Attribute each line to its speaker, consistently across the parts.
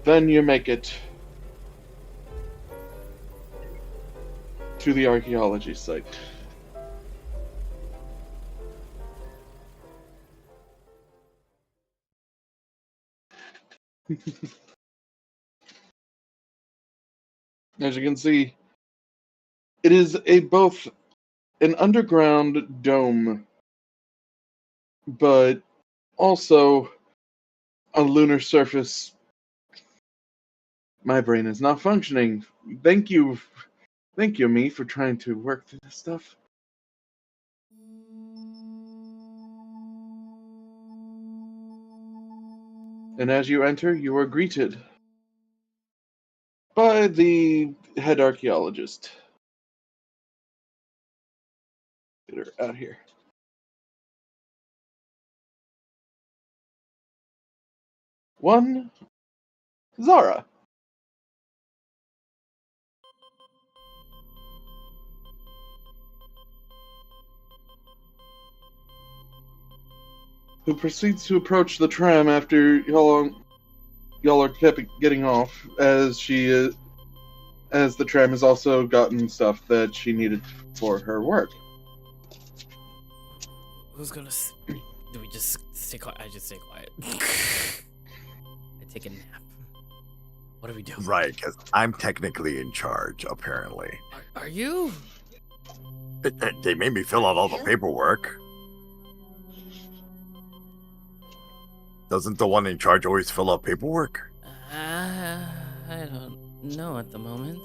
Speaker 1: Then you make it to the archaeology site. As you can see, it is both an underground dome, but also a lunar surface. My brain is not functioning. Thank you, me, for trying to work through this stuff. And as you enter, you are greeted by the head archaeologist. Get her out here. One, Zara. Who proceeds to approach the tram after y'all are kept getting off, as the tram has also gotten stuff that she needed for her work.
Speaker 2: Who's gonna? Do we just stay quiet? I just stay quiet. I take a nap. What do we do?
Speaker 3: Right, because I'm technically in charge, apparently.
Speaker 2: Are you?
Speaker 3: They made me fill out all the paperwork. Doesn't the one in charge always fill out paperwork?
Speaker 2: I don't know at the moment.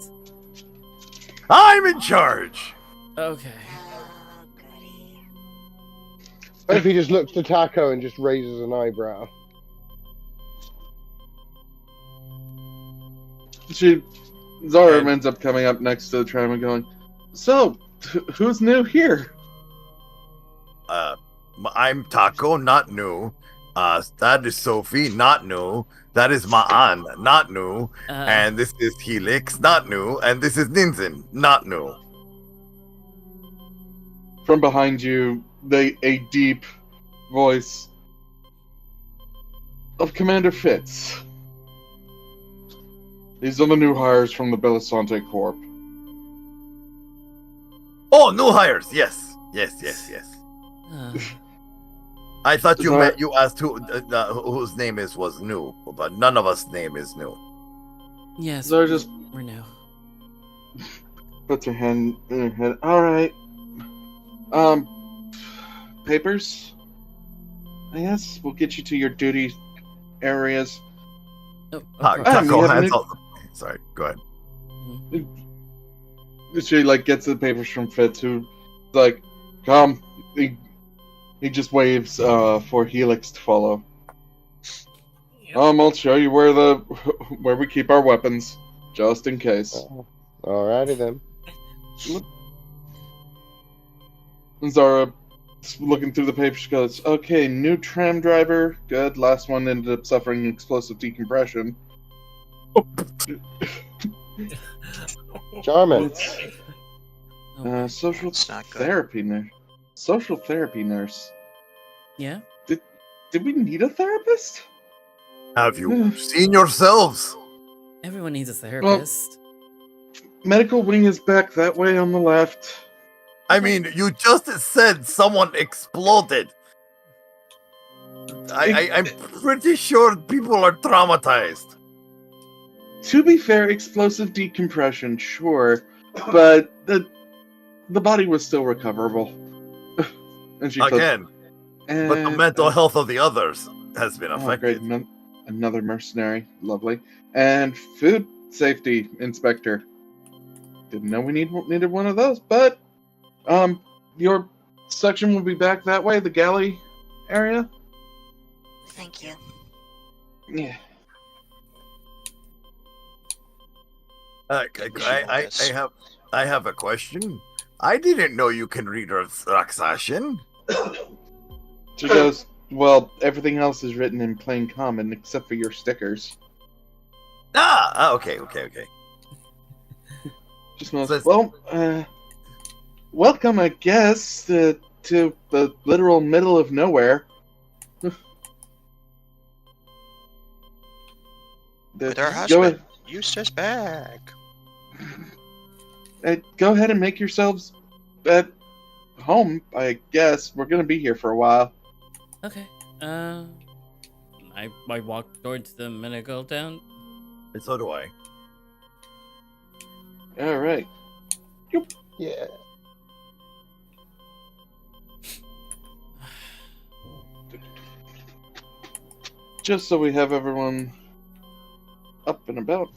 Speaker 3: I'm in charge!
Speaker 2: Okay.
Speaker 4: What if he just looks to Taco and just raises an eyebrow?
Speaker 1: Zara ends up coming up next to the tram and going, "So, who's new here?"
Speaker 3: I'm Taco, not new. That is Sophie, not new. That is Ma'an, not new. And this is Helix, not new. And this is Ninzin, not new.
Speaker 1: From behind you, a deep voice of Commander Fitz. These are the new hires from the Belisante Corp.
Speaker 3: Oh, new hires, yes. I thought you asked whose name was new, but none of us' name is new.
Speaker 2: Yes,
Speaker 1: Zara just
Speaker 2: we're new.
Speaker 1: puts her hand in her head. All right. Papers? I guess we'll get you to your duty areas.
Speaker 2: Oh,
Speaker 3: Taco hands off. Sorry, go ahead.
Speaker 1: She gets the papers from Fitz, who's like, "Come." He just waves for Helix to follow. Yep. I'll show you where we keep our weapons, just in case.
Speaker 4: Alrighty then.
Speaker 1: Zara, looking through the papers, she goes, "Okay, new tram driver. Good. Last one ended up suffering explosive decompression."
Speaker 4: Charming.
Speaker 1: Social therapy nurse. Social therapy nurse.
Speaker 2: Yeah?
Speaker 1: Did we need a therapist?
Speaker 3: Have you seen yourselves?
Speaker 2: Everyone needs a therapist.
Speaker 1: Well, medical wing is back that way on the left.
Speaker 3: I mean, you just said someone exploded. I'm pretty sure people are traumatized.
Speaker 1: To be fair, explosive decompression, sure, but the body was still recoverable. And she
Speaker 3: again, but the mental health of the others has been affected.
Speaker 1: Great. Another mercenary, lovely, and food safety inspector. Didn't know we needed one of those, but your section will be back that way, the galley area.
Speaker 5: Thank you.
Speaker 1: Yeah.
Speaker 3: I have a question. I didn't know you can read Raksashin.
Speaker 1: She goes, "Well, everything else is written in plain common except for your stickers."
Speaker 3: Okay.
Speaker 1: Just smells. Well, welcome, I guess, to the literal middle of nowhere.
Speaker 6: With our
Speaker 1: Go
Speaker 6: husband, Eustace back.
Speaker 1: go ahead and make yourselves at home, I guess. We're gonna be here for a while.
Speaker 2: Okay. I walk towards them and I go down.
Speaker 3: And so do I.
Speaker 1: All right.
Speaker 4: Yeah.
Speaker 1: Just so we have everyone up and about.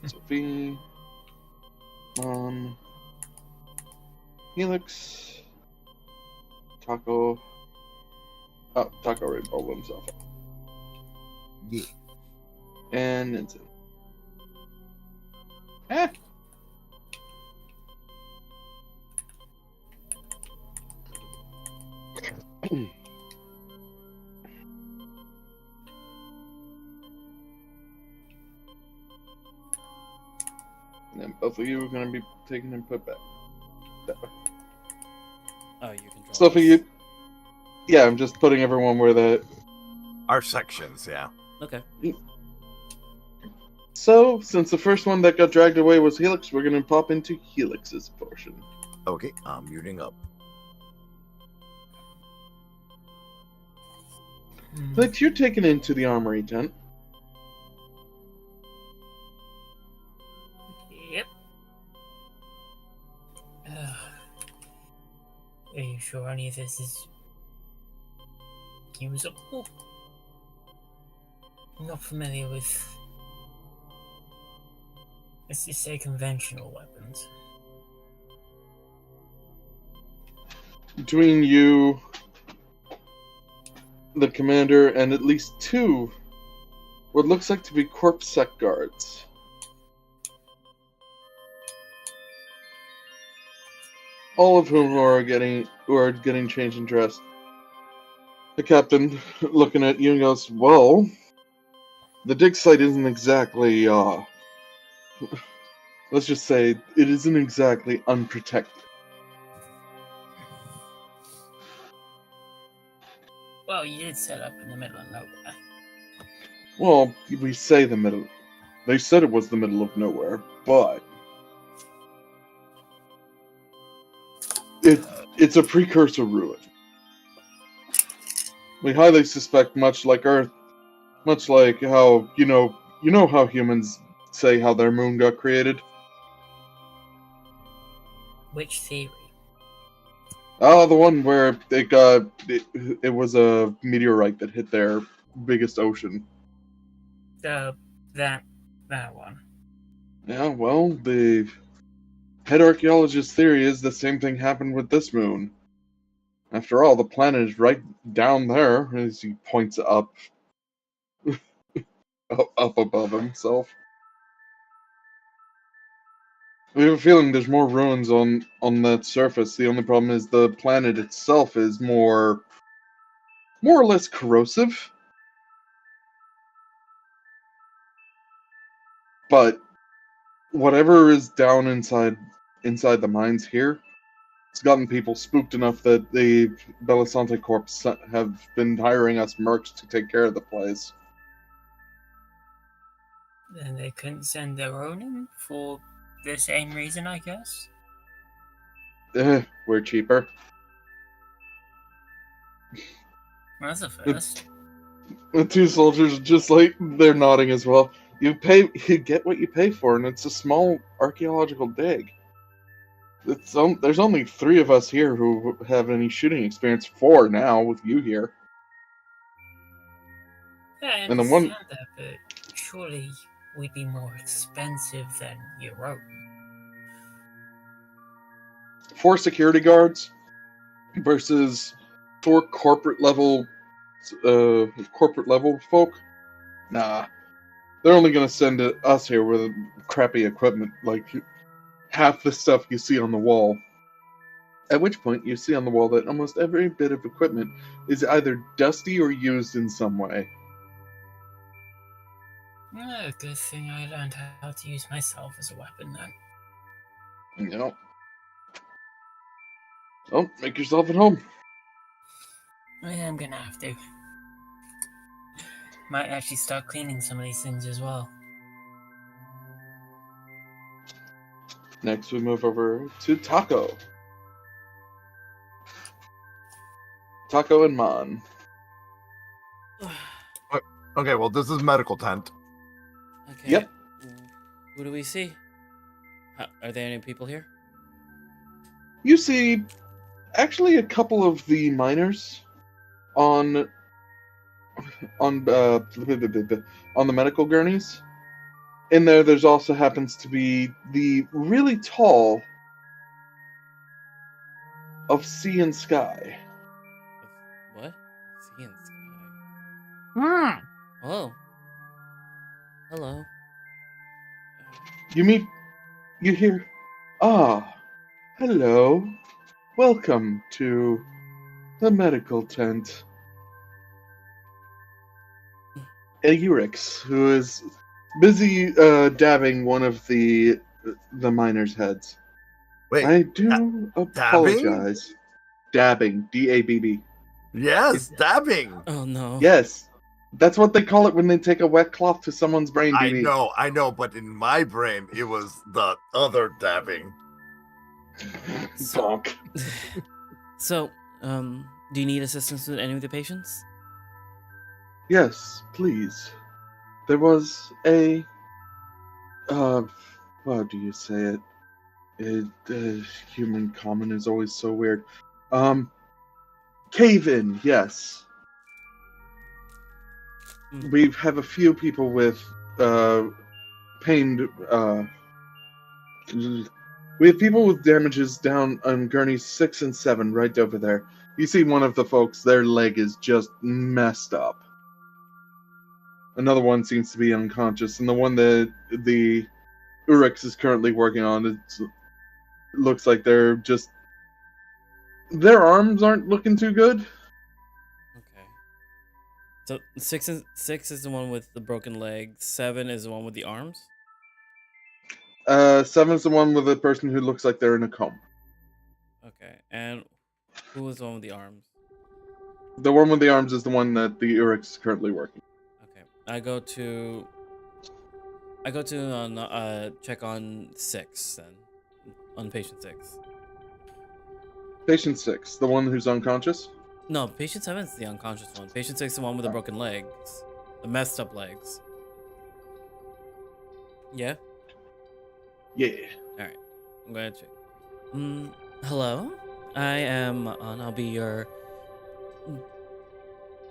Speaker 1: Sophie, Mom, Helix, Taco. Oh, Taco already rolled himself up.
Speaker 3: Yeah.
Speaker 1: And Vincent. Eh. And then both of you are going to be taken and put back. That way.
Speaker 2: Oh, you can draw.
Speaker 1: Sophie,
Speaker 2: this.
Speaker 1: you. Yeah, I'm just putting everyone where the.
Speaker 3: Our sections, yeah.
Speaker 2: Okay.
Speaker 1: So, since the first one that got dragged away was Helix, we're going to pop into Helix's portion.
Speaker 3: Okay, I'm muting up.
Speaker 1: Helix, you're taken into the armory tent.
Speaker 7: Yep. Are you sure any of this is usable? I'm not familiar with, let's just say, conventional weapons.
Speaker 1: Between you, the commander, and at least two what looks like to be corpse sec guards. All of whom are getting changed and dressed. The captain, looking at you, and goes, "Well, the dig site isn't exactly, let's just say, it isn't exactly unprotected."
Speaker 7: Well, you did set up in the middle of nowhere.
Speaker 1: Well, we say the middle. They said it was the middle of nowhere, but it's a precursor ruin. We highly suspect, much like Earth, much like how you know how humans say how their moon got created.
Speaker 7: Which theory?
Speaker 1: Oh, the one where it was a meteorite that hit their biggest ocean.
Speaker 7: That one.
Speaker 1: Yeah, well, the head archaeologist's theory is the same thing happened with this moon. After all, the planet is right down there, as he points up, up above himself. We have a feeling there's more ruins on that surface. The only problem is the planet itself is more or less corrosive. But whatever is down inside the mines here, it's gotten people spooked enough that the Belisante Corps have been hiring us mercs to take care of the place.
Speaker 7: Then they couldn't send their own in for the same reason, I guess?
Speaker 1: We're cheaper.
Speaker 7: Well, that's a first.
Speaker 1: The two soldiers just like they're nodding as well. You get what you pay for, and it's a small archaeological dig. There's only 3 of us here who have any shooting experience. 4 now with you here.
Speaker 7: Yeah, I
Speaker 1: And the
Speaker 7: understand
Speaker 1: one-
Speaker 7: that, but surely we'd be more expensive than your own.
Speaker 1: 4 security guards versus 4 corporate level folk. Nah, they're only gonna send us here with crappy equipment, like half the stuff you see on the wall. At which point, you see on the wall that almost every bit of equipment is either dusty or used in some way.
Speaker 7: Good thing I learned how to use myself as a weapon then.
Speaker 1: You know. Oh, make yourself at home.
Speaker 7: Yeah, I'm gonna have to. might actually start cleaning some of these things as well.
Speaker 1: Next, we move over to Taco. Taco and Mon.
Speaker 3: Okay, well, this is medical tent.
Speaker 2: Okay.
Speaker 1: Yep.
Speaker 2: Who do we see? Are there any people here?
Speaker 1: You see, actually, a couple of the miners on on the medical gurneys. In there's also happens to be the really tall of Sea and Sky.
Speaker 2: What? Sea and sky.
Speaker 3: Hmm.
Speaker 2: Oh. Hello.
Speaker 1: You hear, ah, hello, welcome to the medical tent. Eurix, who is busy dabbing one of the miners' heads.
Speaker 3: Wait,
Speaker 1: I do apologize. Dabbing, D-A-B-B.
Speaker 3: yes, dabbing.
Speaker 2: Oh no.
Speaker 1: Yes, that's what they call it when they take a wet cloth to someone's brain.
Speaker 3: I
Speaker 1: BB.
Speaker 3: know, but in my brain, it was the other dabbing.
Speaker 1: Bonk.
Speaker 2: So, do you need assistance with any of the patients?
Speaker 1: Yes, please. There was a how do you say it? Human common is always so weird. Cave in, yes. We have a few people with pained we have people with damages down on gurneys 6 and 7 right over there. You see one of the folks, their leg is just messed up. Another one seems to be unconscious, and the one that the Urix is currently working on, it looks like their arms aren't looking too good.
Speaker 2: Okay. So 6 is the one with the broken leg. 7 is the one with the arms.
Speaker 1: 7's the one with a person who looks like they're in a coma.
Speaker 2: Okay. And who was the one with the arms?
Speaker 1: The one with the arms is the one that the Urix is currently working.
Speaker 2: Okay. I go to check on 6 then. On patient 6.
Speaker 1: Patient 6, the one who's unconscious?
Speaker 2: No, patient 7 is the unconscious one. Patient 6 is the one with the broken legs. The messed up legs. Yeah?
Speaker 1: Yeah.
Speaker 2: Alright. I'm gonna check. Hello? I am I'll be your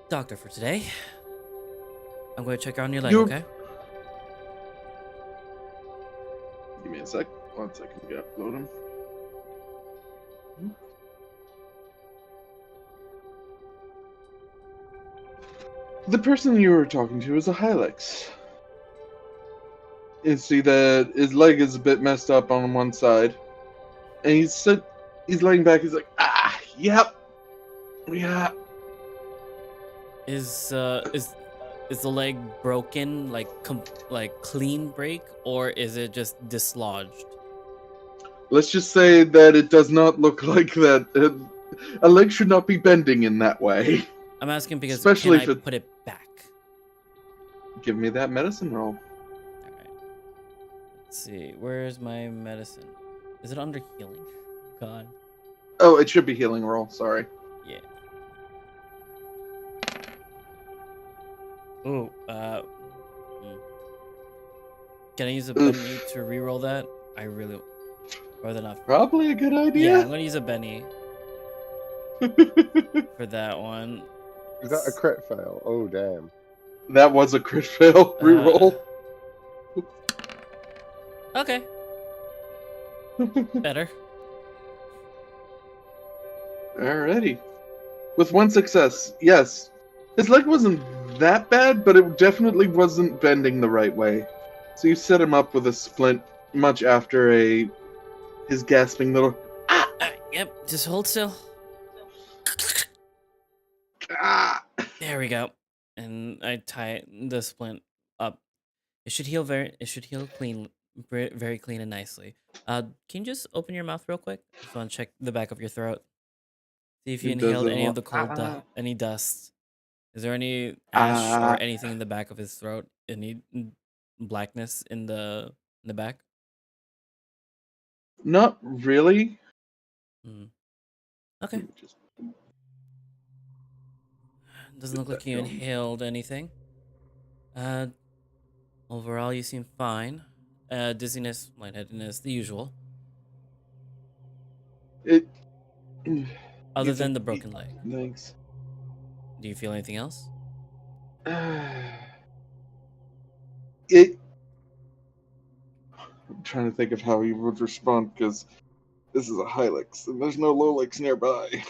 Speaker 2: doctor for today. I'm going to check on your leg, okay?
Speaker 1: Give me a sec. 1 second to upload him. The person you were talking to is a Hylex. You see that his leg is a bit messed up on one side. And he's laying back, he's like, yep. Yeah.
Speaker 2: Is the leg broken, like clean break, or is it just dislodged?
Speaker 1: Let's just say that it does not look like that. A leg should not be bending in that way.
Speaker 2: I'm asking because
Speaker 1: Especially
Speaker 2: can I
Speaker 1: if
Speaker 2: put it back?
Speaker 1: Give me that medicine roll.
Speaker 2: Alright. Let's see. Where's my medicine? Is it under healing? God.
Speaker 1: Oh, it should be healing roll. Sorry.
Speaker 2: Yeah. Ooh, Can I use a Benny to reroll that? I really... More than enough.
Speaker 1: Probably a good
Speaker 2: Yeah,
Speaker 1: idea.
Speaker 2: I'm gonna use a Benny for that one.
Speaker 4: Is that a crit fail? Oh, damn.
Speaker 1: That was a crit fail. Reroll.
Speaker 2: Okay. Better.
Speaker 1: Alrighty. With 1 success, yes. His leg wasn't that bad, but it definitely wasn't bending the right way. So you set him up with a splint much after his gasping little
Speaker 2: Yep, just hold still.
Speaker 1: ah.
Speaker 2: There we go. And I tie the splint up. It should heal clean, very clean and nicely. Can you just open your mouth real quick? Just want to check the back of your throat. See if you
Speaker 1: It does
Speaker 2: inhaled
Speaker 1: it
Speaker 2: any
Speaker 1: all.
Speaker 2: of the cold any dust. Is there any ash
Speaker 1: Uh,
Speaker 2: or anything in the back of his throat? Any blackness in the back?
Speaker 1: not really.
Speaker 2: Hmm. Okay.
Speaker 1: Let me just
Speaker 2: Doesn't
Speaker 1: get
Speaker 2: look like
Speaker 1: that
Speaker 2: you
Speaker 1: going.
Speaker 2: inhaled anything. Uh, overall, you seem fine. Dizziness, lightheadedness, the usual.
Speaker 1: It.
Speaker 2: Other
Speaker 1: He's a,
Speaker 2: than the broken leg.
Speaker 1: thanks.
Speaker 2: Do you feel anything else?
Speaker 1: It. I'm trying to think of how he would respond because this is a Hilux and there's no Lolix nearby.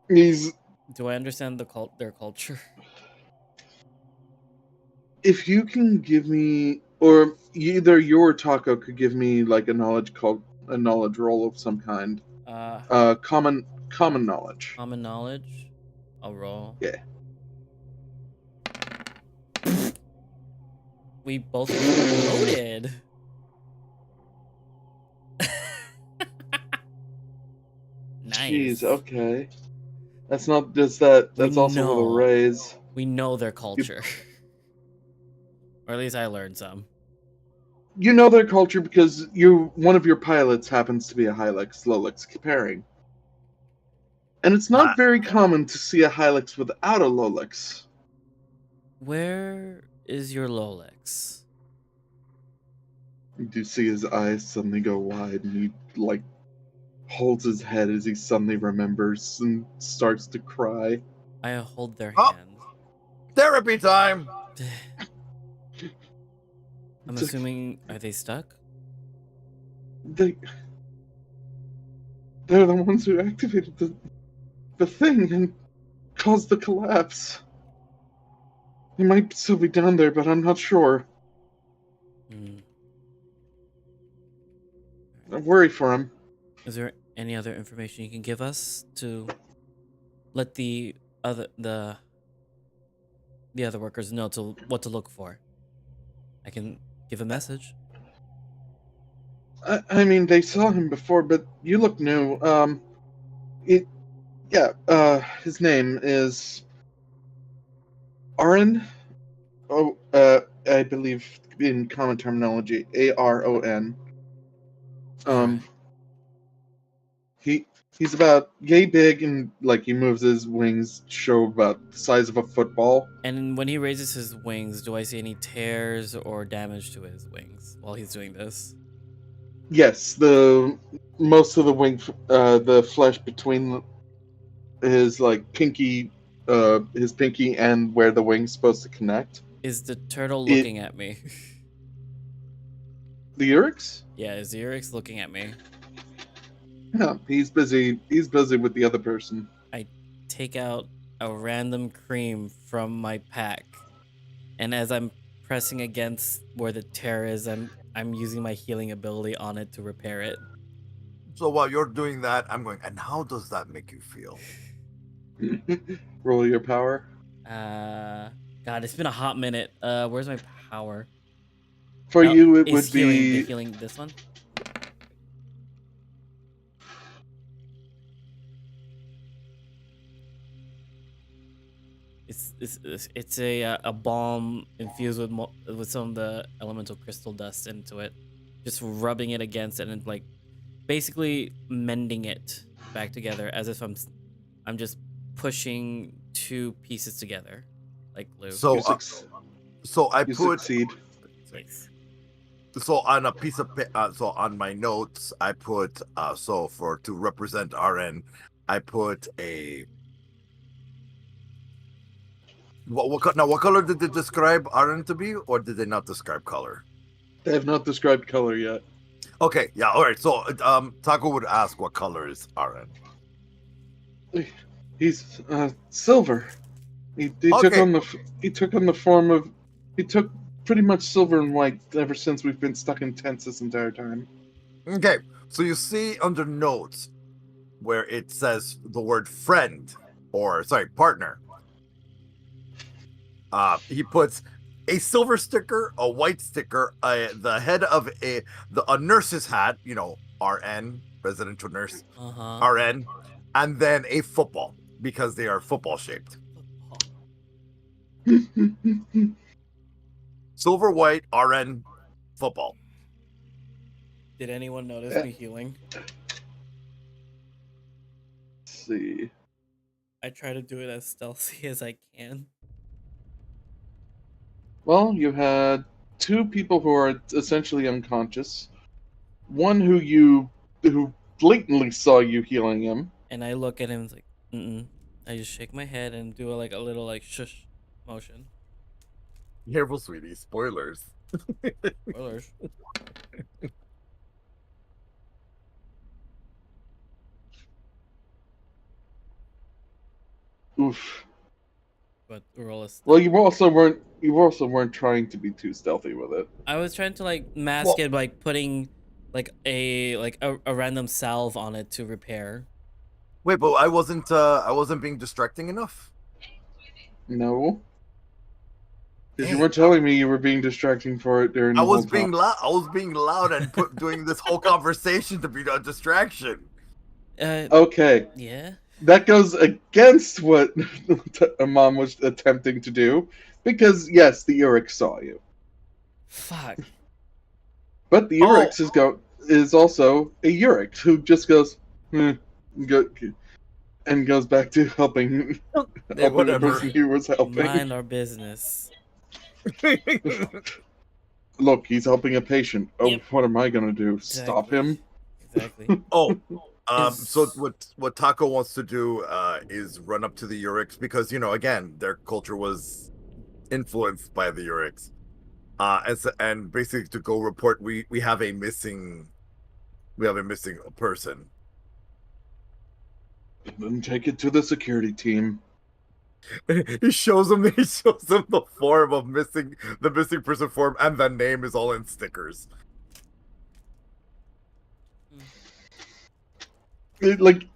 Speaker 1: He's.
Speaker 2: Do I understand their culture?
Speaker 1: If you can give me, or either you or Taco could give me like a knowledge roll of some kind. Common knowledge.
Speaker 2: Common knowledge. I'll roll.
Speaker 1: Yeah.
Speaker 2: We both exploded. Nice.
Speaker 1: Jeez. Okay. That's not just that. That's
Speaker 2: We
Speaker 1: also with a
Speaker 2: know.
Speaker 1: raise.
Speaker 2: We know their culture. Or at least I learned some.
Speaker 1: You know their culture because one of your pilots happens to be a Hilux Lolix pairing. And it's not very common to see a Hilux without a Lolix.
Speaker 2: Where is your Lolix?
Speaker 1: You do see his eyes suddenly go wide and he like holds his head as he suddenly remembers and starts to cry.
Speaker 2: I hold their
Speaker 3: Oh.
Speaker 2: hand.
Speaker 3: Therapy time.
Speaker 2: I'm assuming, are they stuck?
Speaker 1: They're the ones who activated the thing and caused the collapse. He might still be down there, but I'm not sure.
Speaker 2: Hmm.
Speaker 1: I worry for him.
Speaker 2: Is there any other information you can give us to let the other workers know what to look for? I can give a message.
Speaker 1: I mean, they saw him before, but you look new. His name is Arden. Oh, I believe in common terminology, Aron.
Speaker 2: Alright.
Speaker 1: He's about yay big and like he moves his wings show about the size of a football.
Speaker 2: And when he raises his wings, do I see any tears or damage to his wings while he's doing this?
Speaker 1: Yes, the most of the the flesh between his like pinky, his pinky and where the wing's supposed to connect.
Speaker 2: Is the turtle looking at me?
Speaker 1: The Urix?
Speaker 2: Yeah, is the Urix looking at me?
Speaker 1: Yeah, he's busy. He's busy with the other person.
Speaker 2: I take out a random cream from my pack, and as I'm pressing against where the tear is, I'm using my healing ability on it to repair it.
Speaker 3: So while you're doing that, I'm going, and how does that make you feel?
Speaker 1: Roll your power.
Speaker 2: God, it's been a hot minute. Where's my power?
Speaker 1: For
Speaker 2: Oh,
Speaker 1: you, it
Speaker 2: is
Speaker 1: would be
Speaker 2: the healing this one. It's a balm infused with some of the elemental crystal dust into it, just rubbing it against it and like basically mending it back together as if I'm just pushing two pieces together like glue.
Speaker 3: So I
Speaker 1: you
Speaker 3: put
Speaker 1: succeed.
Speaker 2: Nice.
Speaker 3: so on a piece of so on my notes I put to represent RN I put a what color did they describe RN to be, or did they not describe color?
Speaker 1: They have not described color yet.
Speaker 3: Okay, yeah, all right. So Taco would ask what color is RN.
Speaker 1: He's silver. He took on the form of pretty much silver and white ever since we've been stuck in tents this entire time.
Speaker 3: Okay, so you see under notes where it says the word friend, or sorry, partner. He puts a silver sticker, a white sticker, the head of a nurse's hat, RN, residential nurse, RN, and then a football. because they are football shaped. Silver, white, RN, football.
Speaker 2: Did anyone notice me healing?
Speaker 1: Let's see.
Speaker 2: I try to do it as stealthy as I can.
Speaker 1: Well, you had two people who are essentially unconscious. One who blatantly saw you healing him.
Speaker 2: And I look at him like, mm-mm. I just shake my head and do a little like shush motion.
Speaker 3: Careful, sweetie. Spoilers.
Speaker 2: Spoilers.
Speaker 1: Oof.
Speaker 2: But roll a stealth.
Speaker 1: Well, you also weren't trying to be too stealthy with it.
Speaker 2: I was trying to like mask it by putting like a random salve on it to repair.
Speaker 3: Wait, but I wasn't being distracting enough.
Speaker 1: No. Because you
Speaker 3: Dang.
Speaker 1: weren't telling me you were being distracting for it during the whole time.
Speaker 3: I was being loud and doing this whole conversation to be a distraction.
Speaker 1: Okay.
Speaker 2: Yeah.
Speaker 1: That goes against what Mom was attempting to do, because yes, the Urix saw you.
Speaker 2: Fuck.
Speaker 1: But the Urix is also a Urix who just goes, and goes back to helping the
Speaker 3: whatever.
Speaker 1: person he was helping.
Speaker 2: Mind our business.
Speaker 1: Look, he's helping a patient. Oh,
Speaker 2: Yep.
Speaker 1: what am I gonna do? Stop him?
Speaker 2: Exactly.
Speaker 3: So what Taco wants to do is run up to the Urix because again their culture was influenced by the Urix, and basically to go report we have a missing person.
Speaker 1: Then take it to the security team.
Speaker 3: He shows them the form of the missing person form, and the name is all in stickers.
Speaker 1: Like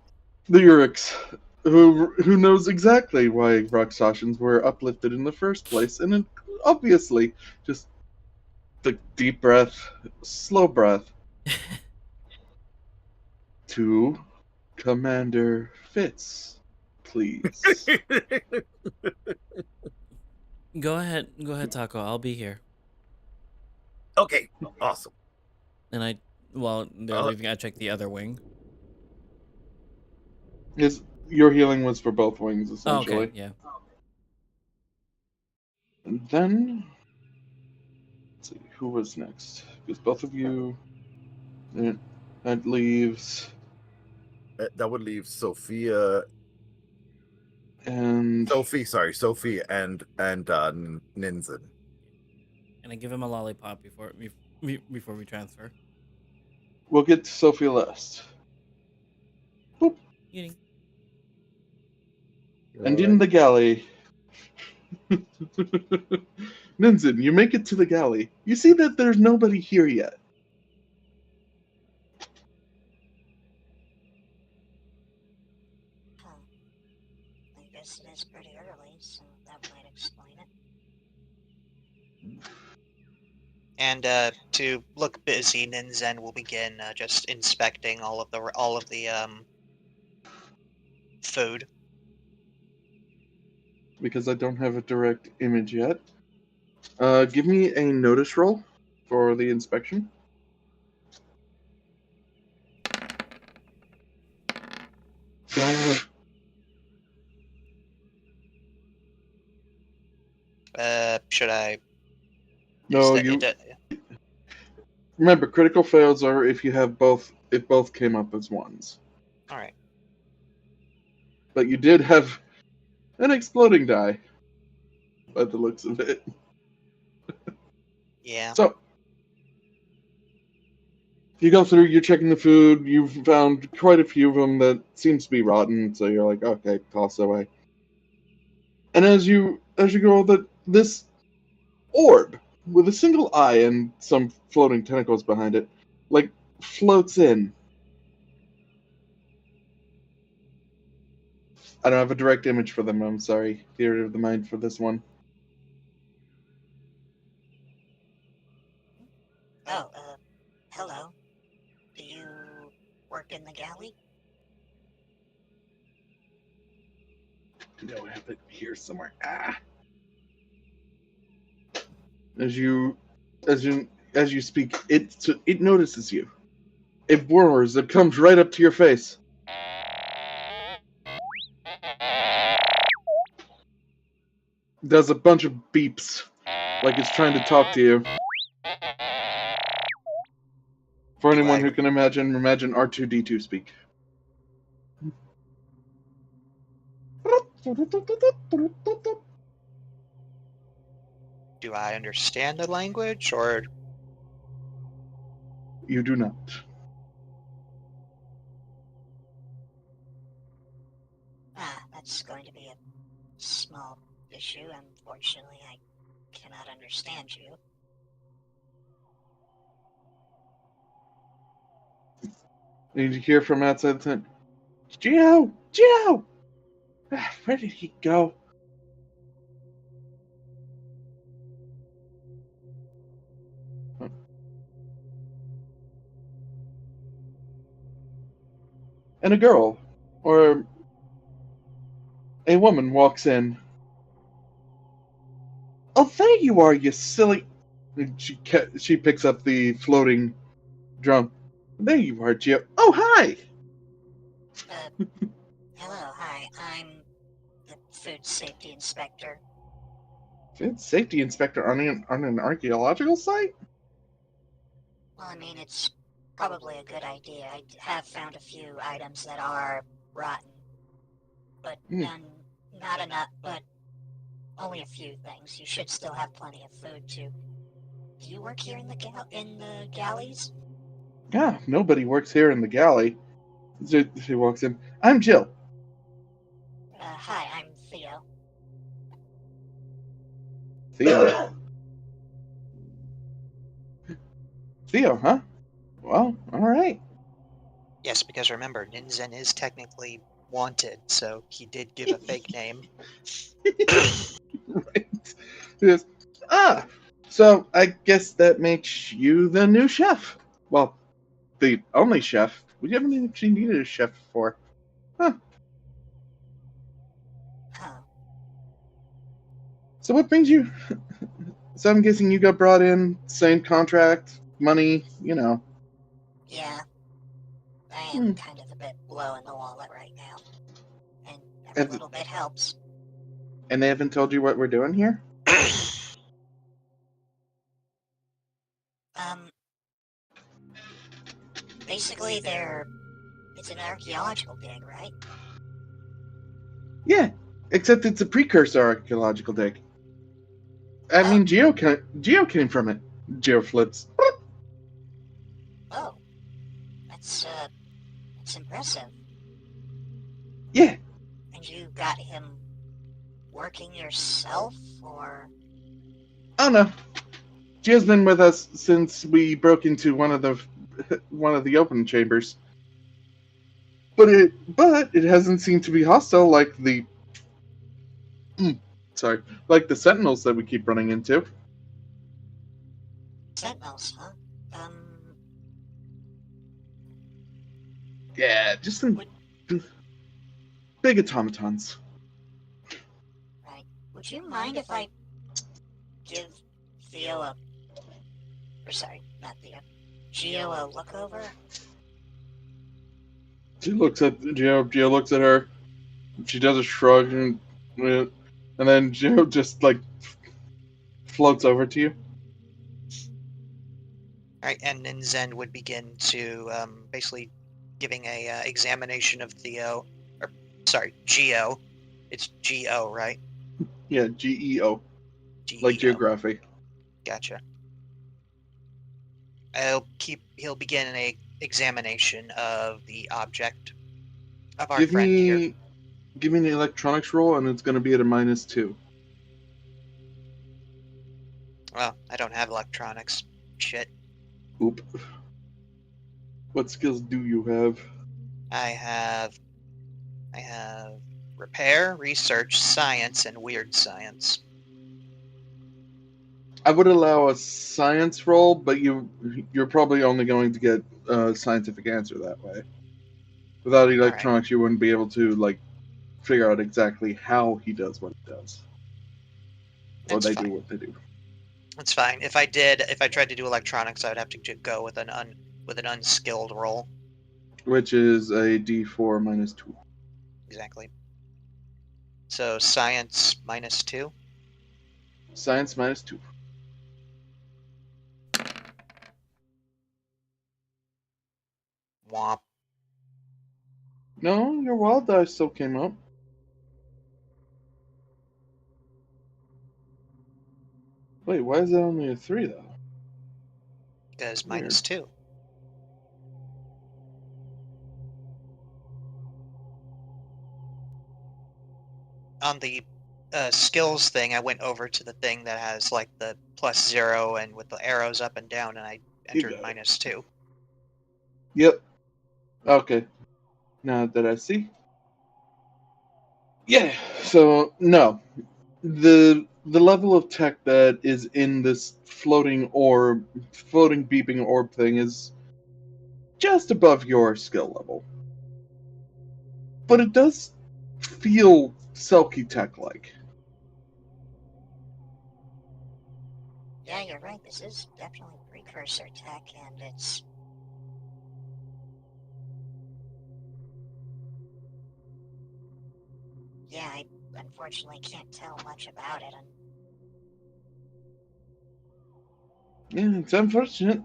Speaker 1: the Urix, who knows exactly why Roxashans were uplifted in the first place, and then obviously just the deep breath, slow breath. To Commander Fitz, please.
Speaker 2: Go ahead, Taco. I'll be here.
Speaker 3: Okay, awesome.
Speaker 2: And while they're leaving, I check the other wing.
Speaker 1: Your healing was for both wings, essentially.
Speaker 2: Oh, okay, yeah.
Speaker 1: And then, let's see, who was next? Because both of you, that leaves.
Speaker 3: That would leave Sophia
Speaker 1: And
Speaker 3: Sophie and Ninzen.
Speaker 2: And I give him a lollipop before we transfer.
Speaker 1: We'll get to Sophie last. Boop.
Speaker 2: Eating.
Speaker 1: And in the galley. Ninzen, you make it to the galley. You see that there's nobody here yet.
Speaker 5: I guess it is pretty early, so that might explain it.
Speaker 6: And to look busy, Ninzen will begin just inspecting all of the food.
Speaker 1: Because I don't have a direct image yet. Give me a notice roll for the inspection.
Speaker 6: Should I?
Speaker 1: No, remember, critical fails are if both came up as ones.
Speaker 6: All right.
Speaker 1: But you did have an exploding die, by the looks of it.
Speaker 6: Yeah.
Speaker 1: So, you go through, you're checking the food, you've found quite a few of them that seems to be rotten, so you're like, okay, toss away. And as you go, this orb with a single eye and some floating tentacles behind it, like, floats in. I don't have a direct image for them, I'm sorry. Theater of the mind for this one.
Speaker 5: Oh, hello. Do you work in the galley?
Speaker 1: know I have it here somewhere. Ah. As you speak, it notices you. It roars. It comes right up to your face. Does a bunch of beeps, like it's trying to talk to you. For anyone who can imagine R2-D2 speak.
Speaker 6: Do I understand the language, or
Speaker 1: You do not.
Speaker 5: That's going to be a small issue. Unfortunately, I cannot understand you.
Speaker 1: And you hear from outside the tent, Geo! Geo! Where did he go? And a girl, or a woman, walks in. Oh, there you are, you silly... And she picks up the floating drum. There you are, Geo. Oh, hi!
Speaker 5: Hello, hi. I'm the food safety inspector.
Speaker 1: Food safety inspector on an archaeological site?
Speaker 5: Well, I mean, it's probably a good idea. I have found a few items that are rotten, but not enough, but only a few things. You should still have plenty of food to... Do you work here in the galleys?
Speaker 1: Yeah, nobody works here in the galley. She walks in. I'm Jill.
Speaker 5: Hi, I'm Theo.
Speaker 1: Theo. Theo, huh? Well, alright.
Speaker 6: yes? Because remember, Ninzen is technically wanted, so he did give a fake name.
Speaker 1: Right. Yes. So I guess that makes you the new chef. Well, the only chef. We haven't actually needed a chef before. Huh.
Speaker 5: Oh,
Speaker 1: So what brings you... So I'm guessing you got brought in, same contract, money, you know.
Speaker 5: yeah. I am kind of a bit low in the wallet right now. And every little bit helps.
Speaker 1: And they haven't told you what we're doing here?
Speaker 5: Basically, it's an archaeological dig, right?
Speaker 1: Yeah, except it's a precursor archaeological dig. I mean, Geo came from it. Geo flips.
Speaker 5: Oh, that's impressive.
Speaker 1: Yeah.
Speaker 5: And you got him working yourself, or?
Speaker 1: Oh no, Geo's been with us since we broke into one of the open chambers. But it hasn't seemed to be hostile like the sentinels that we keep running into.
Speaker 5: Sentinels, huh?
Speaker 1: Yeah, just some big automatons.
Speaker 5: Right. Would you mind if I give Theo Geo a look over?
Speaker 1: She looks at Geo. Geo looks at her. She does a shrug, and then Geo just like floats over to you.
Speaker 6: Alright, and Ninzen would begin to basically giving a examination of Geo. It's G-O, right?
Speaker 1: Yeah, Geo.
Speaker 6: G-E-O.
Speaker 1: Like geography.
Speaker 6: Gotcha. He'll begin an examination of the object of our friend here.
Speaker 1: Give me an electronics roll, and it's going to be at a -2.
Speaker 6: Well, I don't have electronics. Shit.
Speaker 1: Oop. What skills do you have?
Speaker 6: I have repair, research, science, and weird science.
Speaker 1: I would allow a science roll, but you're probably only going to get a scientific answer that way. Without electronics, you wouldn't be able to figure out exactly how he does what he does. Or
Speaker 6: That's
Speaker 1: they
Speaker 6: fine.
Speaker 1: do what they do.
Speaker 6: That's fine. If I tried to do electronics, I would have to go with an unskilled roll.
Speaker 1: Which is a D4 minus 2.
Speaker 6: Exactly. So science -2.
Speaker 1: Science minus 2.
Speaker 6: Womp.
Speaker 1: No, your wild die still came up. Wait, why is that only a 3 though?
Speaker 6: Because
Speaker 1: Weird.
Speaker 6: -2. On the skills thing, I went over to the thing that has like the +0 and with the arrows up and down, and I entered
Speaker 1: got it.
Speaker 6: -2.
Speaker 1: Yep. Okay. Now that I see. Yeah, so no. The level of tech that is in this floating beeping orb thing is just above your skill level. But it does feel Selkie tech like.
Speaker 5: Yeah, you're right. This is definitely precursor tech, and it's... Yeah, I unfortunately can't tell much about it.
Speaker 1: Yeah, it's unfortunate.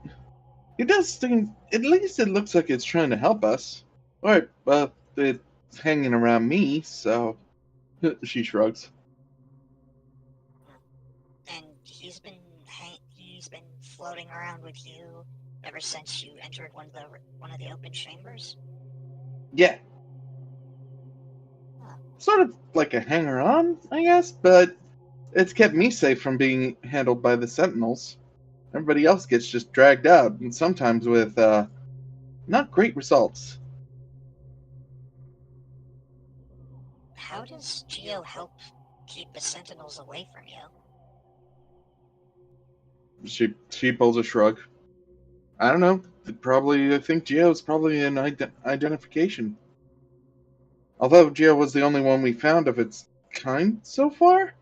Speaker 1: It does things. At least it looks like it's trying to help us. Alright, but it's hanging around me, so. She shrugs.
Speaker 5: And he's been floating around with you ever since you entered one of the open chambers?
Speaker 1: Yeah.
Speaker 5: Huh.
Speaker 1: Sort of like a hanger on, I guess, but it's kept me safe from being handled by the Sentinels. Everybody else gets just dragged out, and sometimes with not great results.
Speaker 5: How does Geo help keep the Sentinels away from you?
Speaker 1: She pulls a shrug. I don't know. I think Geo's probably an identification. Although Geo was the only one we found of its kind so far.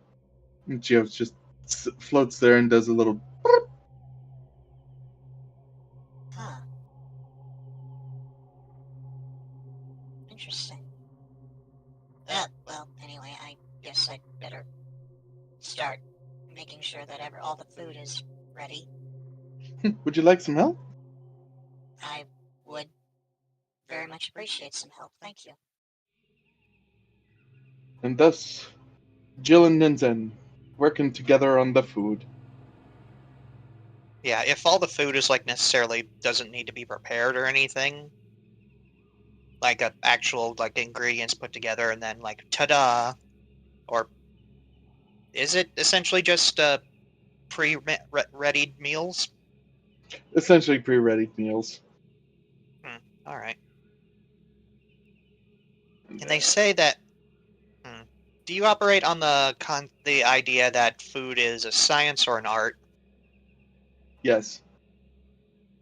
Speaker 1: And Geo just floats there and does a little.
Speaker 5: Huh. Interesting. Well, anyway, I guess I'd better start making sure that all the food is ready.
Speaker 1: Would you like some help?
Speaker 5: I would very much appreciate some help. Thank you.
Speaker 1: And thus, Jill and Ninzen working together on the food.
Speaker 6: Yeah, if all the food is like necessarily doesn't need to be prepared or anything, like actual like ingredients put together and then like ta-da, or is it essentially just pre-readied meals?
Speaker 1: Essentially pre-ready meals.
Speaker 6: All right. And they say that. Do you operate on the idea that food is a science or an art?
Speaker 1: Yes.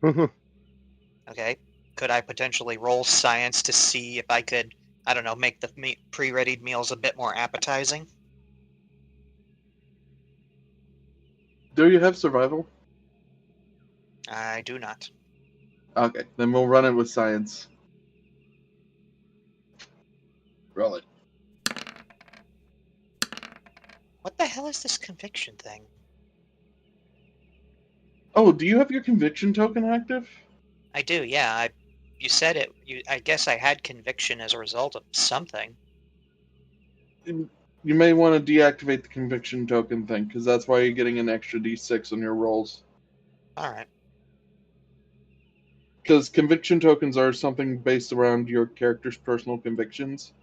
Speaker 6: Okay. Could I potentially roll science to see if I could, I don't know, make the pre-readied meals a bit more appetizing?
Speaker 1: Do you have survival?
Speaker 6: I do not.
Speaker 1: Okay, then we'll run it with science. Roll it.
Speaker 6: What the hell is this conviction thing?
Speaker 1: Oh, do you have your conviction token active?
Speaker 6: I do, yeah. You said it. I guess I had conviction as a result of something.
Speaker 1: You may want to deactivate the conviction token thing, because that's why you're getting an extra d6 on your rolls.
Speaker 6: All right.
Speaker 1: Because conviction tokens are something based around your character's personal convictions.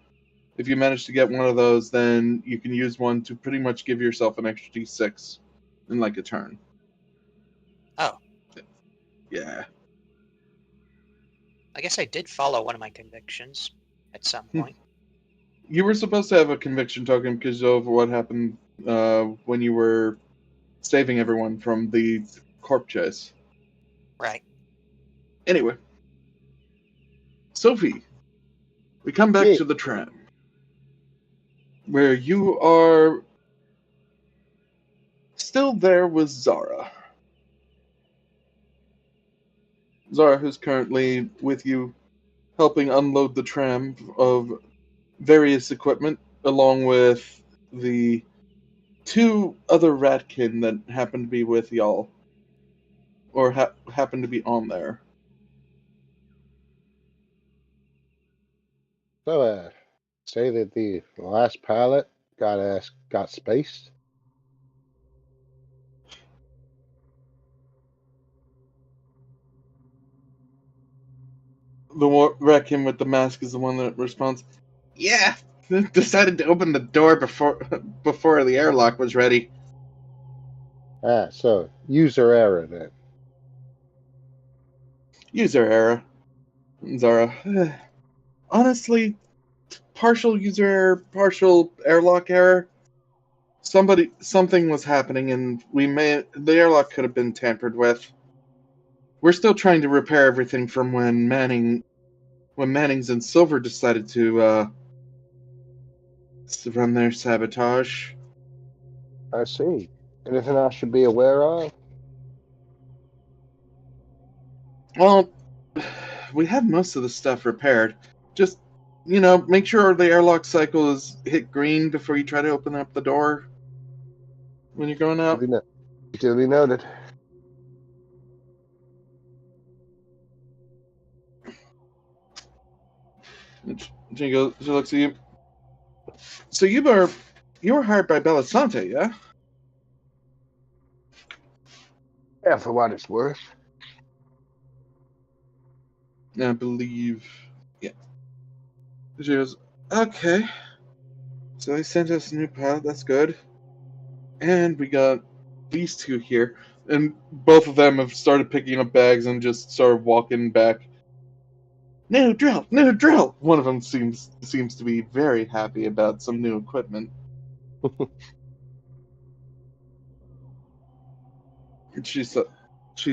Speaker 1: If you manage to get one of those, then you can use one to pretty much give yourself an extra d6 in like a turn.
Speaker 6: Oh.
Speaker 1: Yeah.
Speaker 6: I guess I did follow one of my convictions at some point.
Speaker 1: You were supposed to have a conviction token because of what happened when you were saving everyone from the corpse chase.
Speaker 6: Right.
Speaker 1: Anyway. Sophie, we come back
Speaker 4: Yeah.
Speaker 1: to the tram. where you are still there with Zara. Zara, who's currently with you, helping unload the tram of various equipment, along with the two other ratkin that happen to be with y'all, or happen to be on there.
Speaker 4: So, say that the last pilot got spaced.
Speaker 1: The ratkin with the mask is the one that responds, "Yeah, decided to open the door before the airlock was ready."
Speaker 4: So user error then.
Speaker 1: User error. Zara. Honestly, partial user error, partial airlock error. Something was happening, and the airlock could have been tampered with. We're still trying to repair everything from when Manning's and Silver decided to run their sabotage.
Speaker 4: I see. Anything I should be aware of?
Speaker 1: Well, we have most of the stuff repaired. Just, make sure the airlock cycle is hit green before you try to open up the door when you're going out.
Speaker 4: Duly noted.
Speaker 1: She looks at you. So you were hired by Belisante, yeah?
Speaker 4: Yeah, for what it's worth.
Speaker 1: I believe, yeah. She goes, okay. So they sent us a new pilot, that's good. And we got these two here. And both of them have started picking up bags and just started walking back. New drill, new drill! One of them seems to be very happy about some new equipment. And she's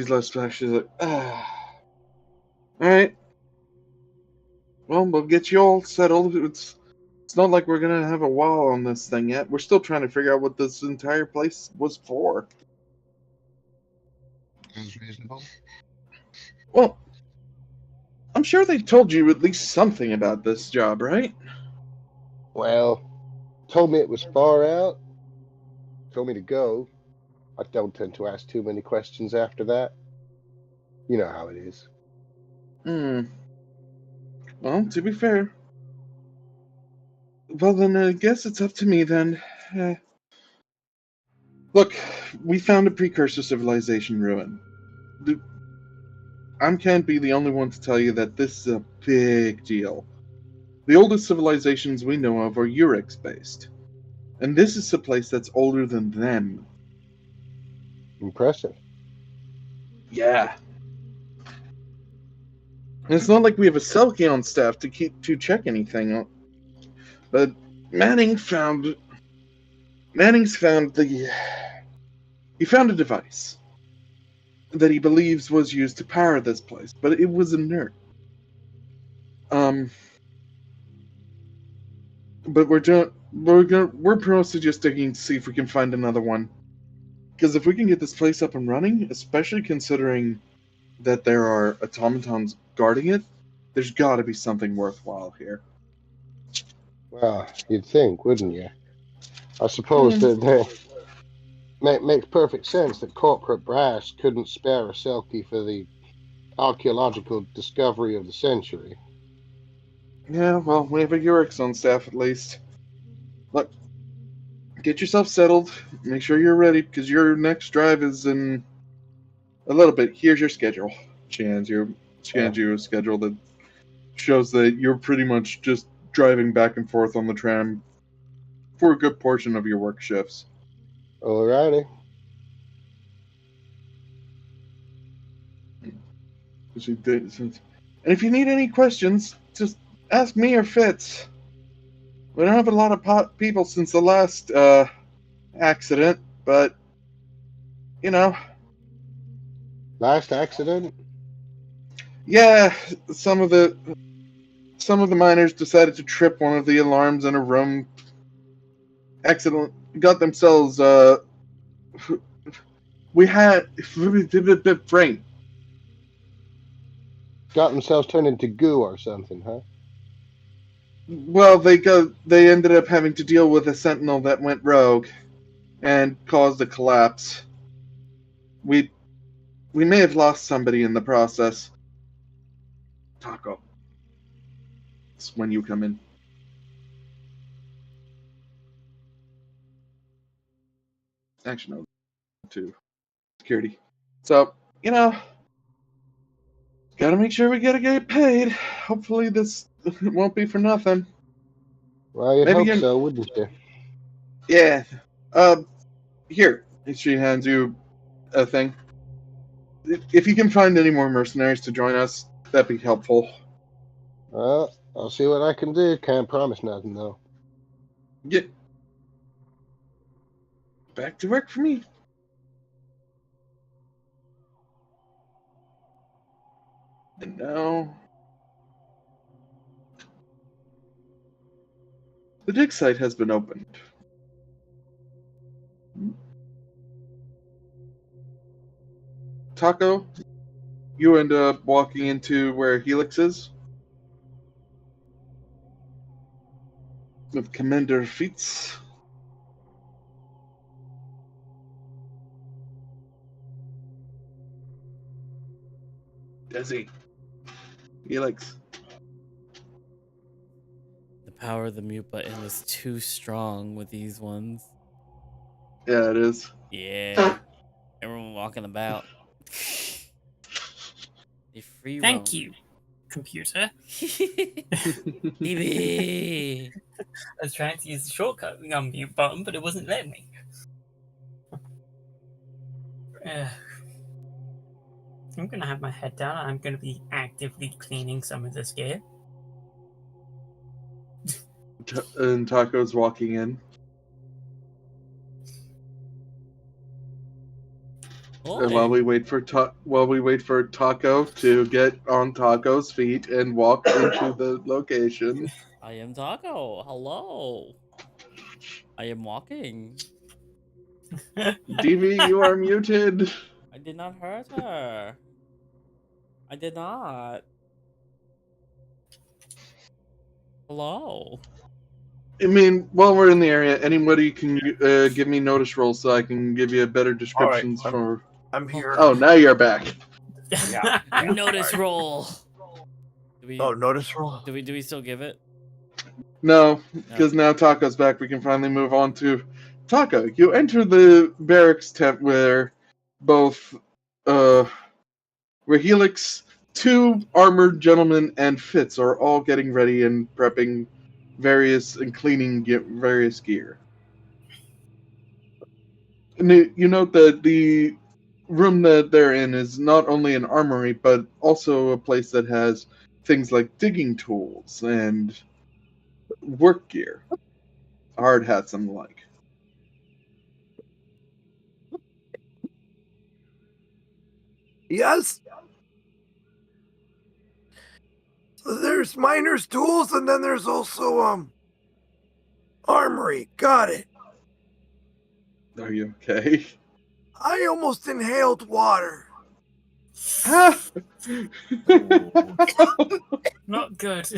Speaker 1: less back, she's like, Alright. Well, we'll get you all settled. It's not like we're gonna have a wall on this thing yet. We're still trying to figure out what this entire place was for.
Speaker 8: Sounds reasonable.
Speaker 1: Well, I'm sure they told you at least something about this job, right?
Speaker 4: Well, told me it was far out. Told me to go. I don't tend to ask too many questions after that. You know how it is.
Speaker 1: Well, to be fair. Well, then I guess it's up to me then. Look, we found a precursor civilization ruin. I can't be the only one to tell you that this is a big deal. The oldest civilizations we know of are Urix-based. And this is a place that's older than them.
Speaker 4: Impressive.
Speaker 1: Yeah. And it's not like we have a Selkie on staff to check anything. But Manning's found he found a device that he believes was used to power this place, but it was inert. But we're pros to just digging to see if we can find another one. Because if we can get this place up and running, especially considering that there are automatons guarding it, there's got to be something worthwhile here.
Speaker 4: Well, you'd think, wouldn't you? I suppose that makes perfect sense that corporate brass couldn't spare a Selkie for the archaeological discovery of the century.
Speaker 1: Yeah, well, we have a Urix on staff at least. Look, get yourself settled. Make sure you're ready, because your next drive is in a little bit. Here's your schedule. She hands you a schedule that shows that you're pretty much just driving back and forth on the tram for a good portion of your work shifts.
Speaker 4: Alrighty.
Speaker 1: And if you need any questions, just ask me or Fitz. We don't have a lot of people since the last accident, but
Speaker 4: Last accident?
Speaker 1: Yeah, some of the miners decided to trip one of the alarms in a room got themselves we had brain.
Speaker 4: Got themselves turned into goo or something, huh?
Speaker 1: Well, they ended up having to deal with a sentinel that went rogue and caused a collapse. We may have lost somebody in the process. Taco. It's when you come in. Actually, no, to security. So, gotta make sure we get paid. Hopefully this won't be for nothing.
Speaker 4: Well, you'd
Speaker 1: Maybe
Speaker 4: hope
Speaker 1: you...
Speaker 4: so, wouldn't you?
Speaker 1: Yeah. Here. She hands you a thing. If you can find any more mercenaries to join us, that'd be helpful.
Speaker 4: Well, I'll see what I can do. Can't promise nothing, though.
Speaker 1: Get back to work for me. And now... the dig site has been opened. Taco, you end up walking into where Helix is. With Commander Feats. Desi. Helix.
Speaker 2: The power of the mute button is too strong with these ones.
Speaker 1: Yeah, it is.
Speaker 2: Yeah. Everyone walking about. They free roam.
Speaker 7: Thank you, computer.
Speaker 2: TV.
Speaker 7: I was trying to use the shortcut on mute button, but it wasn't letting me. I'm gonna have my head down. I'm gonna be actively cleaning some of this gear.
Speaker 1: And Taco's walking in. And while we wait for Taco to get on Taco's feet and walk into the location.
Speaker 2: I am Taco. Hello. I am walking.
Speaker 1: DV, you are muted.
Speaker 2: I did not hurt her. I did not. Hello.
Speaker 1: I mean, while we're in the area, anybody can give me notice rolls so I can give you better descriptions for...
Speaker 3: I'm here.
Speaker 1: Oh, now you're back.
Speaker 3: Yeah.
Speaker 2: Notice roll.
Speaker 3: Notice roll.
Speaker 2: Do we still give it?
Speaker 1: No, because now Taco's back. We can finally move on to Taco. You enter the barracks tent where both where Helix, two armored gentlemen, and Fitz are all getting ready and prepping and cleaning various gear. And you note that the room that they're in is not only an armory, but also a place that has things like digging tools and work gear, hard hats and the like.
Speaker 3: Yes. So there's miner's tools, and then there's also armory. Got it.
Speaker 1: Are you okay?
Speaker 3: I almost inhaled water.
Speaker 7: Not good.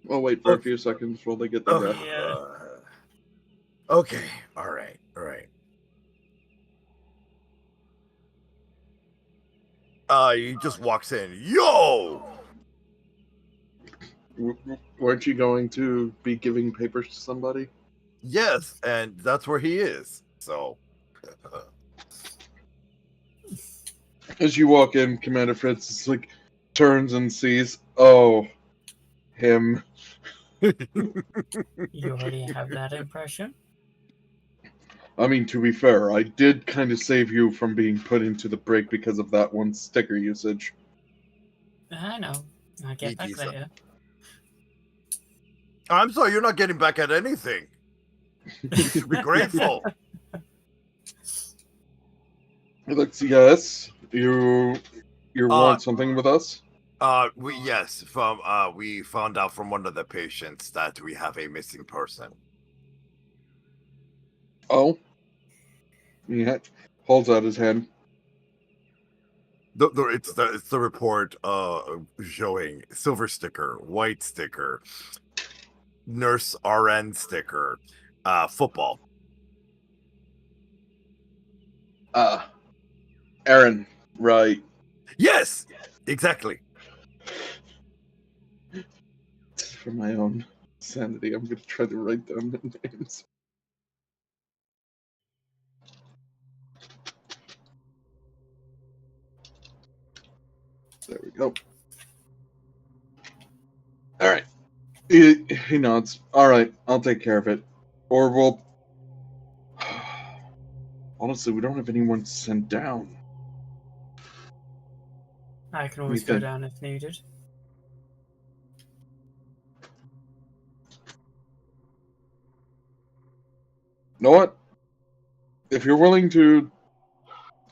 Speaker 1: We'll wait for a few seconds while they get the breath.
Speaker 7: Yeah.
Speaker 3: Okay. All right. He just walks in. Yo!
Speaker 1: Weren't you going to be giving papers to somebody?
Speaker 3: Yes, and that's where he is. So.
Speaker 1: As you walk in, Commander Fritz turns and sees, him.
Speaker 7: You already have that impression?
Speaker 1: I mean, to be fair, I did kind of save you from being put into the break because of that one sticker usage.
Speaker 7: I know. I'll get back later.
Speaker 3: I'm sorry, you're not getting back at anything. You should be grateful.
Speaker 1: Alex, yes, you You want something with us?
Speaker 3: We found out from one of the patients that we have a missing person.
Speaker 1: Oh. He holds out his hand.
Speaker 3: It's the report showing silver sticker, white sticker, nurse RN sticker, football.
Speaker 1: Aaron, right.
Speaker 3: Yes, exactly.
Speaker 1: For my own sanity, I'm going to try to write down the names. There we go. All right. He nods. All right, I'll take care of it. Or we'll... Honestly, we don't have anyone sent down.
Speaker 7: I can always go down if needed.
Speaker 1: You know what? If you're willing to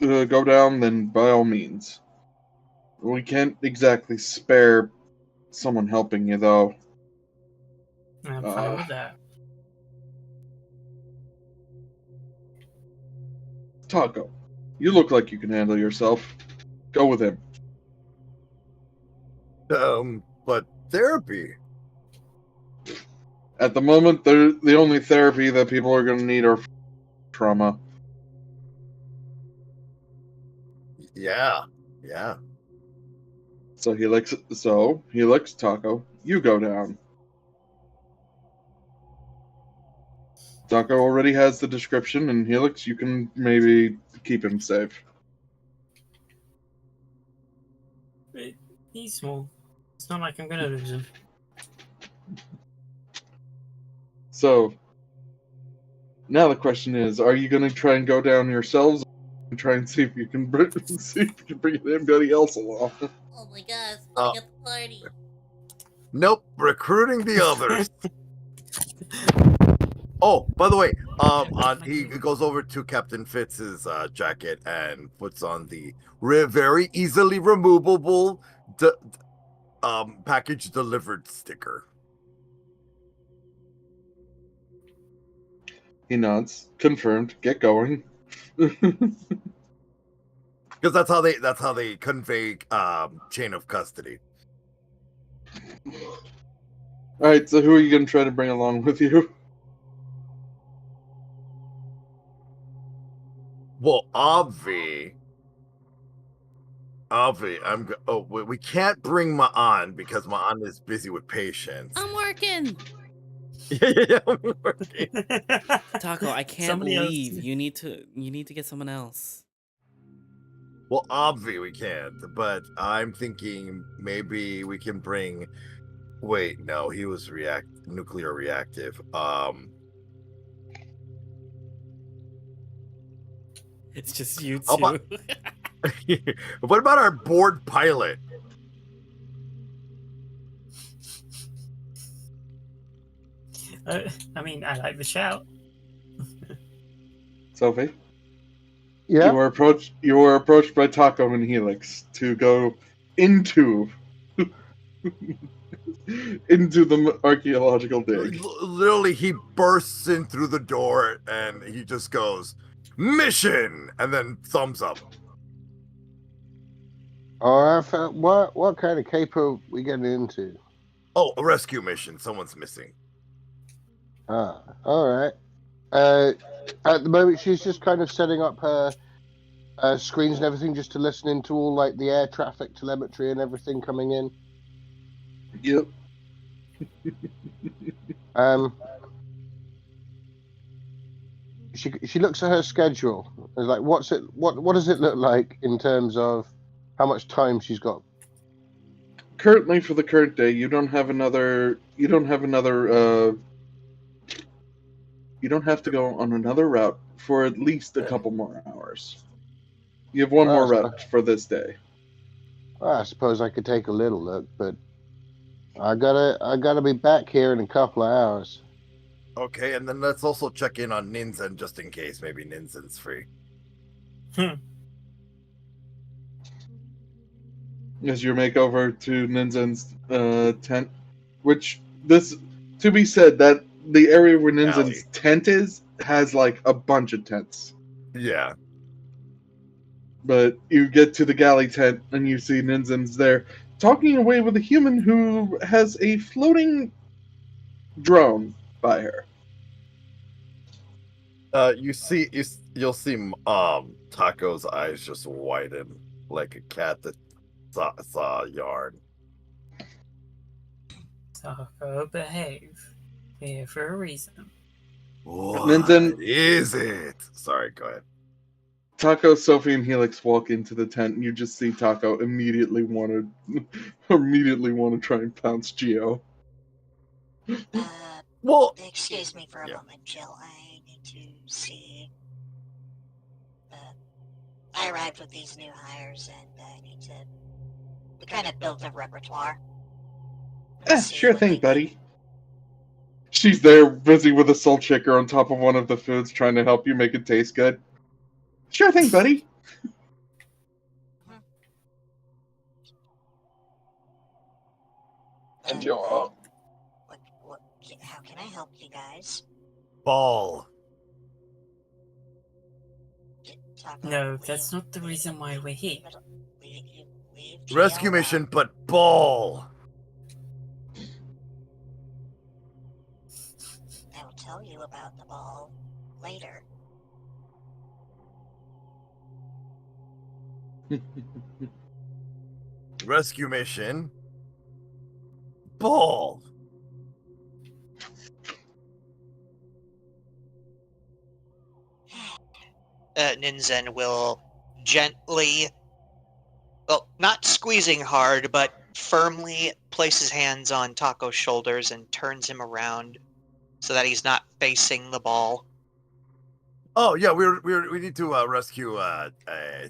Speaker 1: go down, then by all means. We can't exactly spare someone helping you, though.
Speaker 7: I'm fine with that.
Speaker 1: Taco, you look like you can handle yourself. Go with him.
Speaker 3: But therapy.
Speaker 1: At the moment, the only therapy that people are going to need are trauma.
Speaker 3: Yeah.
Speaker 1: So Helix, Taco, you go down. Taco already has the description, and Helix, you can maybe keep him safe.
Speaker 7: He's small. It's not like I'm gonna lose him.
Speaker 1: So, now the question is, are you going to try and go down yourselves, or try and see if you can bring anybody else along?
Speaker 8: Oh my gosh, putting at the party.
Speaker 3: Nope, recruiting the others. Oh, by the way, he goes over to Captain Fitz's jacket and puts on the very easily removable package delivered sticker.
Speaker 1: He nods. Confirmed. Get going.
Speaker 3: Because that's how they convey chain of custody.
Speaker 1: All right. So who are you going to try to bring along with you?
Speaker 3: Well, Avi, we can't bring Ma'an because Ma'an is busy with patients.
Speaker 8: I'm working.
Speaker 3: Yeah, I'm working.
Speaker 2: Taco, I can't
Speaker 7: Somebody
Speaker 2: leave.
Speaker 7: else.
Speaker 2: You need to get someone else.
Speaker 3: Well, Avi, we can't, but I'm thinking maybe we can bring. Wait, no, he was nuclear reactive.
Speaker 2: It's just you
Speaker 3: How
Speaker 2: two.
Speaker 3: about- What about our board pilot?
Speaker 7: I mean, I like the shout.
Speaker 1: Sophie?
Speaker 4: Yeah.
Speaker 1: You were approached by Taco and Helix to go into the archaeological dig.
Speaker 3: Literally, he bursts in through the door and he just goes, "Mission!" and then thumbs up.
Speaker 4: All right. What kind of caper we getting into?
Speaker 3: Oh, a rescue mission. Someone's missing.
Speaker 4: Ah, all right. At the moment, she's just kind of setting up her screens and everything, just to listen into all like the air traffic telemetry and everything coming in.
Speaker 1: Yep.
Speaker 4: She looks at her schedule. It's like, what does it look like in terms of how much time she's got?
Speaker 1: Currently, for the current day, you don't have to go on another route for at least a couple more hours. You have one more route for this day.
Speaker 4: I suppose I could take a little look, but I gotta be back here in a couple of hours.
Speaker 3: Okay, and then let's also check in on Ninzen just in case. Maybe Ninzen's free.
Speaker 1: as you make over to Ninzen's tent, which this to be said that the area where Ninzen's
Speaker 3: Alley.
Speaker 1: tent is has like a bunch of tents.
Speaker 3: Yeah.
Speaker 1: But you get to the galley tent and you see Ninzen's there talking away with a human who has a floating drone by her.
Speaker 3: You'll see Taco's eyes just widen like a cat that saw a yarn.
Speaker 7: Taco, behave. Here for a reason.
Speaker 3: What
Speaker 1: Ninzen-
Speaker 3: is it? Sorry, go ahead.
Speaker 1: Taco, Sophie, and Helix walk into the tent, and you just see Taco immediately want to try and pounce Geo.
Speaker 3: Well,
Speaker 5: Excuse me for a
Speaker 3: Yeah.
Speaker 5: moment, Jill. I need to see. I arrived with these new hires, and I need to. We kind of built a repertoire. Let's see
Speaker 1: Sure
Speaker 5: what
Speaker 1: thing,
Speaker 5: they-
Speaker 1: buddy. She's there, busy with a salt shaker on top of one of the foods, trying to help you make it taste good. Sure thing, buddy. And you're
Speaker 5: How can I help you guys?
Speaker 3: ball.
Speaker 5: Taco,
Speaker 7: No,
Speaker 5: leave-
Speaker 7: that's not the reason why we're here.
Speaker 5: leave
Speaker 3: Rescue
Speaker 5: GL
Speaker 3: mission,
Speaker 5: out.
Speaker 3: but ball.
Speaker 5: I will tell you about the ball later.
Speaker 3: Rescue mission. Ball.
Speaker 6: Ninzen will gently, well, not squeezing hard, but firmly place his hands on Taco's shoulders and turns him around so that he's not facing the ball.
Speaker 3: Oh yeah, we need to rescue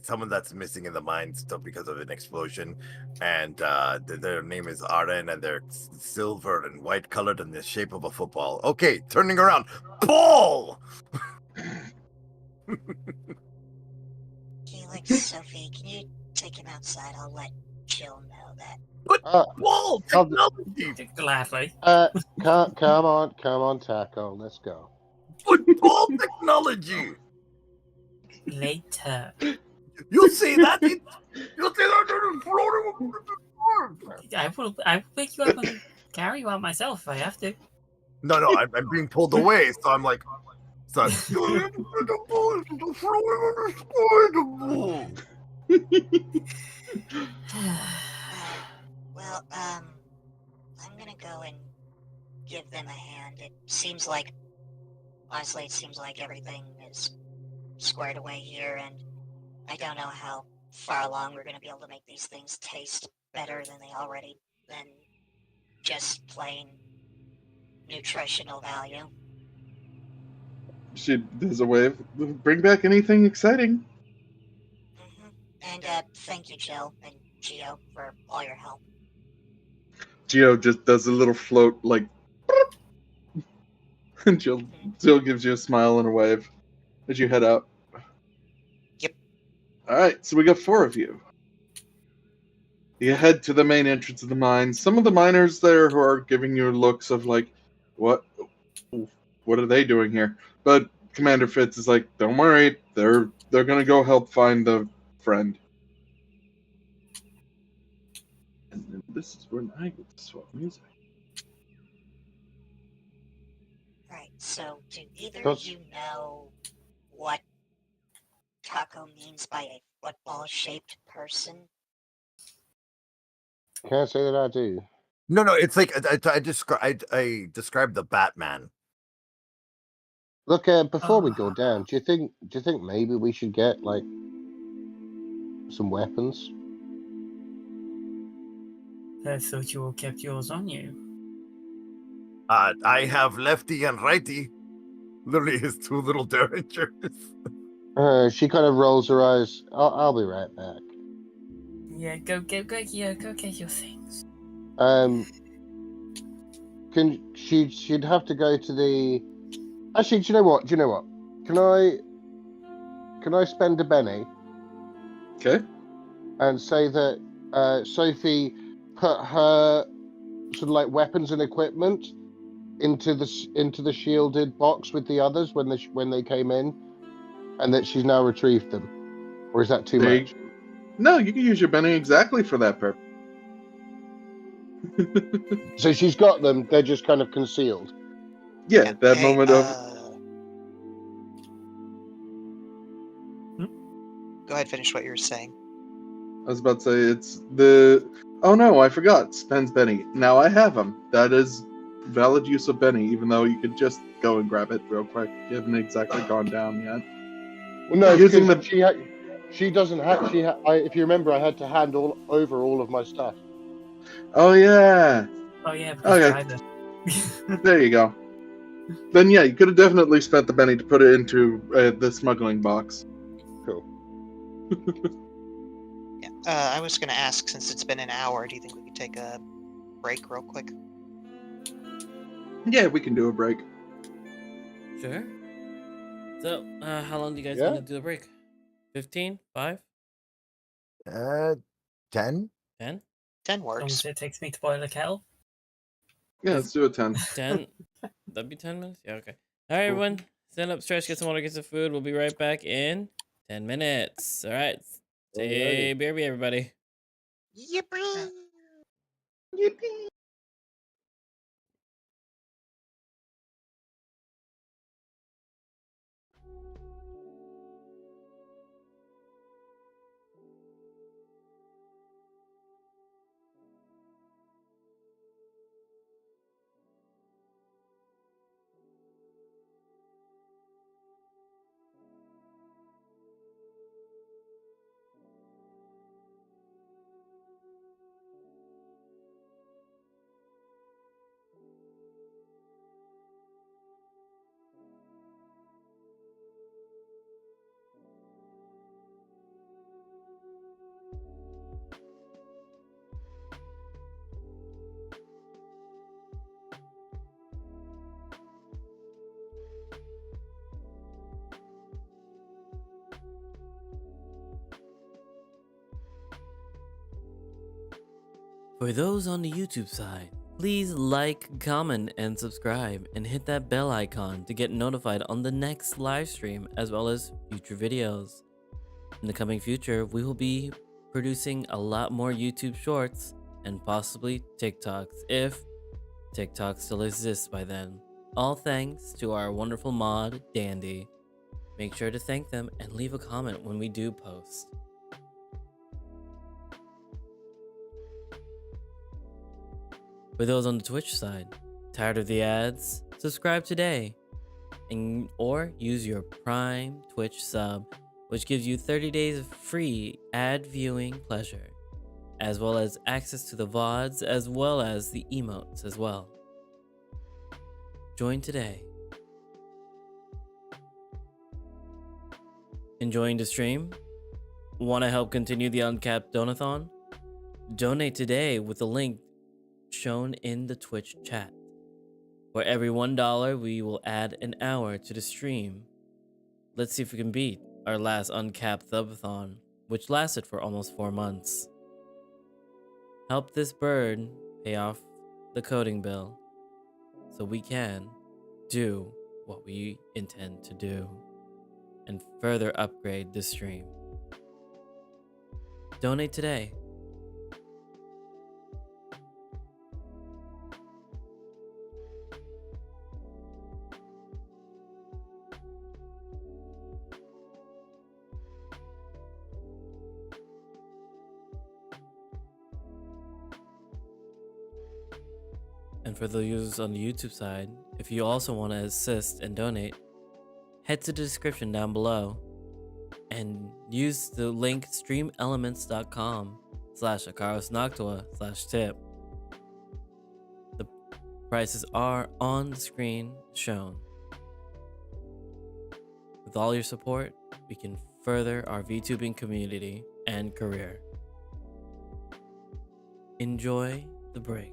Speaker 3: someone that's missing in the mine stuff because of an explosion, and their name is Arden, and they're silver and white colored in the shape of a football. Okay, turning around, ball.
Speaker 5: Helix, Sophie, can you take him outside? I'll let Jill know that.
Speaker 3: Ball
Speaker 4: I'll-
Speaker 3: technology.
Speaker 7: Gladly.
Speaker 4: Come on, Taco. Let's go.
Speaker 3: Football technology.
Speaker 7: Later.
Speaker 3: You'll see that. You'll see that floating.
Speaker 7: I will pick you up and carry you out myself if I have to.
Speaker 3: No, I'm being pulled away, so I'm like, son.
Speaker 5: Well, I'm gonna go and give them a hand. Honestly, it seems like everything is squared away here, and I don't know how far along we're gonna be able to make these things taste better than just plain nutritional value.
Speaker 1: She does a wave. Bring back anything exciting.
Speaker 5: And thank you, Jill and Geo, for all your help.
Speaker 1: Geo just does a little float, like, and Jill gives you a smile and a wave as you head out.
Speaker 6: Yep.
Speaker 1: All right, so we got 4 of you. You head to the main entrance of the mine. Some of the miners there who are giving you looks of like, what are they doing here? But Commander Fitz is like, don't worry, they're gonna go help find the friend. And then this is when I get to swap music.
Speaker 5: Right, so do either
Speaker 4: Does-
Speaker 5: of you know what Taco means by a football-shaped person?
Speaker 4: Can't say that I do.
Speaker 3: No, it's like I described the Batman.
Speaker 4: Look, before we go down, do you think maybe we should get like some weapons?
Speaker 7: I thought you all kept yours on you.
Speaker 3: I have lefty and righty. Literally his 2 little derringers.
Speaker 4: She kind of rolls her eyes. I'll be right back.
Speaker 7: Yeah, go get your things.
Speaker 4: She'd have to go to the. Actually, do you know what? Can I spend a penny
Speaker 1: Okay.
Speaker 4: and say that Sophie put her sort of like weapons and equipment into the shielded box with the others when they came in, and that she's now retrieved them? Or is that too
Speaker 1: There you-
Speaker 4: much?
Speaker 1: No, you can use your Benny exactly for that purpose.
Speaker 4: So she's got them, they're just kind of concealed.
Speaker 1: Yeah, that
Speaker 6: Hey,
Speaker 1: moment of
Speaker 6: go ahead, finish what you were saying.
Speaker 1: I was about to say it's the. Oh no, I forgot. Spends Benny. Now I have him. That is valid use of Benny, even though you could just go and grab it real quick. You haven't exactly gone down yet.
Speaker 4: Well, no,
Speaker 1: Using
Speaker 4: because
Speaker 1: the.
Speaker 4: she doesn't have. If you remember, I had to hand over all of my stuff.
Speaker 1: Oh yeah.
Speaker 7: Oh yeah, because
Speaker 1: Okay.
Speaker 7: driver.
Speaker 1: There you go. Then yeah, you could have definitely spent the Benny to put it into the smuggling box.
Speaker 4: Cool.
Speaker 6: Yeah. I was gonna ask, since it's been an hour, do you think we could take a break real quick?
Speaker 1: Yeah, we can do a break.
Speaker 2: Sure. So, how long do you guys
Speaker 4: Yeah.
Speaker 2: want to do the break? 15? 5?
Speaker 3: 10?
Speaker 2: 10?
Speaker 6: 10
Speaker 7: As long
Speaker 6: works.
Speaker 7: as it takes me to boil a kettle.
Speaker 1: Yeah, let's do a 10.
Speaker 2: 10? That'd be 10 minutes? Yeah, okay. All right, everyone. Stand up, stretch, get some water, get some food. We'll be right back in 10 minutes. All right. Stay BRB, everybody.
Speaker 6: Yippee!
Speaker 1: Yippee!
Speaker 2: For those on the YouTube side, please like, comment, and subscribe, and hit that bell icon to get notified on the next live stream as well as future videos. In the coming future, we will be producing a lot more YouTube shorts and possibly TikToks if TikTok still exists by then. All thanks to our wonderful mod, Dandy. Make sure to thank them and leave a comment when we do post. For those on the Twitch side, tired of the ads? Subscribe today or use your Prime Twitch sub, which gives you 30 days of free ad viewing pleasure, as well as access to the VODs as well as the emotes as well. Join today. Enjoying the stream? Want to help continue the Uncapped Donathon? Donate today with the link shown in the Twitch chat. For every $1, we will add an hour to the stream. Let's see if we can beat our last Uncapped Thubathon, which lasted for almost 4 months. Help this bird pay off the coding bill so we can do what we intend to do and further upgrade the stream. Donate today. And for the users on the YouTube side, if you also want to assist and donate, head to the description down below and use the link streamelements.com/akarosnoctua/tip. The prices are on the screen shown. With all your support, we can further our VTubing community and career. Enjoy the break.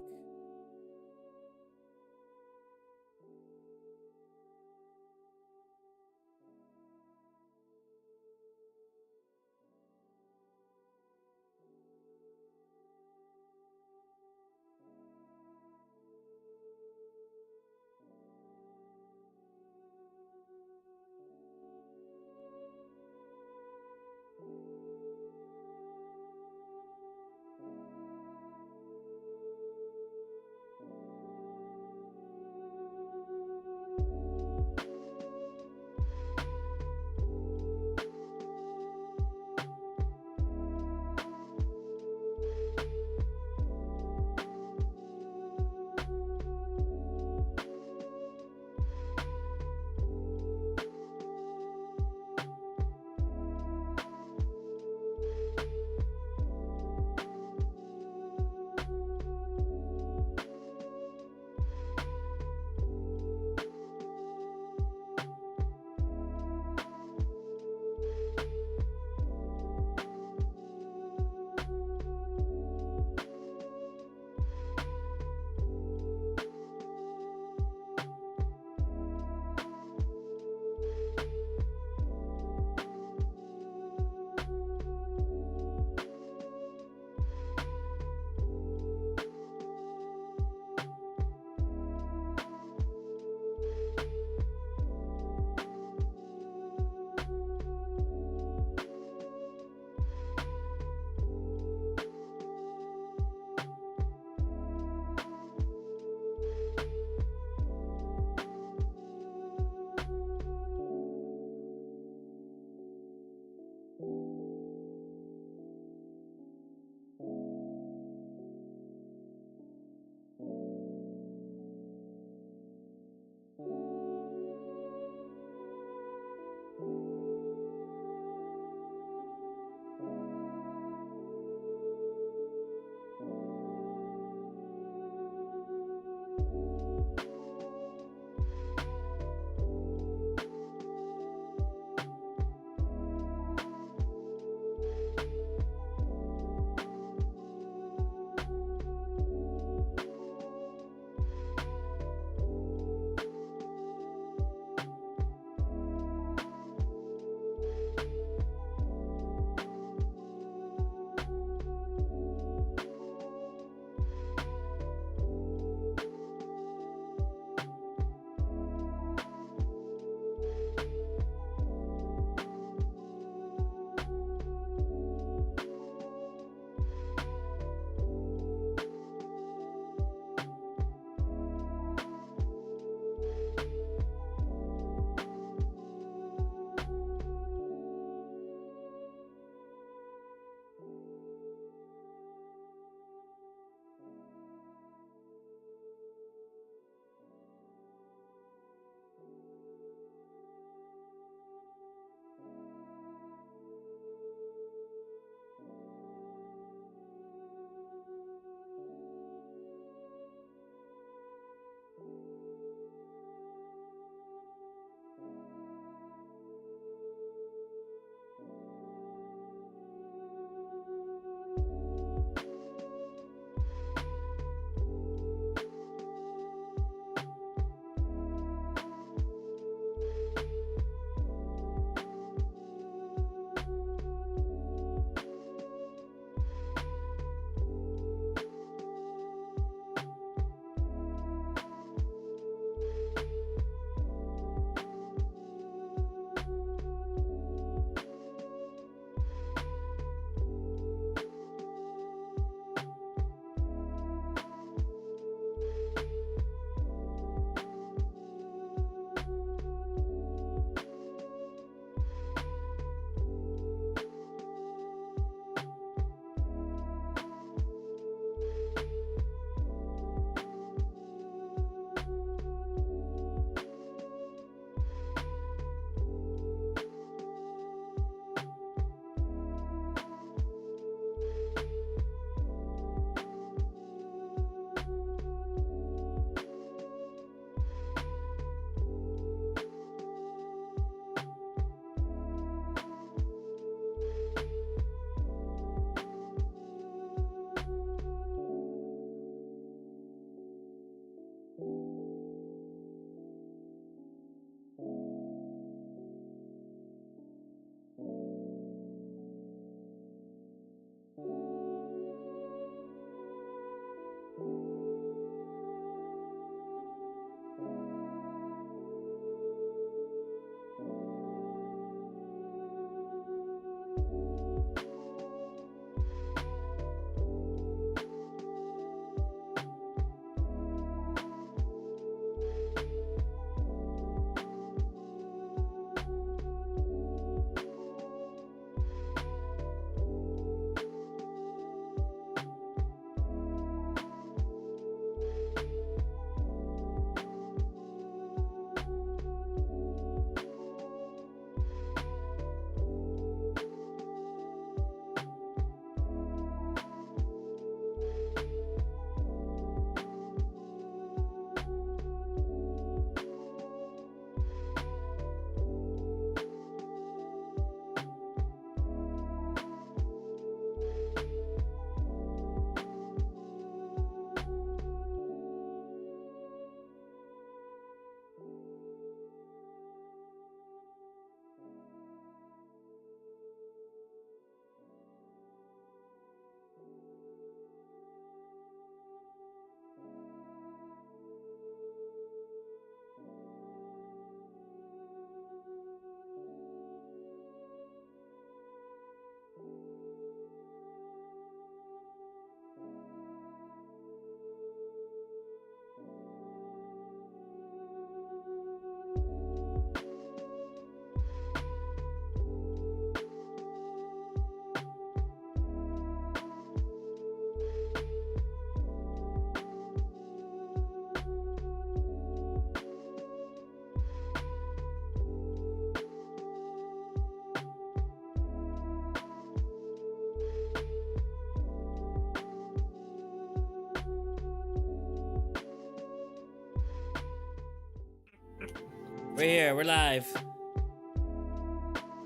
Speaker 2: We're here. We're live.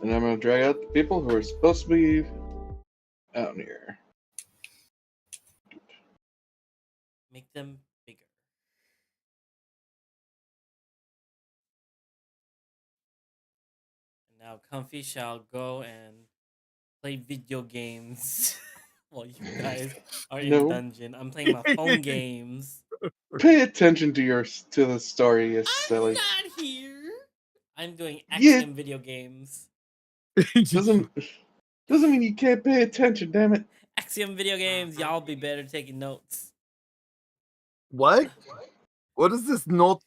Speaker 1: And I'm gonna drag out the people who are supposed to be out here.
Speaker 2: Make them bigger. And now Comfy shall go and play video games while you guys are in the
Speaker 1: No.
Speaker 2: dungeon. I'm playing my phone games.
Speaker 1: Pay attention to the story, you silly.
Speaker 2: I'm not here. I'm doing
Speaker 1: Yeah.
Speaker 2: Axiom video games.
Speaker 1: Doesn't mean you can't pay attention, damn it.
Speaker 2: Axiom video games. Y'all be better taking notes.
Speaker 3: What? What is this nota?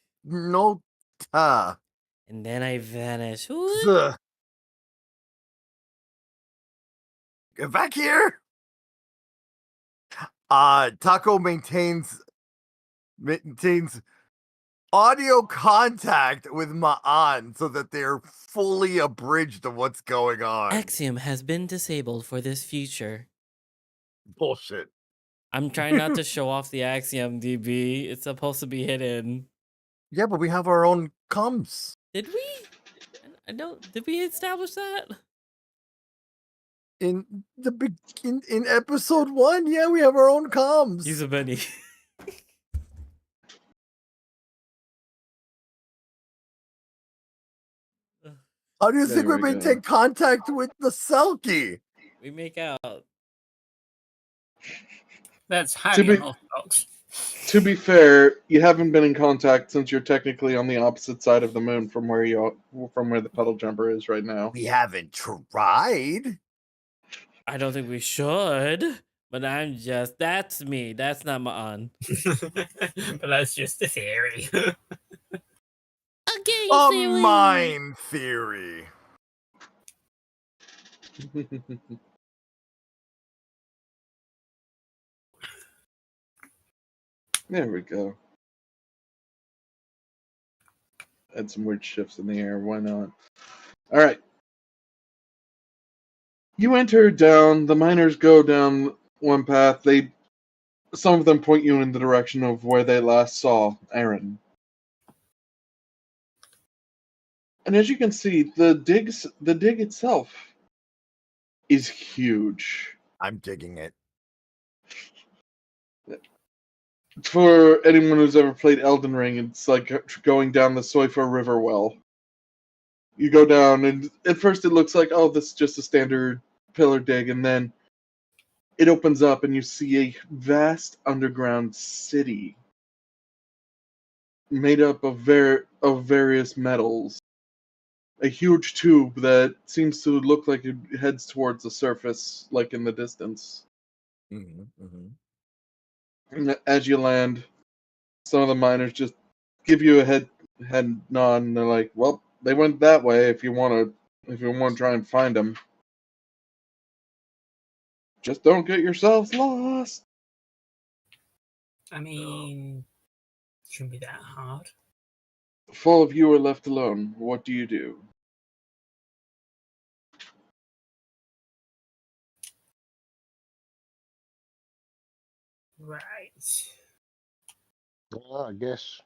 Speaker 2: And then I vanish.
Speaker 3: Ugh. Get back here. Taco maintains audio contact with Ma'an so that they're fully abridged of what's going on.
Speaker 2: Axiom has been disabled for this feature.
Speaker 3: Bullshit.
Speaker 2: I'm trying not to show off the Axiom DB. It's supposed to be hidden.
Speaker 3: Yeah, but we have our own comms.
Speaker 2: Did we? I don't. Did we establish that?
Speaker 3: In episode 1, yeah, we have our own comms.
Speaker 2: Use a Benny.
Speaker 3: How do you
Speaker 1: There
Speaker 3: think we
Speaker 1: we go.
Speaker 3: maintain contact with the Selkie?
Speaker 2: We make out.
Speaker 7: That's highly
Speaker 1: be-
Speaker 7: unorthodox.
Speaker 1: To be fair, you haven't been in contact since you're technically on the opposite side of the moon from where the puddle jumper is right now.
Speaker 3: We haven't tried.
Speaker 2: I don't think we should. But that's me. That's not my on.
Speaker 7: But that's just a theory.
Speaker 8: Okay,
Speaker 3: A
Speaker 8: theory.
Speaker 3: mind theory.
Speaker 1: There we go. Add some weird shifts in the air. Why not? All right. You enter down. The miners go down one path. Some of them point you in the direction of where they last saw Aaron. And as you can see, the dig itself is huge.
Speaker 3: I'm digging it.
Speaker 1: For anyone who's ever played Elden Ring, it's like going down the Soifa River well. You go down, and at first it looks like, oh, this is just a standard pillar dig, and then it opens up, and you see a vast underground city made up of various metals. A huge tube that seems to look like it heads towards the surface, like in the distance. And as you land, some of the miners just give you a head nod, and they're like, "Well, they went that way. If you want to try and find them, just don't get yourselves lost."
Speaker 7: I mean, shouldn't be that hard.
Speaker 1: 4 of you are left alone. What do you do?
Speaker 7: Right.
Speaker 4: Well, I guess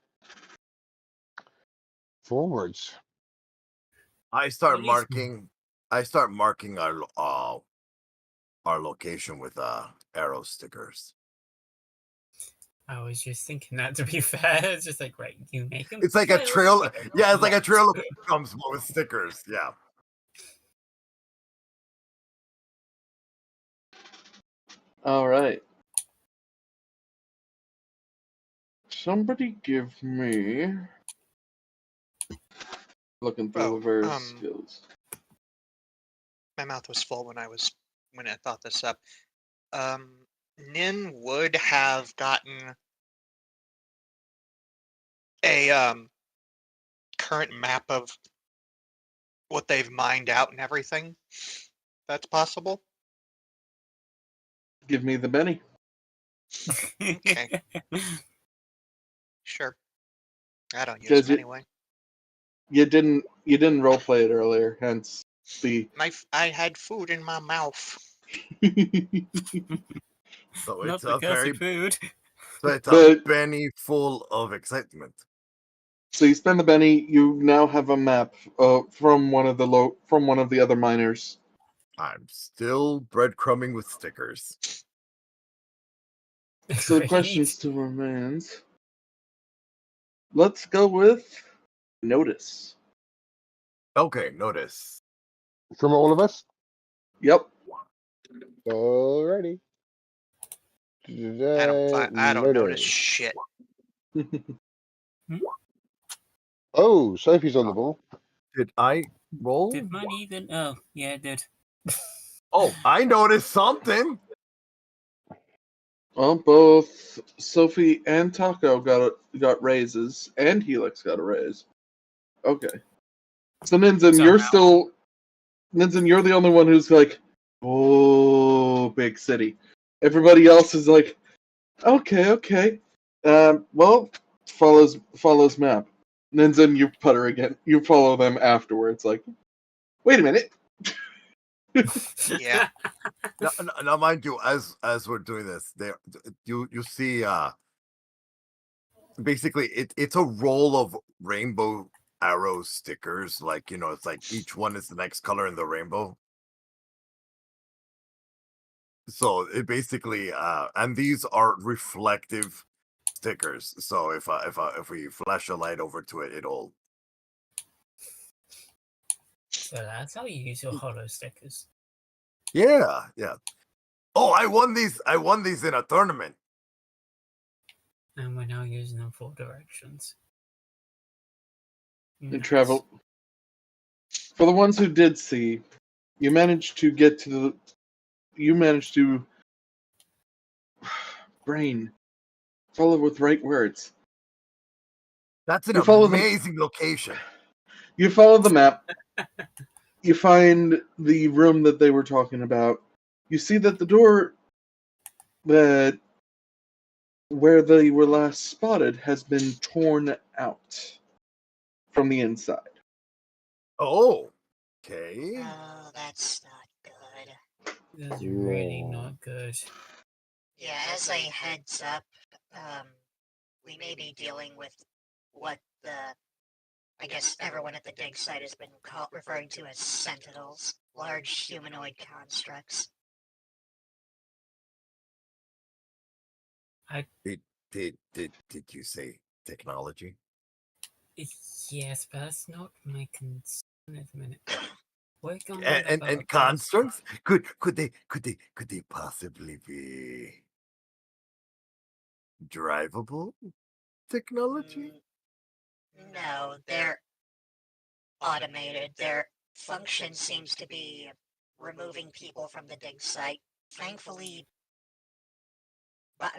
Speaker 4: forwards.
Speaker 3: I start
Speaker 7: At least-
Speaker 3: marking our location with arrow stickers.
Speaker 7: I was just thinking that, to be fair. It's just like, right, you make them.
Speaker 3: It's like a trail. Yeah, it's like a trail of comes with stickers. Yeah.
Speaker 1: All right. Somebody give me looking through the various skills.
Speaker 6: My mouth was full when I thought this up. Nin would have gotten a current map of what they've mined out and everything. That's possible.
Speaker 1: Give me the Benny.
Speaker 6: Okay. Sure. I don't use
Speaker 1: 'Cause
Speaker 6: them anyway.
Speaker 1: You didn't roleplay it earlier, hence the.
Speaker 6: I had food in my mouth.
Speaker 3: So
Speaker 7: Not
Speaker 3: it's
Speaker 7: the
Speaker 3: a very
Speaker 7: cursed food.
Speaker 3: so it's a
Speaker 1: But-
Speaker 3: Benny full of excitement.
Speaker 1: So you spend the Benny. You now have a map from one of the other miners.
Speaker 3: I'm still breadcrumbing with stickers.
Speaker 1: So the
Speaker 7: Great.
Speaker 1: question still remains. Let's go with notice.
Speaker 3: Okay, notice.
Speaker 4: From all of us?
Speaker 1: Yep.
Speaker 4: Alrighty.
Speaker 6: I don't notice shit.
Speaker 4: Oh, Sophie's on the ball.
Speaker 3: Did I roll?
Speaker 7: Did mine even? Oh, yeah, it did.
Speaker 3: Oh, I noticed something.
Speaker 1: Well, both Sophie and Taco got raises, and Helix got a raise. Okay. So Ninzen, you're the only one who's like, oh, big city. Everybody else is like, okay. Well, follows map. Ninzen, you putter again. You follow them afterwards. Like, wait a minute.
Speaker 6: Yeah.
Speaker 3: Now, mind you, as we're doing this, there you see basically it's a roll of rainbow arrow stickers. Like, it's like each one is the next color in the rainbow. So it basically and these are reflective stickers. So if we flash a light over to it, it'll.
Speaker 7: So that's how you use your hollow stickers.
Speaker 3: Yeah. Oh, I won these in a tournament.
Speaker 7: And we're now using them for directions.
Speaker 1: And travel. For the ones who did see, you managed to brain. Follow with right words.
Speaker 3: That's an
Speaker 1: You follow
Speaker 3: amazing location.
Speaker 1: You follow the map. You find the room that they were talking about. You see that the door where they were last spotted has been torn out from the inside.
Speaker 3: Oh, okay.
Speaker 5: Oh, that's not good.
Speaker 7: That's really not good.
Speaker 5: Yeah, as a heads up, we may be dealing with what I guess everyone at the dig site has been referring to as sentinels, large humanoid constructs.
Speaker 3: Did you say technology?
Speaker 7: Yes, but that's not my concern at the minute. Work on
Speaker 3: And constructs? Could they possibly be drivable technology?
Speaker 5: No, they're automated. Their function seems to be removing people from the dig site. Thankfully,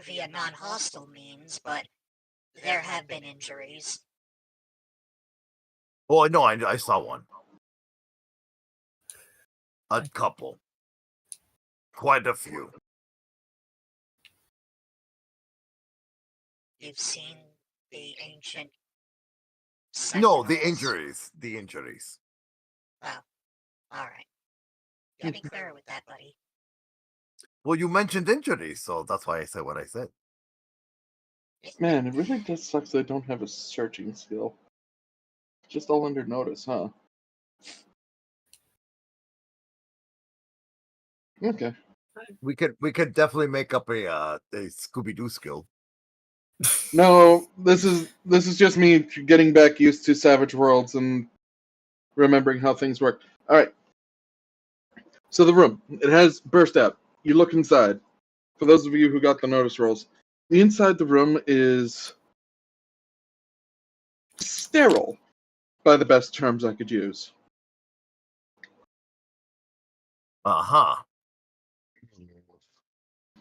Speaker 5: via non-hostile means, but there have been injuries.
Speaker 3: Oh, no, I saw one. A couple. Quite a few.
Speaker 5: You've seen the ancient
Speaker 3: No, the
Speaker 5: sentinels?
Speaker 3: injuries.
Speaker 5: Oh, alright. Gotta be clearer with that, buddy.
Speaker 3: Well, you mentioned injuries, so that's why I said what I said.
Speaker 1: Man, it really does suck that I don't have a searching skill. Just all under notice, huh? Okay.
Speaker 3: We could definitely make up a Scooby-Doo skill.
Speaker 1: No, this is just me getting back used to Savage Worlds and remembering how things work. All right. So the room, it has burst out. You look inside. For those of you who got the notice rolls, the inside the room is sterile, by the best terms I could use.
Speaker 3: Uh-huh.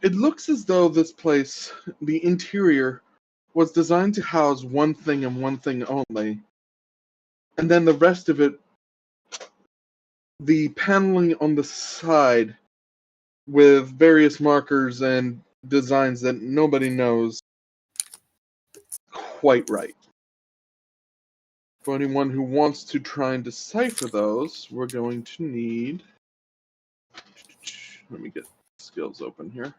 Speaker 1: It looks as though this place, the interior, was designed to house one thing and one thing only. And then the rest of it, the paneling on the side with various markers and designs that nobody knows quite right. For anyone who wants to try and decipher those, we're going to need... Let me get skills open here.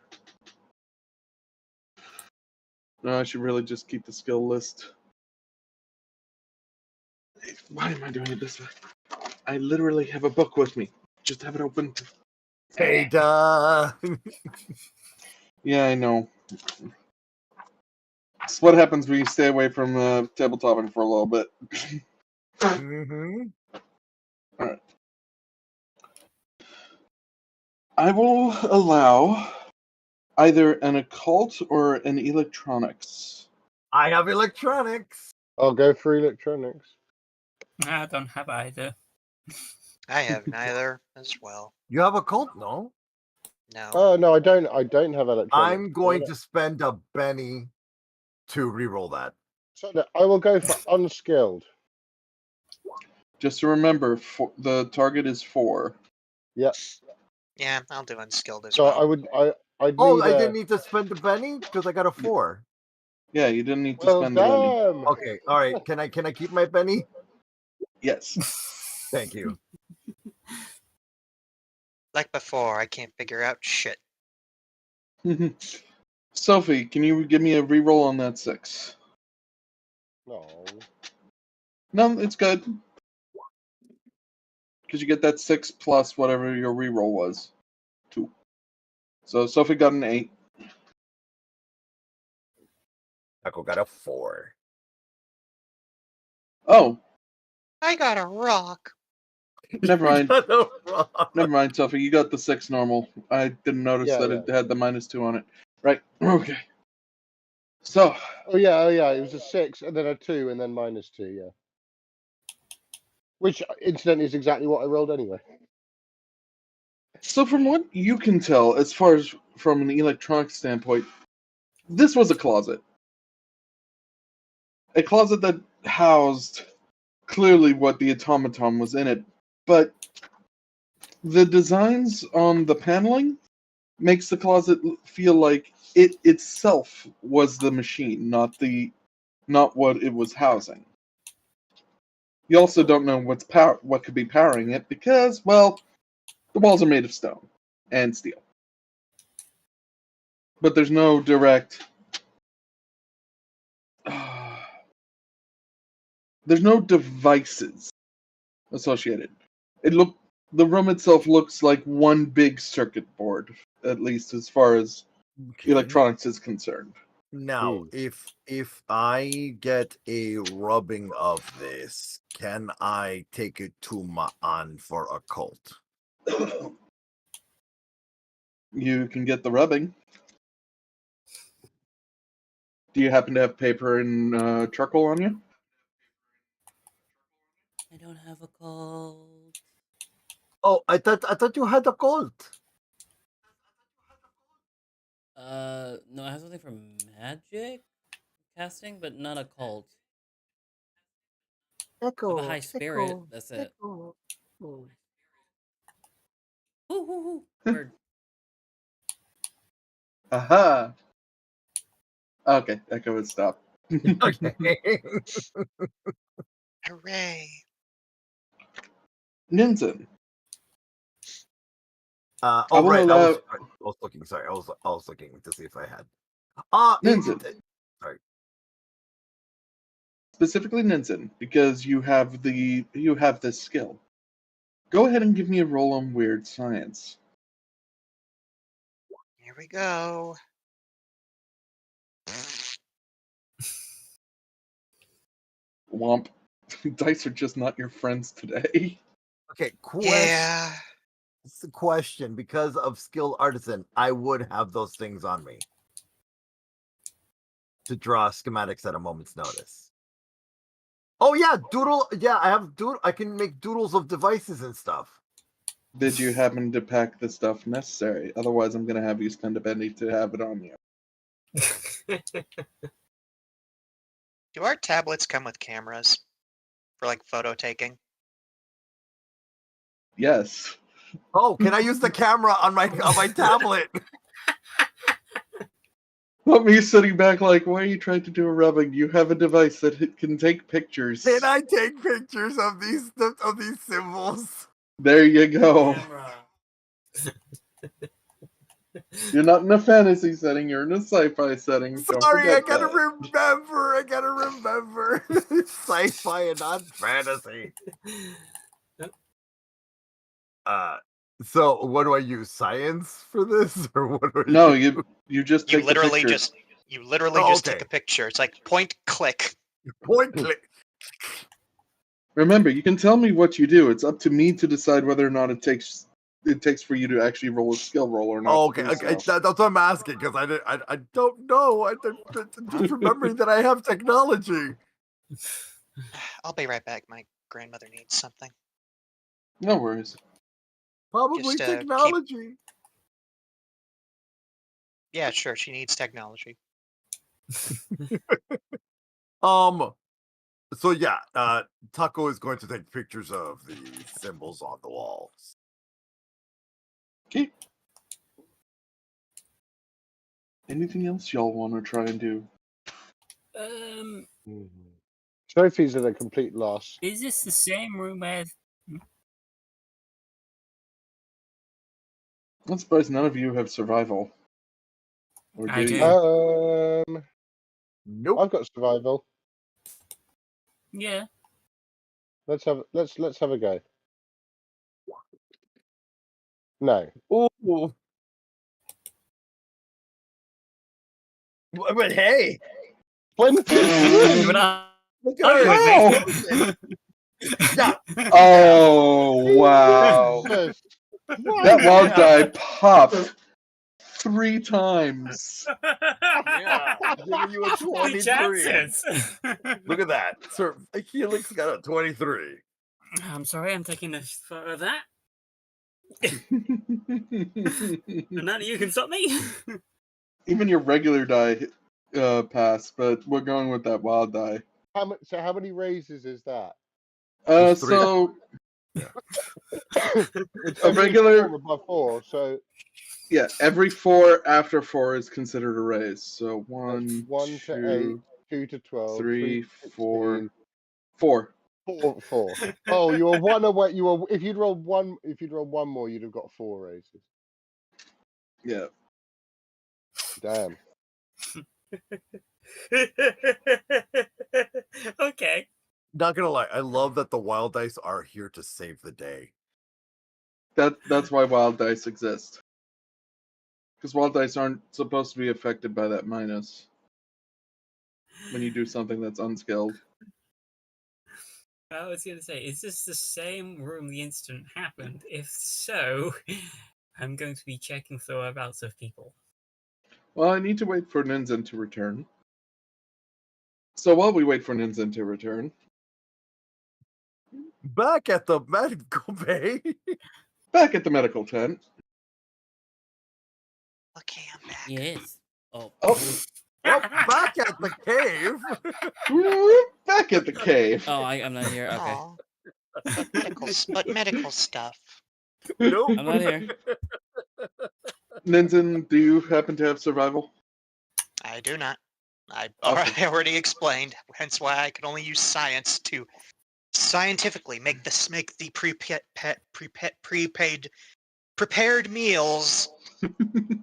Speaker 1: No, I should really just keep the skill list Why am I doing it this way? I literally have a book with me. Just have it open.
Speaker 3: Hey, duh.
Speaker 1: Yeah, I know. It's what happens when you stay away from tabletopping for a little bit.
Speaker 3: Mm-hmm.
Speaker 1: Alright. I will allow either an occult or an electronics.
Speaker 3: I have electronics.
Speaker 4: I'll go for electronics.
Speaker 7: I don't have either.
Speaker 6: I have neither as well.
Speaker 3: You have a cult, no?
Speaker 6: No.
Speaker 4: Oh no, I don't. I don't have electronics.
Speaker 3: I'm going to spend a penny to reroll that.
Speaker 4: So no, I will go for unskilled.
Speaker 1: Just to remember, the target is 4.
Speaker 4: Yep.
Speaker 6: Yeah, I'll do unskilled as
Speaker 4: So
Speaker 6: well.
Speaker 4: I would. I'd
Speaker 3: Oh,
Speaker 4: need
Speaker 3: I didn't need to spend a penny because I got a 4.
Speaker 1: Yeah, you didn't need to
Speaker 4: Well,
Speaker 1: spend the money.
Speaker 4: damn.
Speaker 3: Okay, all right. Can I keep my penny?
Speaker 1: Yes.
Speaker 3: Thank you.
Speaker 6: Like before, I can't figure out shit.
Speaker 1: Sophie, can you give me a reroll on that 6?
Speaker 4: No.
Speaker 1: No, it's good. Because you get that 6 plus whatever your reroll was. 2. So Sophie got an 8.
Speaker 3: Taco got a 4.
Speaker 1: Oh,
Speaker 6: I got a rock.
Speaker 1: never mind.
Speaker 3: Got a rock.
Speaker 1: Never mind, Sophie. You got the 6 normal. I didn't notice
Speaker 4: Yeah,
Speaker 1: that
Speaker 4: yeah.
Speaker 1: it had the -2 on it. Right. Okay. So,
Speaker 4: Oh yeah. It was a 6 and then a 2 and then -2. Yeah. Which, incidentally, is exactly what I rolled anyway.
Speaker 1: so from what you can tell, as far as from an electronic standpoint, this was a closet. A closet that housed clearly what the automaton was in it, but the designs on the paneling makes the closet feel like it itself was the machine, not what it was housing. You also don't know what could be powering it because, well, the walls are made of stone and steel. But there's no direct there's no devices associated. The room itself looks like one big circuit board, at least as far as
Speaker 3: Okay.
Speaker 1: electronics is concerned.
Speaker 3: Now, if I get a rubbing of this, can I take it to my aunt for a cult?
Speaker 1: You can get the rubbing. Do you happen to have paper and charcoal on you?
Speaker 8: I don't have a cold.
Speaker 3: Oh, I thought you had a cult.
Speaker 2: No, I have something for magic casting, but not a cult. I have a high spirit. That's it.
Speaker 3: Echo.
Speaker 2: Woo, woo, woo. Word.
Speaker 1: Aha! Okay, Echo would stop.
Speaker 3: Okay.
Speaker 6: Hooray.
Speaker 1: Ninzen. I
Speaker 3: Oh
Speaker 1: will
Speaker 3: right,
Speaker 1: allow-
Speaker 3: I was looking. Sorry, I was looking to see if I had.
Speaker 1: Ninzen.
Speaker 3: Sorry.
Speaker 1: Specifically Ninzen, because you have this skill. Go ahead and give me a roll on weird science.
Speaker 6: Here we go.
Speaker 1: Womp. Dice are just not your friends today.
Speaker 3: Okay.
Speaker 6: Yeah.
Speaker 3: It's a question. Because of skilled artisan, I would have those things on me to draw schematics at a moment's notice. Oh yeah, doodle. Yeah, I have doodle. I can make doodles of devices and stuff.
Speaker 1: Did you happen to pack the stuff necessary? Otherwise, I'm going to have you spend a penny to have it on you.
Speaker 6: Do our tablets come with cameras for like photo taking?
Speaker 1: Yes.
Speaker 3: Oh, can I use the camera on my tablet?
Speaker 1: Not me sitting back like, why are you trying to do a rubbing? You have a device that can take pictures.
Speaker 3: Can I take pictures of these symbols?
Speaker 1: There you go.
Speaker 2: Camera.
Speaker 1: You're not in a fantasy setting, you're in a sci-fi setting. Don't
Speaker 3: Sorry, I
Speaker 1: forget
Speaker 3: gotta
Speaker 1: that.
Speaker 3: remember. It's sci-fi and not fantasy. So what do I use? Science for this, or what do I
Speaker 1: No,
Speaker 3: do?
Speaker 1: you just
Speaker 6: You
Speaker 1: take
Speaker 6: literally
Speaker 1: the picture.
Speaker 6: just take a picture. It's like point click.
Speaker 3: Point click.
Speaker 1: Remember, you can tell me what you do. It's up to me to decide whether or not it takes for you to actually roll a skill roll or not.
Speaker 3: Okay, that's what I'm asking because I don't know. I'm just remembering that I have technology.
Speaker 6: I'll be right back. My grandmother needs something.
Speaker 1: No worries.
Speaker 3: Probably
Speaker 6: Just,
Speaker 3: technology.
Speaker 6: Yeah, sure. She needs technology.
Speaker 3: So yeah, Taco is going to take pictures of the symbols on the walls.
Speaker 1: Okay. Anything else y'all want to try and do?
Speaker 4: Sophie's at a complete loss.
Speaker 7: Is this the same room as?
Speaker 1: I suppose none of you have survival. Or
Speaker 7: I
Speaker 1: do
Speaker 7: do.
Speaker 1: you?
Speaker 3: Nope.
Speaker 4: I've got survival.
Speaker 7: Yeah.
Speaker 4: Let's have a go. No.
Speaker 3: Ooh. But hey,
Speaker 4: 23.
Speaker 7: But
Speaker 3: look
Speaker 7: I'm
Speaker 3: at
Speaker 1: Wow.
Speaker 3: her. Yeah.
Speaker 1: Oh wow!
Speaker 4: Jesus.
Speaker 1: That wild die popped 3 times.
Speaker 3: Yeah, giving you a 23.
Speaker 7: chances.
Speaker 3: Look at that. Sir Helix got a 23.
Speaker 7: I'm sorry, I'm taking a photo of that. And none of you can stop me.
Speaker 1: Even your regular die passed, but we're going with that wild die.
Speaker 4: How many raises is that?
Speaker 3: Just 3.
Speaker 1: So
Speaker 4: It's
Speaker 1: a regular
Speaker 4: 4 above 4, so
Speaker 1: yeah, every 4 after 4 is considered a raise. So 1,
Speaker 4: 1 to 8, 2 to 12,
Speaker 1: 3,
Speaker 4: 3 to
Speaker 1: 4,
Speaker 4: 16,
Speaker 1: 4.
Speaker 4: 4. Oh, you were 1 away. You were if you'd rolled one more, you'd have got 4 raises.
Speaker 1: Yeah.
Speaker 4: Damn.
Speaker 7: Okay.
Speaker 3: Not gonna lie, I love that the wild dice are here to save the day.
Speaker 1: That's why wild dice exist. Because wild dice aren't supposed to be affected by that minus when you do something that's unskilled.
Speaker 7: I was going to say, is this the same room the incident happened? If so, I'm going to be checking the whereabouts of people.
Speaker 1: Well, I need to wait for Ninzen to return. So while we wait for Ninzen to return,
Speaker 3: Back at the medical bay.
Speaker 1: back at the medical tent.
Speaker 6: Okay, I'm back.
Speaker 2: Yes. Oh.
Speaker 1: Oh,
Speaker 3: Well, back at the cave.
Speaker 1: back at the cave.
Speaker 2: Oh, I'm not here. Okay.
Speaker 6: Aw. But medical stuff.
Speaker 3: Nope.
Speaker 2: I'm not here.
Speaker 1: Ninzen, do you happen to have survival?
Speaker 6: I do not. I
Speaker 1: Okay.
Speaker 6: already explained. Hence why I can only use science to scientifically make the prepared meals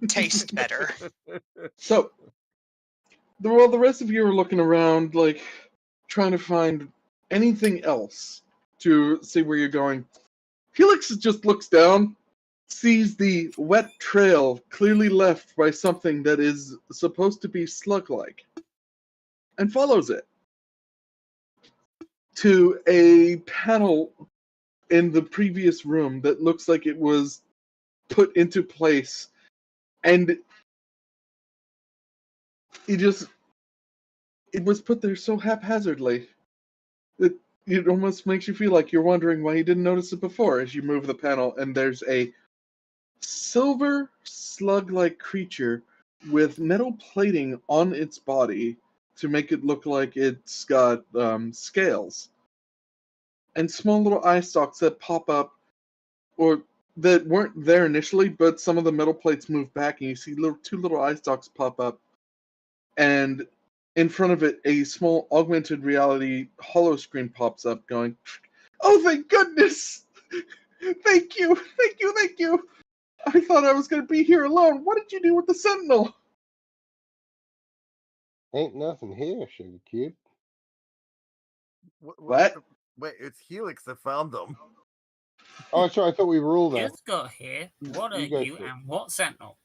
Speaker 6: taste better.
Speaker 1: So, while the rest of you are looking around, like, trying to find anything else to see where you're going, Helix just looks down, sees the wet trail clearly left by something that is supposed to be slug-like, and follows it to a panel in the previous room that looks like it was put into place, and it was put there so haphazardly that it almost makes you feel like you're wondering why you didn't notice it before as you move the panel, and there's a silver slug-like creature with metal plating on its body to make it look like it's got scales and small little eye stalks that pop up, or that weren't there initially, but some of the metal plates move back and you see two little eye stalks pop up, and in front of it a small augmented reality holo screen pops up going, "Oh, thank goodness! Thank you! Thank you! Thank you! I thought I was going to be here alone. What did you do with the Sentinel?"
Speaker 4: Ain't nothing here, Sugar Cube.
Speaker 1: What?
Speaker 3: Wait, it's Helix that found them.
Speaker 4: Oh, sorry, I thought we ruled that.
Speaker 7: Just got here. What are
Speaker 4: You guys
Speaker 7: you
Speaker 4: go.
Speaker 7: and what sentinel?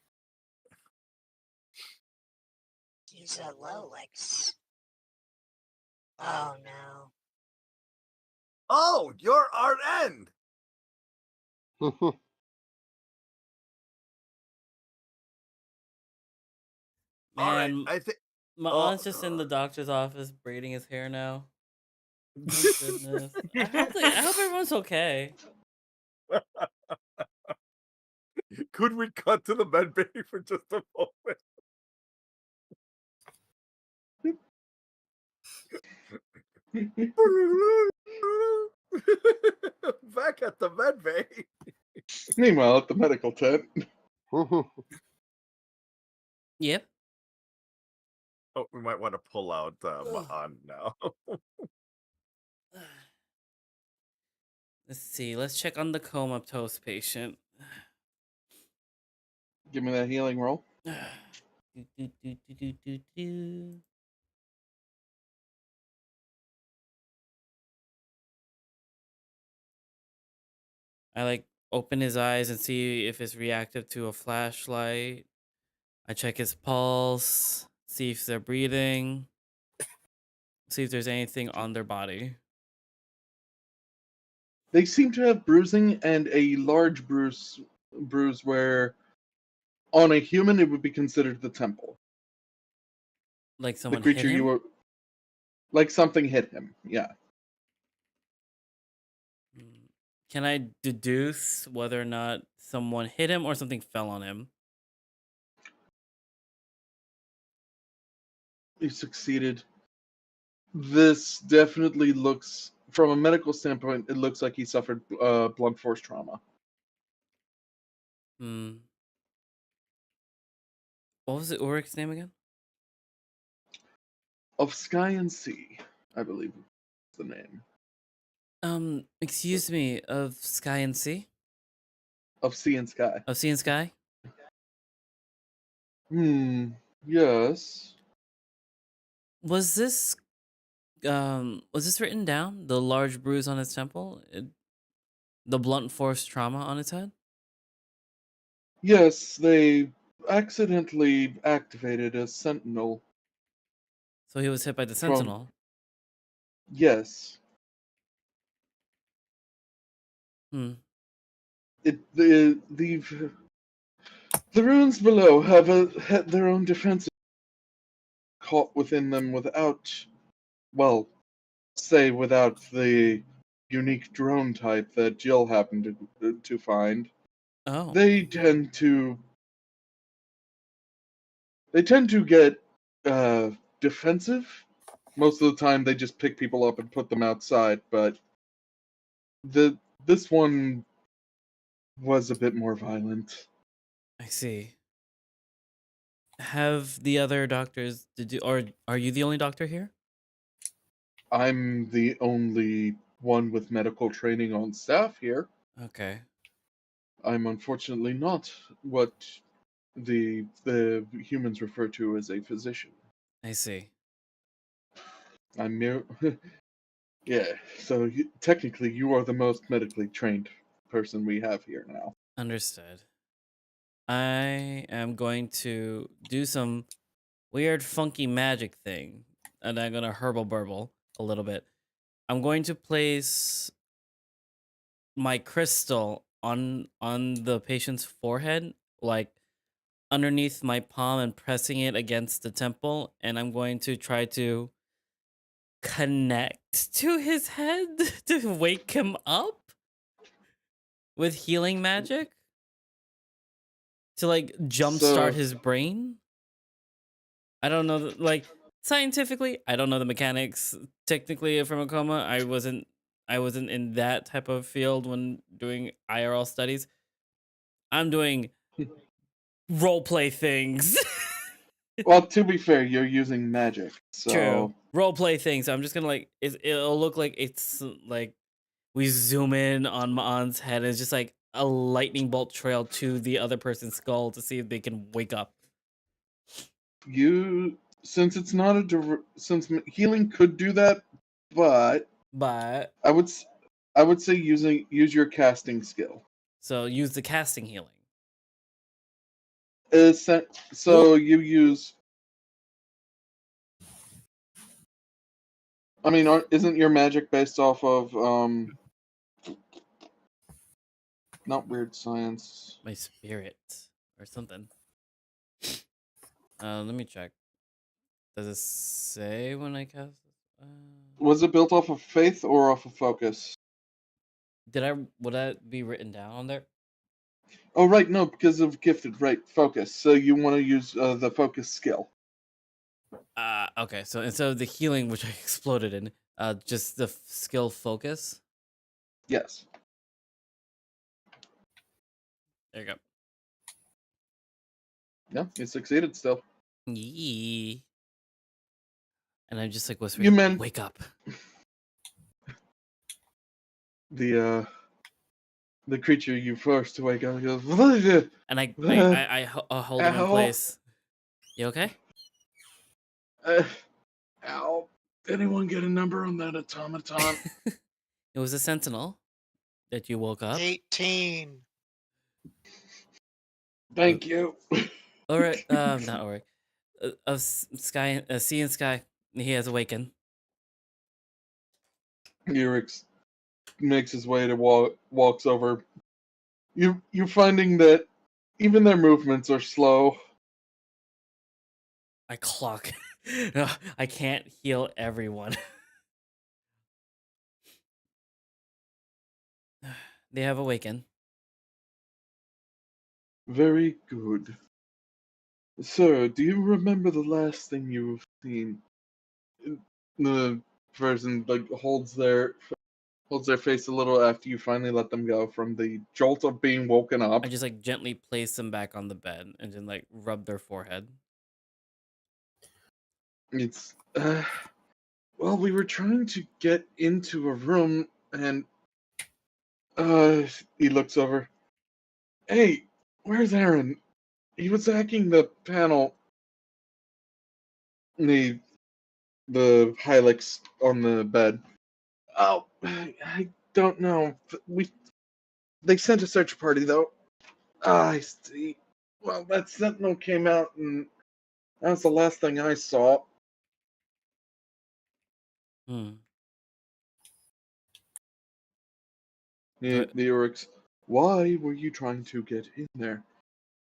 Speaker 5: He's a Lolix. Oh no.
Speaker 3: Oh, you're Arden! All right,
Speaker 2: Man,
Speaker 3: I think.
Speaker 2: my aunt's just in the doctor's office braiding his hair now. Oh goodness. I hope everyone's okay.
Speaker 3: Could we cut to the med bay for just a moment? Back at the med bay.
Speaker 1: Meanwhile, at the medical tent.
Speaker 2: Yep.
Speaker 3: Oh, we might want to pull out Ma'an now.
Speaker 2: Let's see. Let's check on the comatose patient.
Speaker 1: Give me that healing roll.
Speaker 2: Do. I like open his eyes and see if it's reactive to a flashlight. I check his pulse, see if they're breathing, see if there's anything on their body.
Speaker 1: They seem to have bruising and a large bruise where on a human it would be considered the temple.
Speaker 2: Like
Speaker 1: The
Speaker 2: someone
Speaker 1: creature
Speaker 2: hit him?
Speaker 1: you were like something hit him. Yeah.
Speaker 2: Can I deduce whether or not someone hit him or something fell on him?
Speaker 1: You succeeded. This definitely looks, from a medical standpoint, it looks like he suffered blunt force trauma.
Speaker 2: What was the Urik's name again?
Speaker 1: Of Sky and Sea, I believe is the name.
Speaker 2: Excuse me, of Sky and Sea?
Speaker 1: Of Sea and Sky.
Speaker 2: Of Sea and Sky?
Speaker 1: Yes.
Speaker 2: Was this written down? The large bruise on his temple? The blunt force trauma on his head?
Speaker 1: Yes, they accidentally activated a sentinel.
Speaker 2: So he was hit by the sentinel.
Speaker 1: Yes.
Speaker 2: Hmm.
Speaker 1: The runes below have their own defenses caught within them without the unique drone type that Jill happened to find.
Speaker 2: Oh.
Speaker 1: They tend to get defensive. Most of the time they just pick people up and put them outside, but this one was a bit more violent.
Speaker 2: I see. Have the other doctors or are you the only doctor here?
Speaker 1: I'm the only one with medical training on staff here.
Speaker 2: Okay.
Speaker 1: I'm unfortunately not what the humans refer to as a physician.
Speaker 2: I see.
Speaker 1: I'm mere yeah, so technically you are the most medically trained person we have here now.
Speaker 2: Understood. I am going to do some weird funky magic thing, and I'm gonna herbal burble a little bit. I'm going to place my crystal on the patient's forehead, like underneath my palm, and pressing it against the temple, and I'm going to try to connect to his head to wake him up with healing magic to like jumpstart his brain. I don't know, like scientifically, I don't know the mechanics. Technically, from a coma, I wasn't in that type of field when doing IRL studies. I'm doing role play things.
Speaker 1: Well, to be fair, you're using magic, so
Speaker 2: True. Role play things. I'm just gonna like it'll look like it's like we zoom in on Ma'an's head and it's just like a lightning bolt trail to the other person's skull to see if they can wake up.
Speaker 1: since it's not since healing could do that, but
Speaker 2: But
Speaker 1: I would say use your casting skill.
Speaker 2: so use the casting healing.
Speaker 1: So you use. I mean, isn't your magic based off of not weird science?
Speaker 2: My spirit or something. Let me check. Does it say when I cast?
Speaker 1: Was it built off of faith or off of focus?
Speaker 2: Would that be written down on there?
Speaker 1: Oh, right, no, because of gifted, right? Focus. So you want to use the focus skill.
Speaker 2: Okay. So instead of the healing, which I exploded in, just the skill focus.
Speaker 1: Yes.
Speaker 2: There you go.
Speaker 1: Yeah, you succeeded still.
Speaker 2: Yee. And I'm just like whispering, wake up.
Speaker 1: The creature you forced to wake up goes,
Speaker 2: and I hold him in place. You okay?
Speaker 1: Ow. Anyone get a number on that automaton?
Speaker 2: It was a sentinel that you woke up.
Speaker 6: 18.
Speaker 1: Thank you.
Speaker 2: All right, not all right. Sky, sea and sky. He has awakened.
Speaker 1: Urix makes his way to walks over. You're finding that even their movements are slow.
Speaker 2: I clock. No, I can't heal everyone. They have awakened.
Speaker 1: Very good. Sir, do you remember the last thing you've seen? The person holds their face a little after you finally let them go from the jolt of being woken up.
Speaker 2: I just gently place them back on the bed and then rub their forehead.
Speaker 1: It's well, we were trying to get into a room and he looks over. Hey, where's Aaron? He was hacking the panel. The Hilux on the bed. Oh, I don't know. They sent a search party though. I see. Well, that sentinel came out, and that was the last thing I saw.
Speaker 2: Hmm.
Speaker 1: The Urix. Why were you trying to get in there?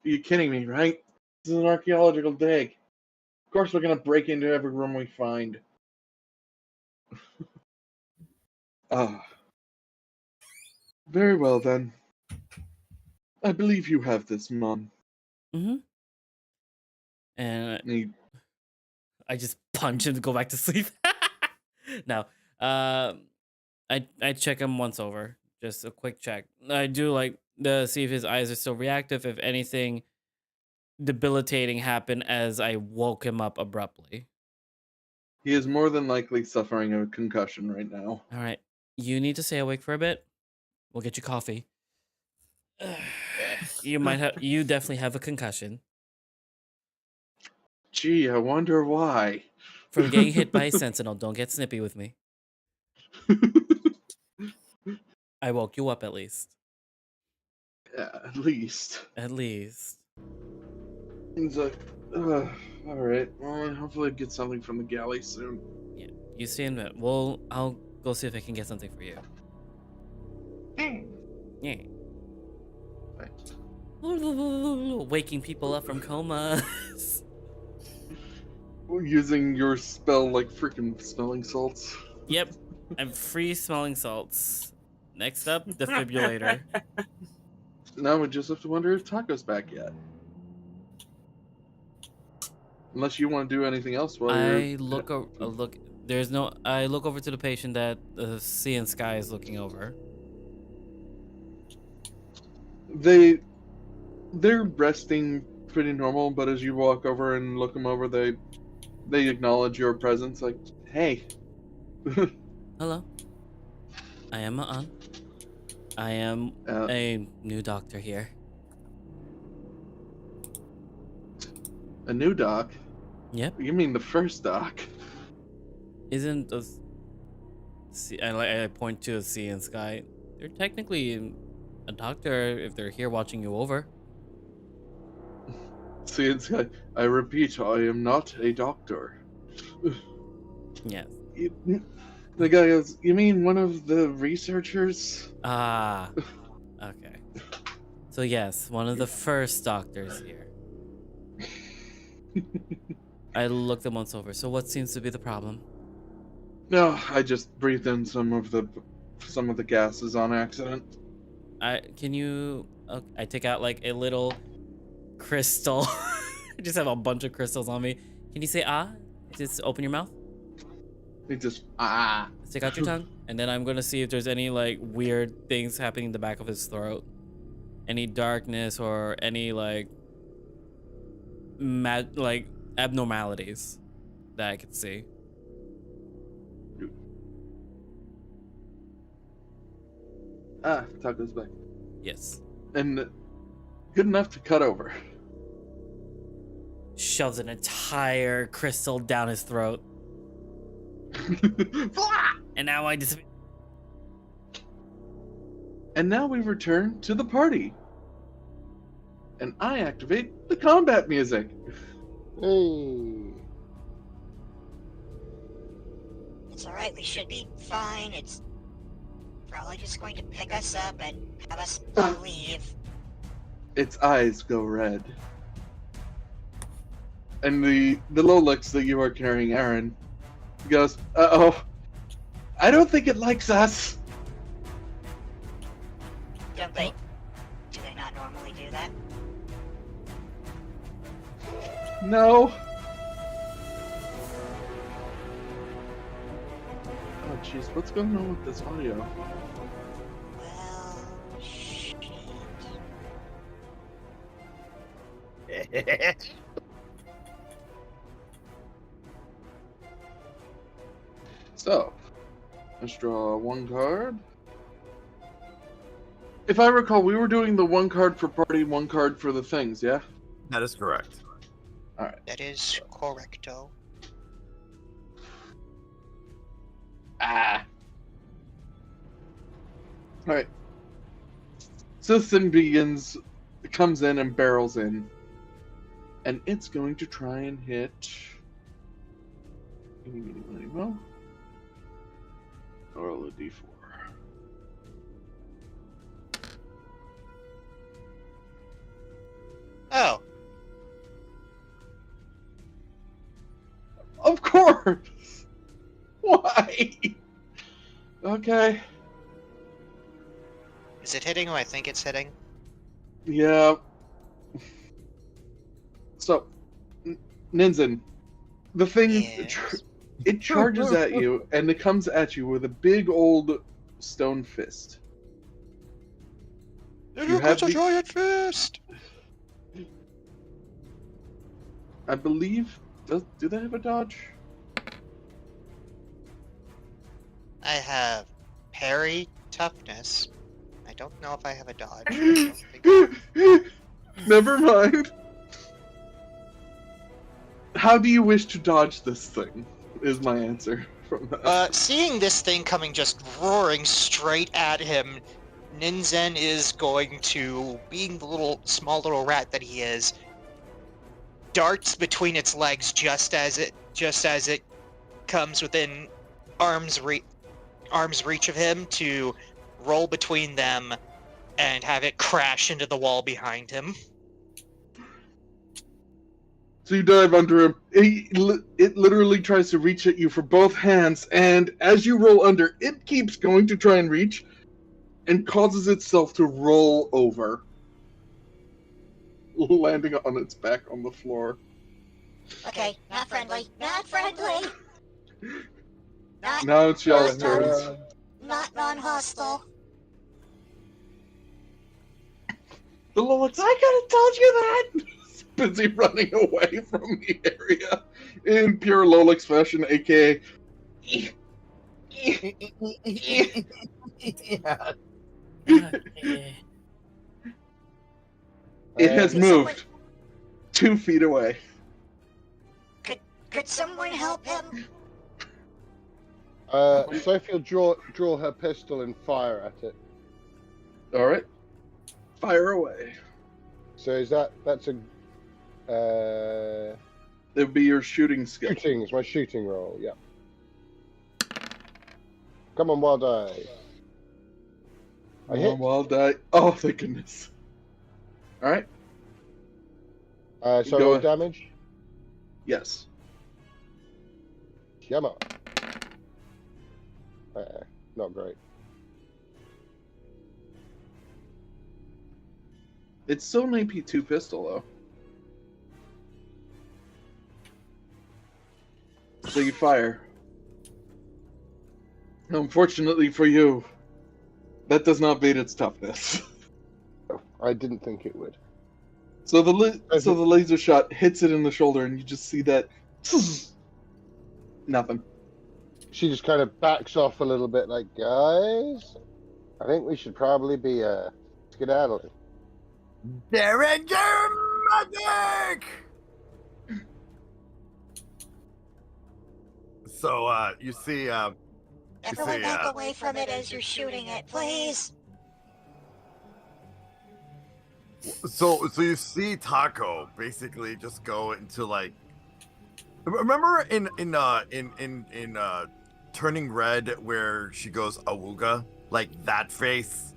Speaker 1: Are you kidding me, right? This is an archaeological dig. Of course we're gonna break into every room we find. Ah. Very well then. I believe you have this, Mom.
Speaker 2: Mm-hmm. And I just punch him to go back to sleep. No. I check him once over. Just a quick check. I do see if his eyes are still reactive, if anything debilitating happened as I woke him up abruptly.
Speaker 1: He is more than likely suffering a concussion right now.
Speaker 2: All right. You need to stay awake for a bit. We'll get you coffee. You definitely have a concussion.
Speaker 1: Gee, I wonder why.
Speaker 2: From getting hit by a sentinel. Don't get snippy with me. I woke you up at least.
Speaker 1: Yeah, at least.
Speaker 2: At least.
Speaker 1: He's like, all right. Well, hopefully I get something from the galley soon.
Speaker 2: Yeah, you see him. I'll go see if I can get something for you. Yeah.
Speaker 1: Thanks.
Speaker 2: Waking people up from comas.
Speaker 1: Using your spell like freaking smelling salts.
Speaker 2: Yep, I'm free smelling salts. Next up, defibrillator.
Speaker 1: Now we just have to wonder if Taco's back yet. Unless you want to do anything else while
Speaker 2: I look. I look over to the patient that the Sea and Sky is looking over.
Speaker 1: They're resting pretty normal, but as you walk over and look them over, they acknowledge your presence. Like, hey.
Speaker 2: Hello. I am Ma'an. I am a new doctor here.
Speaker 1: A new doc?
Speaker 2: Yep.
Speaker 1: You mean the first doc?
Speaker 2: Isn't See, I point to the sea and sky. They're technically a doctor if they're here watching you over.
Speaker 1: See, I repeat, I am not a doctor.
Speaker 2: Yes.
Speaker 1: The guy goes, you mean one of the researchers?
Speaker 2: Ah. Okay. So yes, one of the first doctors here. I looked them once over. So what seems to be the problem?
Speaker 1: No, I just breathed in some of the gases on accident.
Speaker 2: Can you? Okay, I take out like a little crystal. I just have a bunch of crystals on me. Can you say ah? Just open your mouth.
Speaker 1: He just
Speaker 2: Stick out your tongue, and then I'm gonna see if there's any like weird things happening in the back of his throat, any darkness or any like abnormalities that I could see.
Speaker 1: Taco's back.
Speaker 2: Yes.
Speaker 1: And good enough to cut over.
Speaker 2: Shoves an entire crystal down his throat, and now I disappear.
Speaker 1: And now we return to the party. And I activate the combat music.
Speaker 4: Hey.
Speaker 5: It's alright, we should be fine. It's probably just going to pick us up and have us leave.
Speaker 1: Its eyes go red. And the Lolix that you are carrying, Aaron, goes, uh-oh, I don't think it likes us.
Speaker 5: Don't they? Do they not normally do that?
Speaker 1: No. Oh, jeez, what's going on with this audio?
Speaker 5: Well, shit.
Speaker 1: So, let's draw one card. If I recall, we were doing the one card for party, one card for the things, yeah?
Speaker 3: That is correct.
Speaker 1: Alright.
Speaker 6: That is correcto.
Speaker 1: Alright. So this thing comes in and barrels in. And it's going to try and hit... Well, roll a d4.
Speaker 6: Oh,
Speaker 1: Of course! Why? Okay.
Speaker 6: is it hitting who I think it's hitting?
Speaker 1: Yeah. So, Ninzen, the thing,
Speaker 6: Yes.
Speaker 1: it charges at you, and it comes at you with a big old stone fist.
Speaker 6: It
Speaker 1: have
Speaker 6: a
Speaker 1: the-
Speaker 6: giant fist!
Speaker 1: I believe, do they have a dodge?
Speaker 6: I have parry toughness. I don't know if I have a dodge. I don't think
Speaker 1: Never mind. How do you wish to dodge this thing? Is my answer from that.
Speaker 6: Seeing this thing coming just roaring straight at him, Ninzen is going to, being the small little rat that he is, darts between its legs just as it comes within arm's reach of him to roll between them and have it crash into the wall behind him.
Speaker 1: So you dive under him. It literally tries to reach at you for both hands, and as you roll under, it keeps going to try and reach, and causes itself to roll over, landing on its back on the floor.
Speaker 5: Okay, not friendly. Not friendly! Not,
Speaker 1: Now it's y'all's
Speaker 5: Not-
Speaker 1: turns.
Speaker 5: not non-hostile.
Speaker 1: The Lolix, I could have told you that! Busy running away from the area in pure Lolix fashion, aka.
Speaker 3: Yeah.
Speaker 1: It has
Speaker 5: Could
Speaker 1: moved 2 feet away.
Speaker 5: Could someone help him?
Speaker 4: Sophie will draw her pistol and fire at it.
Speaker 1: All right. Fire away.
Speaker 4: So that's a
Speaker 1: It would be your shooting skill.
Speaker 4: shooting. It's my shooting roll. Yeah. Come on, wild eye. I hit.
Speaker 1: Wild die. Oh, thank goodness. All right.
Speaker 4: So
Speaker 1: Go
Speaker 4: roll
Speaker 1: ahead.
Speaker 4: damage.
Speaker 1: Yes.
Speaker 4: Come on. Not great.
Speaker 1: It's still an AP2 pistol, though. So you fire. Unfortunately for you, that does not beat its toughness.
Speaker 4: I didn't think it would.
Speaker 1: So the laser shot hits it in the shoulder, and you just see that. Nothing.
Speaker 4: She just kind of backs off a little bit, like, guys, I think we should probably be skedaddling.
Speaker 3: Derringer magic. So you see
Speaker 5: Everyone back away from it as you're shooting it, please.
Speaker 3: So you see Taco basically just go into like. Remember in Turning Red where she goes awooga, like that face.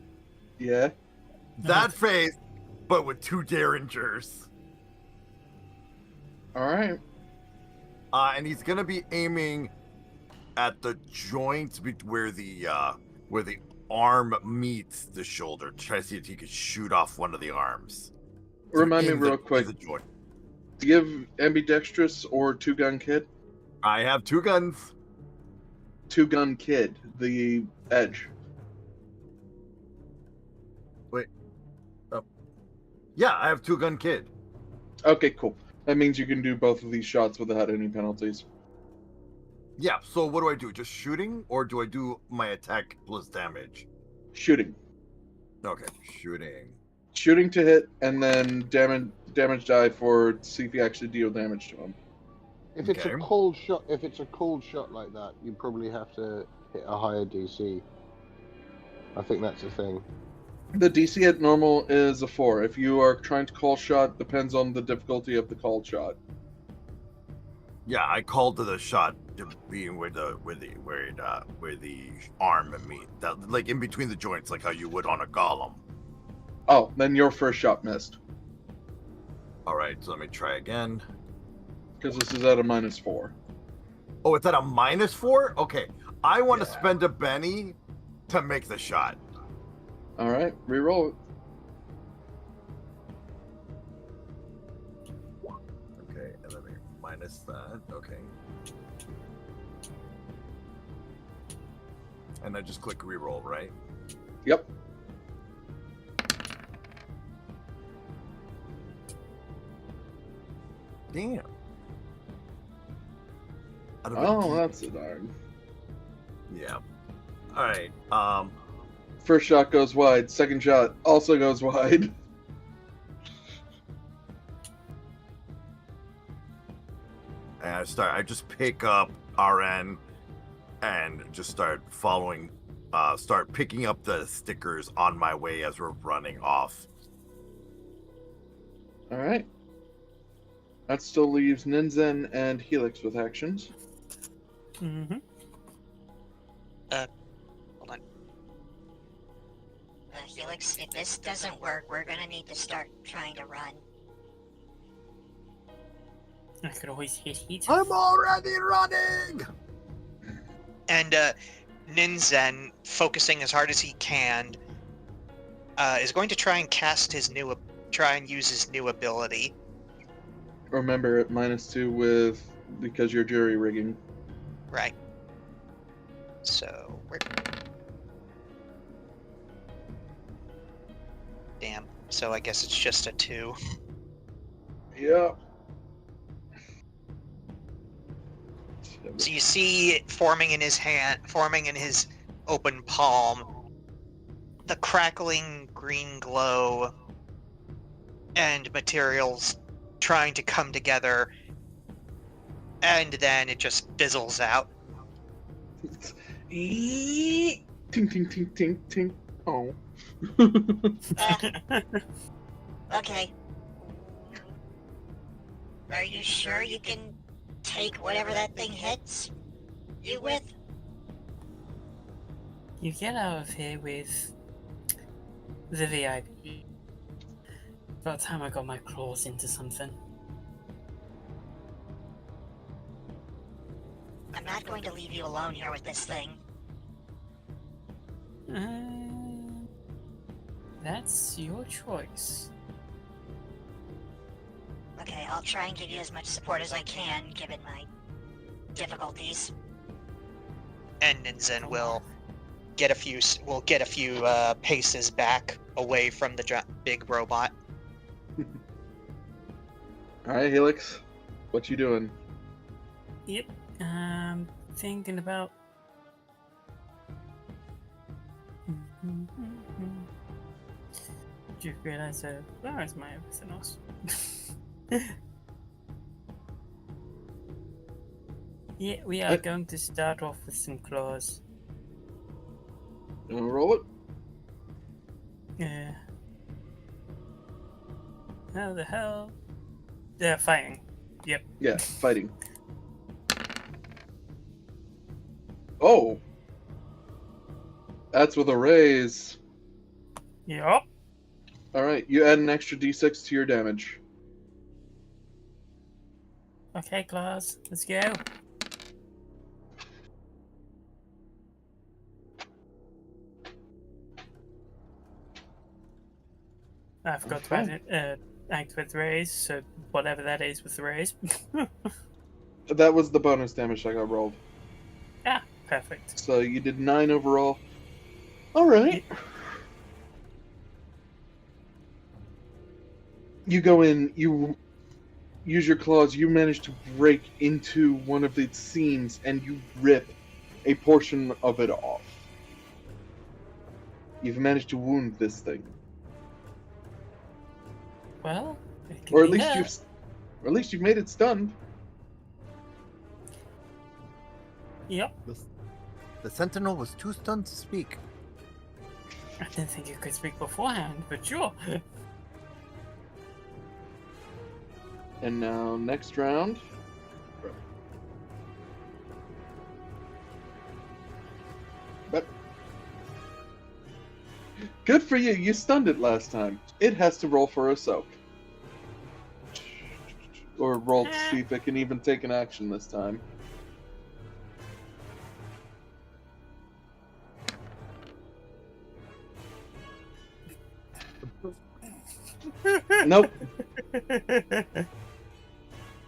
Speaker 1: Yeah.
Speaker 3: That face, but with two derringers.
Speaker 1: All right.
Speaker 3: And he's gonna be aiming at the joint where the arm meets the shoulder. Try to see if he could shoot off one of the arms.
Speaker 1: Remind me real quick.
Speaker 3: The joint.
Speaker 1: Do you have ambidextrous or two-gun kid?
Speaker 3: I have two guns.
Speaker 1: Two-gun kid, the edge.
Speaker 3: Wait. Oh. Yeah, I have two-gun kid.
Speaker 1: Okay, cool. That means you can do both of these shots without any penalties.
Speaker 3: Yeah, so what do I do? Just shooting, or do I do my attack plus damage?
Speaker 1: Shooting.
Speaker 3: Okay, shooting.
Speaker 1: Shooting to hit, and then damage die for see if you actually deal damage to him.
Speaker 4: If it's a cold shot, like that, you probably have to hit a higher DC. I think that's the thing.
Speaker 1: The DC at normal is a 4. If you are trying to call shot, depends on the difficulty of the called shot.
Speaker 3: Yeah, I called to the shot to be where the arm and meet, that, like in between the joints, like how you would on a golem.
Speaker 1: Oh, then your first shot missed.
Speaker 3: All right, so let me try again.
Speaker 1: Because this is at a -4.
Speaker 3: Oh, it's at a -4? Okay, I want to spend a Benny to make the shot.
Speaker 1: All right, reroll it.
Speaker 3: Okay, and then minus that. Okay. And I just click reroll, right?
Speaker 1: Yep.
Speaker 3: Damn.
Speaker 1: Oh, that's a darn.
Speaker 3: Yeah. All right.
Speaker 1: First shot goes wide. Second shot also goes wide.
Speaker 3: And I just pick up RN and just start picking up the stickers on my way as we're running off.
Speaker 1: All right. That still leaves Ninzen and Helix with actions.
Speaker 7: Mm-hmm.
Speaker 6: Hold on.
Speaker 5: Helix, if this doesn't work, we're gonna need to start trying to run.
Speaker 7: I could always hit heat.
Speaker 3: I'm already running!
Speaker 6: And Ninzen, focusing as hard as he can, is going to try and use his new ability.
Speaker 1: Remember, at -2 because you're jury rigging.
Speaker 6: Right. So we're. Damn. So I guess it's just a 2.
Speaker 1: Yeah.
Speaker 6: So you see it forming in his open palm, the crackling green glow and materials trying to come together, and then it just fizzles out.
Speaker 1: Ting, ting, ting, ting, ting. Oh.
Speaker 5: Okay. Are you sure you can take whatever that thing hits you with?
Speaker 7: You get out of here with the VIP. About time I got my claws into something.
Speaker 5: I'm not going to leave you alone here with this thing.
Speaker 7: That's your choice.
Speaker 5: Okay, I'll try and give you as much support as I can, given my difficulties.
Speaker 6: And Ninzen will get a few paces back away from the big robot.
Speaker 1: All right, Helix, what you doing?
Speaker 7: Yep, thinking about... Do you realize where is my everything else? Yeah, we are going to start off with some claws.
Speaker 1: You wanna roll it?
Speaker 7: Yeah. How the hell? They're fighting. Yep.
Speaker 1: Yeah, fighting. Oh! That's with a raise.
Speaker 7: Yup.
Speaker 1: Alright, you add an extra d6 to your damage.
Speaker 7: Okay, claws, let's go. I forgot to act with raise, so whatever that is with the raise.
Speaker 1: That was the bonus damage I got rolled.
Speaker 7: Ah, perfect.
Speaker 1: So you did 9 overall. Alright. You go in, you use your claws, you manage to break into one of its seams, and you rip a portion of it off. You've managed to wound this thing.
Speaker 7: Well, it can
Speaker 1: Or at
Speaker 7: be
Speaker 1: least
Speaker 7: hurt.
Speaker 1: you've made it stunned.
Speaker 7: Yep.
Speaker 3: The Sentinel was too stunned to speak.
Speaker 7: I didn't think you could speak beforehand, but sure.
Speaker 1: And now next round. But good for you, you stunned it last time. It has to roll for a soak. Or roll to see if it can even take an action this time. Nope.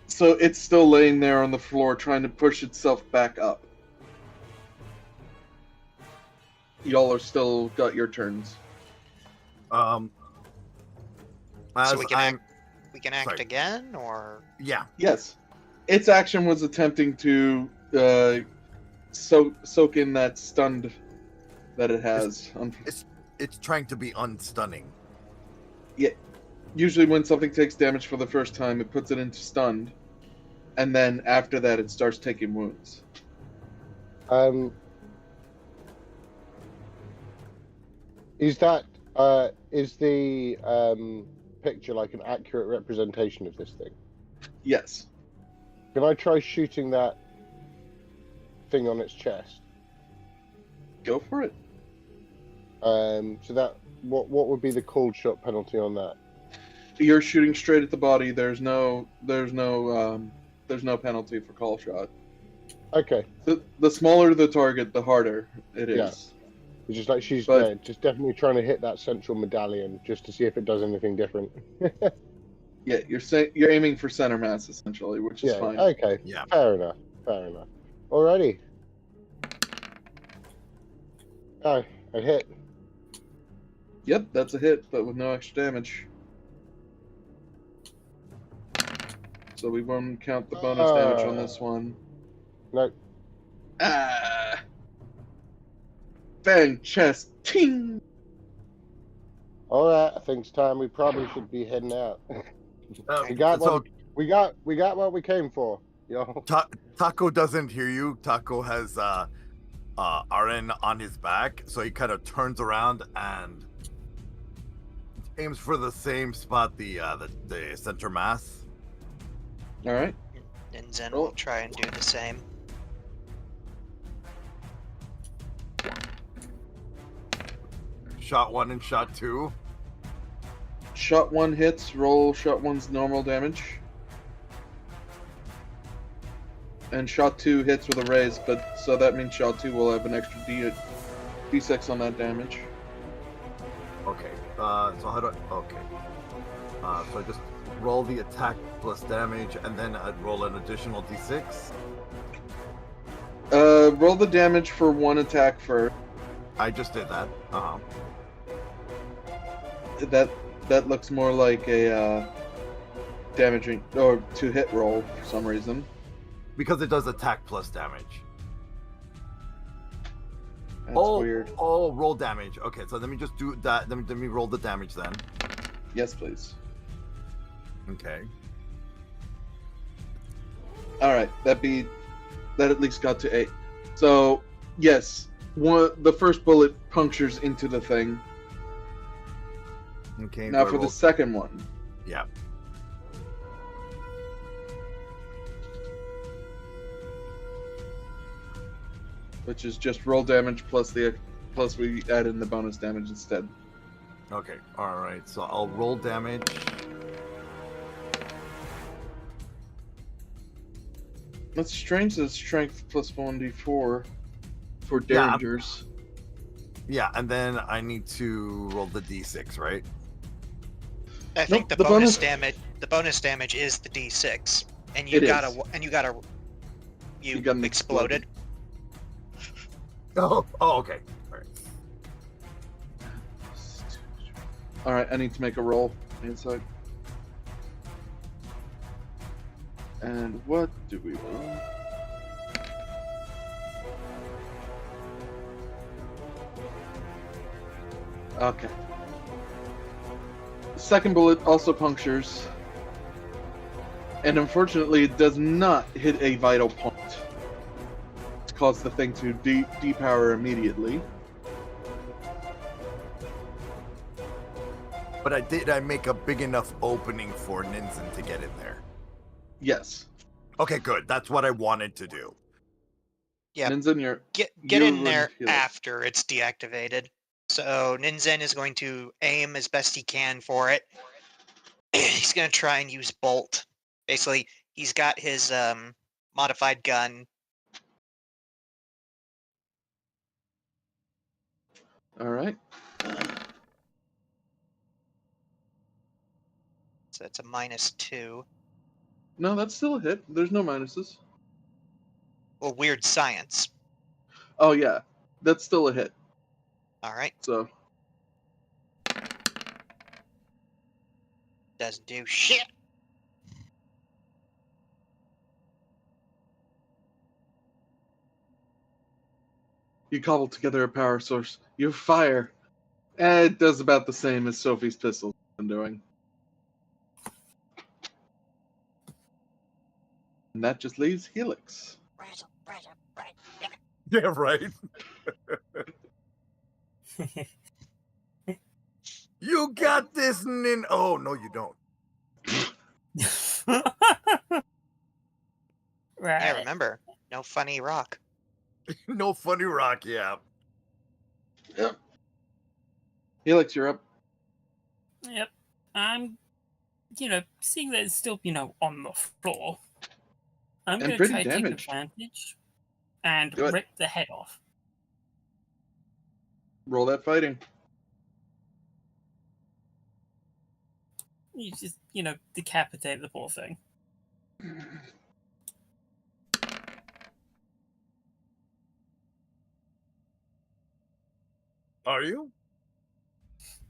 Speaker 1: So it's still laying there on the floor trying to push itself back up. Y'all are still got your turns.
Speaker 6: So
Speaker 3: As
Speaker 6: we can
Speaker 3: I'm,
Speaker 6: act
Speaker 3: sorry.
Speaker 6: again, or
Speaker 3: yeah,
Speaker 1: Yes. Its action was attempting to soak in that stunned that it has.
Speaker 3: it's trying to be unstunning.
Speaker 1: Yeah. Usually when something takes damage for the first time, it puts it into stunned. And then after that, it starts taking wounds.
Speaker 4: Is that is the picture like an accurate representation of this thing?
Speaker 1: Yes.
Speaker 4: Can I try shooting that thing on its chest?
Speaker 1: Go for it.
Speaker 4: So that what would be the cold shot penalty on that?
Speaker 1: You're shooting straight at the body. There's no penalty for call shot.
Speaker 4: Okay.
Speaker 1: The smaller the target, the harder it is.
Speaker 4: Yeah. It's just like she's just definitely trying to hit that central medallion just to see if it does anything different.
Speaker 1: Yeah, you're aiming for center mass essentially, which is fine.
Speaker 4: Okay.
Speaker 3: Yeah.
Speaker 4: Fair enough. Alrighty. Oh, I hit.
Speaker 1: Yep, that's a hit, but with no extra damage. So we won't count the bonus damage on this one.
Speaker 4: No.
Speaker 1: Ah! Fan chest, ting!
Speaker 4: Alright, I think it's time we probably should be heading out. We got what we came for, yo.
Speaker 3: Taco doesn't hear you. Taco has Arden on his back, so he kind of turns around and aims for the same spot, the center mass.
Speaker 1: All right.
Speaker 6: And Zen
Speaker 1: Roll.
Speaker 6: will try and do the same.
Speaker 3: Shot 1 and shot 2.
Speaker 1: Shot 1 hits. Roll shot 1's normal damage. And shot 2 hits with a raise, but so that means shot 2 will have an extra d6 on that damage.
Speaker 3: Okay. So how do I... Okay. So I just roll the attack plus damage, and then I'd roll an additional d6.
Speaker 1: Roll the damage for 1 attack first.
Speaker 3: I just did that.
Speaker 1: That looks more like a damaging or to hit roll for some reason.
Speaker 3: Because it does attack plus damage.
Speaker 1: That's weird.
Speaker 3: Oh, roll damage. Okay, so let me just do that. Let me roll the damage then.
Speaker 1: Yes, please.
Speaker 3: Okay.
Speaker 1: All right, that at least got to 8. So yes, the first bullet punctures into the thing.
Speaker 3: Okay.
Speaker 1: Now for the second one.
Speaker 3: Yeah.
Speaker 1: Which is just roll damage plus we add in the bonus damage instead.
Speaker 3: Okay. All right. So I'll roll damage.
Speaker 1: That's strange that strength plus 1d4 for Derringers.
Speaker 3: Yeah, and then I need to roll the d6, right?
Speaker 6: I think
Speaker 1: Nope,
Speaker 6: the bonus damage is the d6, and you got exploded.
Speaker 3: Oh, okay. All right.
Speaker 1: All right, I need to make a roll inside. And what do we roll? Okay. The second bullet also punctures. And unfortunately, it does not hit a vital point to cause the thing to depower immediately.
Speaker 3: But I make a big enough opening for Ninzen to get in there?
Speaker 1: Yes.
Speaker 3: Okay, good. That's what I wanted to do.
Speaker 6: Yeah.
Speaker 1: Ninzen,
Speaker 6: Get
Speaker 1: you
Speaker 6: in there
Speaker 1: and Felix.
Speaker 6: after it's deactivated. So Ninzen is going to aim as best he can for it. He's going to try and use bolt. Basically, he's got his modified gun.
Speaker 1: All right.
Speaker 6: So it's a -2.
Speaker 1: No, that's still a hit. There's no minuses.
Speaker 6: Well, weird science.
Speaker 1: Oh yeah, that's still a hit.
Speaker 6: All right.
Speaker 1: So
Speaker 6: Doesn't do shit.
Speaker 1: you cobble together a power source. You fire. And it does about the same as Sophie's pistol's been doing. And that just leaves Helix.
Speaker 3: Yeah, right. You got this, Nin. Oh, no, you don't.
Speaker 7: Right.
Speaker 6: Yeah, remember, no funny rock.
Speaker 3: No funny rock, yeah.
Speaker 1: Yep. Helix, you're up.
Speaker 7: Yep. I'm, seeing that it's still, on the floor. I'm
Speaker 1: And
Speaker 7: going to
Speaker 1: pretty
Speaker 7: try to take
Speaker 1: damaged.
Speaker 7: advantage and
Speaker 1: Do it.
Speaker 7: rip the head off.
Speaker 1: Roll that fighting.
Speaker 7: You just, decapitate the poor thing.
Speaker 3: Are you?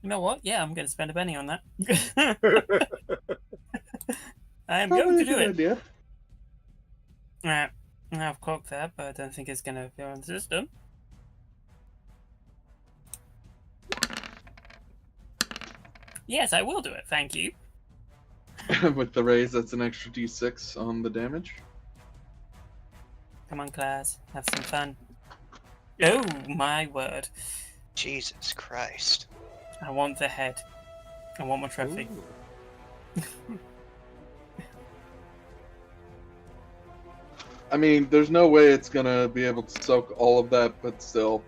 Speaker 7: You know what? Yeah, I'm going to spend a penny on that. I am
Speaker 1: Probably
Speaker 7: going to
Speaker 1: a
Speaker 7: do
Speaker 1: good
Speaker 7: it.
Speaker 1: idea.
Speaker 7: Alright, I've clocked that, but I don't think it's going to appear on the system. Yes, I will do it, thank you.
Speaker 1: With the raise, that's an extra d6 on the damage.
Speaker 7: Come on, class, have some fun. Oh my word!
Speaker 6: Jesus Christ.
Speaker 7: I want the head. I want my trophy.
Speaker 1: I mean, there's no way it's gonna be able to soak all of that, but still.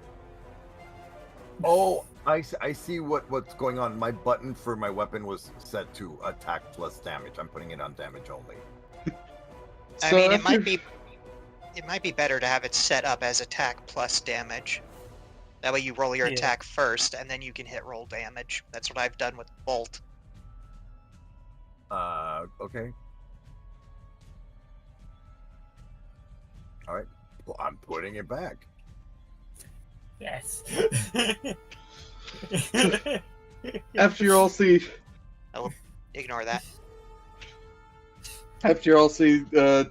Speaker 3: Oh, I see what's going on. My button for my weapon was set to attack plus damage. I'm putting it on damage only.
Speaker 6: I
Speaker 1: So
Speaker 6: mean, it
Speaker 1: after-
Speaker 6: might be better to have it set up as attack plus damage. That way you roll your
Speaker 7: Yeah.
Speaker 6: attack first, and then you can hit roll damage. That's what I've done with Bolt.
Speaker 3: Okay. All right. Well, I'm putting it back.
Speaker 7: Yes.
Speaker 1: After you all see,
Speaker 6: Ignore that.
Speaker 1: after you all see,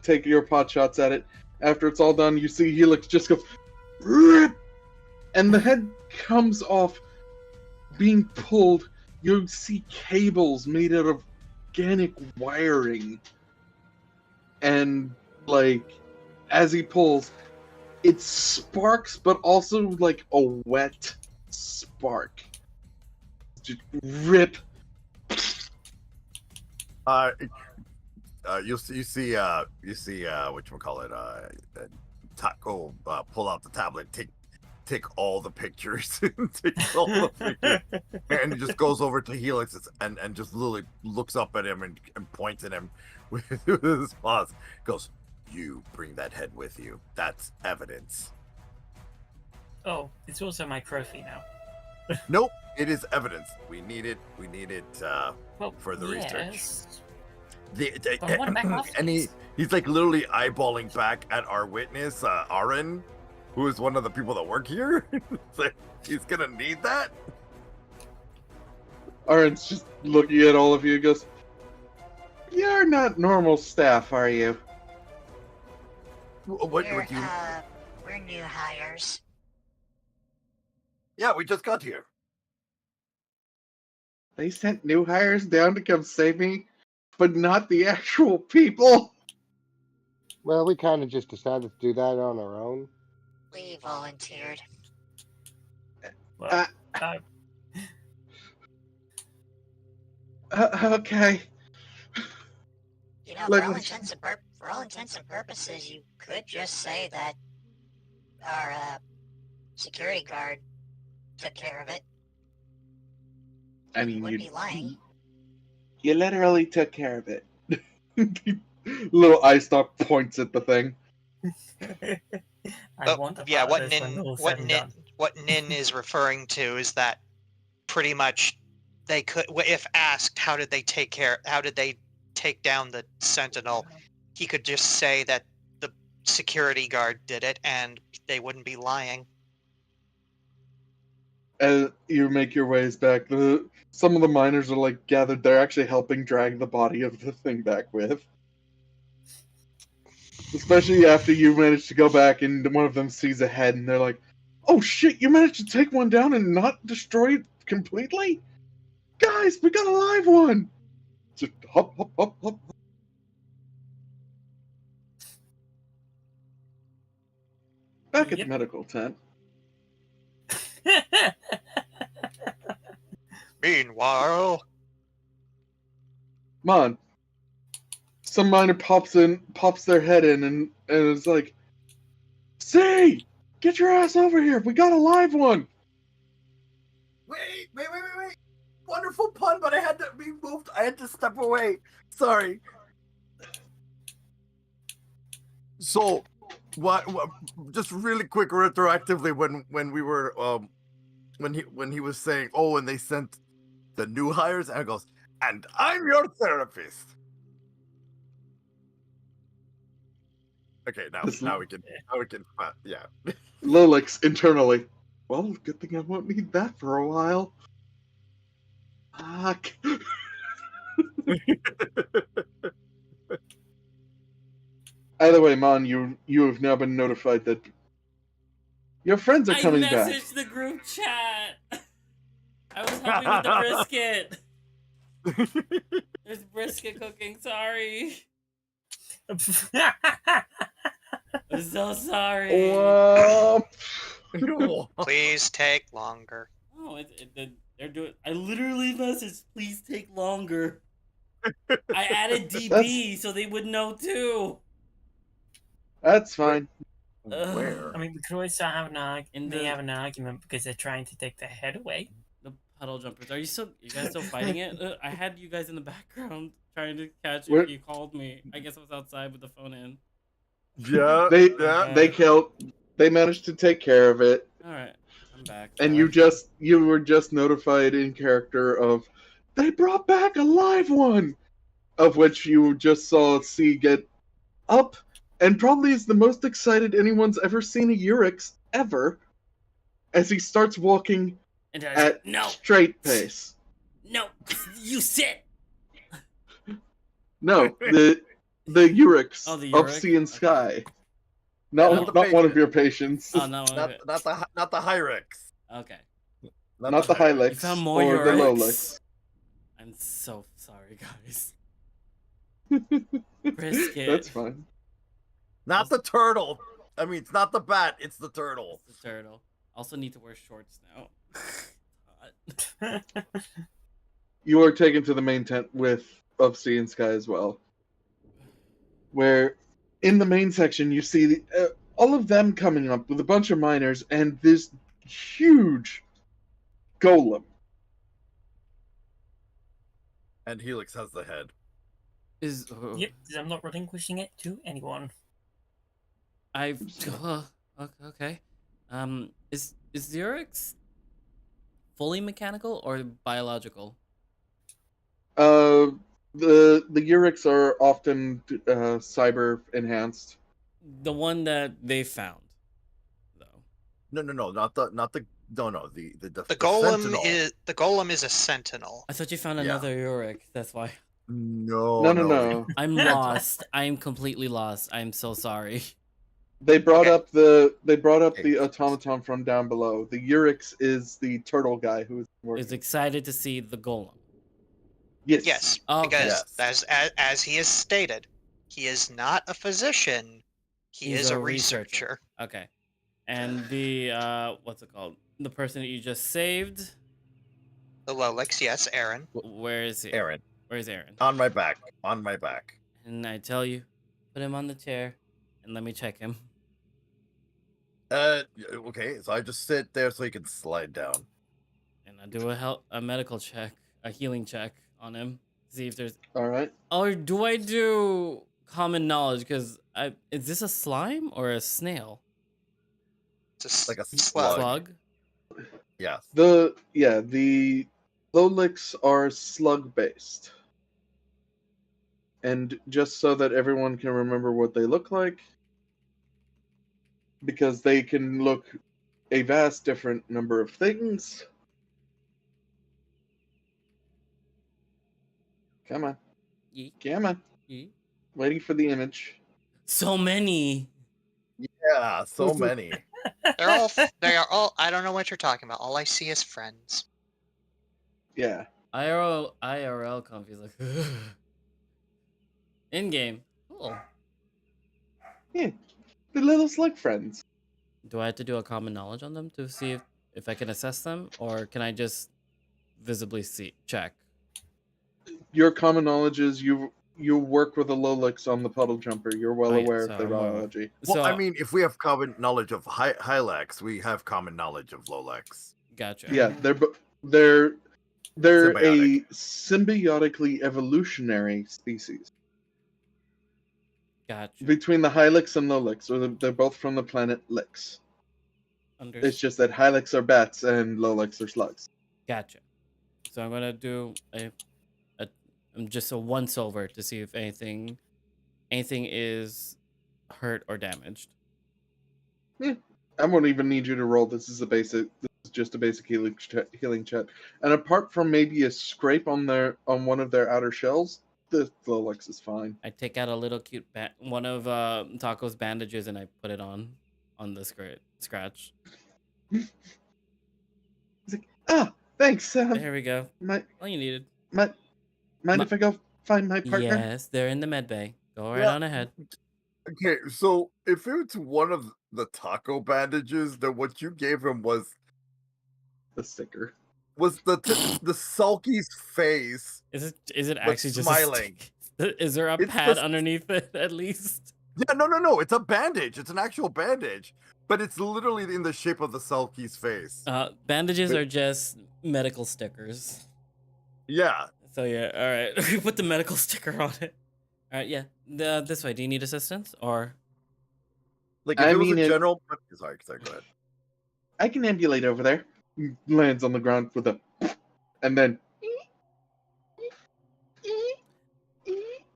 Speaker 1: take your pot shots at it. After it's all done, you see Helix just go, "Rip!" And the head comes off, being pulled. You see cables made out of organic wiring, and like, as he pulls, it sparks, but also like a wet spark. Just rip.
Speaker 3: You see whatchamacallit, Taco pull out the tablet, take all the pictures, takes all the pictures, and he just goes over to Helix and just literally looks up at him and points at him with his paws. Goes, "You bring that head with you. That's evidence."
Speaker 7: Oh, it's also my trophy now.
Speaker 3: Nope, it is evidence. We need it.
Speaker 7: Well,
Speaker 3: For the research.
Speaker 7: yes.
Speaker 3: The-
Speaker 7: But I want it back
Speaker 3: and
Speaker 7: afterwards.
Speaker 3: he's like literally eyeballing back at our witness, Arden, who is one of the people that work here. It's like, he's gonna need that.
Speaker 1: Arden's just looking at all of you and goes, "You're not normal staff, are you?"
Speaker 3: What
Speaker 5: we're,
Speaker 3: would you?
Speaker 5: we're new hires.
Speaker 3: Yeah, we just got here.
Speaker 1: They sent new hires down to come save me, but not the actual people.
Speaker 4: Well, we kind of just decided to do that on our own.
Speaker 5: We volunteered.
Speaker 7: Well,
Speaker 1: Okay.
Speaker 5: You know,
Speaker 1: Like-
Speaker 5: for all intents and purposes, you could just say that our security guard took care of it.
Speaker 1: I
Speaker 5: You
Speaker 1: mean,
Speaker 5: wouldn't be lying.
Speaker 1: you literally took care of it. Little eye stalk points at the thing.
Speaker 7: I want a
Speaker 6: Yeah,
Speaker 7: part of this when all said and done.
Speaker 6: what Nin is referring to is that pretty much they could, if asked, how did they take down the Sentinel, he could just say that the security guard did it, and they wouldn't be lying.
Speaker 1: As you make your ways back, some of the miners are like gathered. They're actually helping drag the body of the thing back with. Especially after you manage to go back and one of them sees a head and they're like, "Oh shit, you managed to take one down and not destroy it completely? Guys, we got a live one!" Just hop, hop, hop, hop. Back at the
Speaker 7: Yep.
Speaker 1: medical tent.
Speaker 6: Meanwhile,
Speaker 1: Mon, some miner pops their head in, and is like, "Say, get your ass over here! We got a live one!"
Speaker 3: Wait! Wonderful pun, but I had to be moved. I had to step away. Sorry. So, what just really quick retroactively when we were when he was saying, "Oh, and they sent the new hires," and I goes, "And I'm your therapist." Okay, now we can yeah.
Speaker 1: Lilix internally. Well, good thing I won't need that for a while. Fuck. Either way, Mon, you have now been notified that your friends are coming
Speaker 2: I
Speaker 1: back.
Speaker 2: messaged the group chat. I was helping with the brisket. There's brisket cooking. Sorry. I'm so sorry.
Speaker 1: Well,
Speaker 6: Please take longer.
Speaker 2: Oh, they're doing. I literally messaged, please take longer. I added DB so they would know too.
Speaker 1: That's fine.
Speaker 3: Where?
Speaker 7: I mean, we could always start having
Speaker 2: In
Speaker 7: they
Speaker 2: the-
Speaker 7: have an argument because they're trying to take their head away.
Speaker 2: The puddle jumpers. Are you guys still fighting it? I had you guys in the background trying to catch
Speaker 1: We're-
Speaker 2: if you called me. I guess I was outside with the phone in.
Speaker 3: Yeah.
Speaker 1: They managed to take care of it,
Speaker 2: All right, I'm back.
Speaker 1: and you were just notified in character of they brought back a live one, of which you just saw C get up, and probably is the most excited anyone's ever seen a Urix ever, as he starts walking
Speaker 2: and
Speaker 1: at
Speaker 2: no,
Speaker 1: straight pace.
Speaker 2: no, you sit.
Speaker 1: No, the Urix
Speaker 2: Oh, the
Speaker 1: of
Speaker 2: Urix?
Speaker 1: Sea and
Speaker 2: Okay.
Speaker 1: Sky. Not one of your patients.
Speaker 2: Oh no,
Speaker 3: Not the Hyrex.
Speaker 2: okay.
Speaker 1: Not the
Speaker 3: Hyrex.
Speaker 1: Hylix
Speaker 2: You found more
Speaker 1: or the
Speaker 2: Urix?
Speaker 1: Lolix.
Speaker 2: I'm so sorry, guys. Brisket.
Speaker 1: That's fine.
Speaker 3: Not the turtle. I mean, it's not the bat. It's the turtle.
Speaker 2: It's the turtle. Also need to wear shorts now.
Speaker 1: You are taken to the main tent of Sea and Sky as well, where in the main section you see all of them coming up with a bunch of miners and this huge golem.
Speaker 3: And Helix has the head.
Speaker 2: Is
Speaker 7: Yep, 'cause I'm not relinquishing it to anyone.
Speaker 2: I've okay. Is Xerix fully mechanical or biological?
Speaker 1: The Urix are often cyber enhanced.
Speaker 2: The one that they found, though.
Speaker 3: No, not the
Speaker 6: The golem
Speaker 3: Sentinel.
Speaker 6: is a sentinel.
Speaker 2: I thought you found
Speaker 3: Yeah.
Speaker 2: another Urix. That's why.
Speaker 1: No.
Speaker 2: I'm lost. I'm completely lost. I'm so sorry.
Speaker 1: They brought
Speaker 6: Okay.
Speaker 1: up the automaton from down below. The Urix is the turtle guy who is working.
Speaker 2: Is excited to see the golem.
Speaker 1: Yes.
Speaker 6: Yes,
Speaker 2: Okay.
Speaker 6: because as he has stated, he is not a physician. He
Speaker 2: He's
Speaker 6: is
Speaker 2: a
Speaker 6: a
Speaker 2: researcher.
Speaker 6: researcher.
Speaker 2: Okay. And the what's it called? The person that you just saved.
Speaker 6: The Lolix, yes, Aaron.
Speaker 2: Where is he?
Speaker 3: Aaron.
Speaker 2: Where's Aaron?
Speaker 3: On my back.
Speaker 2: And I tell you, put him on the chair, and let me check him.
Speaker 3: Okay, so I just sit there so he can slide down.
Speaker 2: And I do a medical check, a healing check on him, see if there's.
Speaker 1: All right.
Speaker 2: Or do I do common knowledge? Because is this a slime or a snail?
Speaker 6: It's
Speaker 3: Like a
Speaker 6: slug.
Speaker 2: Slug.
Speaker 3: Yes.
Speaker 1: The Lolix are slug based. And just so that everyone can remember what they look like, because they can look a vast different number of things. Come on.
Speaker 2: Yeet,
Speaker 1: Come on.
Speaker 2: yeet.
Speaker 1: Waiting for the image.
Speaker 2: So many.
Speaker 3: Yeah, so many.
Speaker 6: They are all. I don't know what you're talking about. All I see is friends.
Speaker 1: Yeah.
Speaker 2: IRL confused like in game. Cool.
Speaker 1: Yeah. The little slug friends.
Speaker 2: Do I have to do a common knowledge on them to see if I can assess them, or can I just visibly check?
Speaker 1: Your common knowledge is you work with a Lolix on the puddle jumper. You're well
Speaker 2: Oh, yeah,
Speaker 1: aware
Speaker 2: so
Speaker 1: of their
Speaker 2: I'm aware.
Speaker 1: biology.
Speaker 3: Well,
Speaker 2: So
Speaker 3: I mean, if we have common knowledge of Hylax, we have common knowledge of Lolix.
Speaker 2: gotcha.
Speaker 1: Yeah, they're a
Speaker 3: Symbiotic.
Speaker 1: symbiotically evolutionary species.
Speaker 2: Gotcha.
Speaker 1: Between the Hylix and Lolix, or they're both from the planet Lix. It's just that Hylix are bats and Lolix are slugs.
Speaker 2: Gotcha. So I'm gonna do just a once over to see if anything is hurt or damaged.
Speaker 1: I won't even need you to roll. This is just a basic healing check. And apart from maybe a scrape on one of their outer shells, the Lolix is fine.
Speaker 2: I take out a little cute one of Taco's bandages and I put it on the scratch.
Speaker 1: He's like, thanks.
Speaker 2: There we go. All you needed.
Speaker 1: Mind if I go find my partner?
Speaker 2: Yes, they're in the med bay. Go right on ahead.
Speaker 3: Okay, so if it's one of the taco bandages, then what you gave him was
Speaker 1: The sticker.
Speaker 3: the sulky's face
Speaker 2: Is it
Speaker 3: was
Speaker 2: actually just
Speaker 3: smiling.
Speaker 2: a stick? Is there a
Speaker 3: It's
Speaker 2: pad
Speaker 3: the-
Speaker 2: underneath it at least?
Speaker 3: Yeah, no, it's a bandage. It's an actual bandage, but it's literally in the shape of the sulky's face.
Speaker 2: Bandages
Speaker 3: But-
Speaker 2: are just medical stickers.
Speaker 3: Yeah.
Speaker 2: So yeah, all right. We put the medical sticker on it. All right, yeah. This way. Do you need assistance or?
Speaker 3: Like if
Speaker 1: I
Speaker 3: it was
Speaker 1: mean,
Speaker 3: a
Speaker 1: it-
Speaker 3: general. Sorry, go ahead.
Speaker 1: I can ambulate over there. Lands on the ground with a, and then.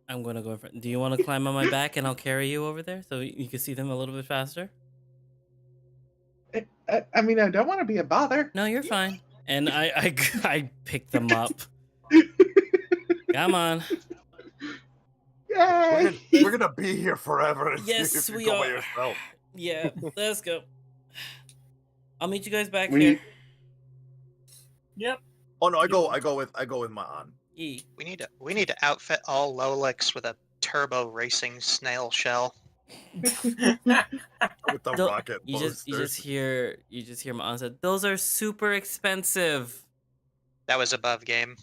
Speaker 2: I'm gonna go in front. Do you want to climb on my back and I'll carry you over there so you can see them a little bit faster?
Speaker 1: I mean, I don't want to be a bother.
Speaker 2: No, you're fine. And I pick them up. Come on.
Speaker 1: Yay!
Speaker 3: We're gonna be here forever.
Speaker 2: Yes,
Speaker 3: if you
Speaker 2: we
Speaker 3: go by
Speaker 2: are.
Speaker 3: yourself.
Speaker 2: Yeah, let's go. I'll meet you guys back
Speaker 1: We
Speaker 2: here.
Speaker 1: need-
Speaker 7: Yep.
Speaker 3: Oh no, I go with my aunt.
Speaker 2: E.
Speaker 6: We need to outfit all Lolix with a turbo racing snail shell.
Speaker 3: With the
Speaker 2: Tho-
Speaker 3: rocket
Speaker 2: you just
Speaker 3: boosters.
Speaker 2: hear my aunt said those are super expensive.
Speaker 6: That was above game.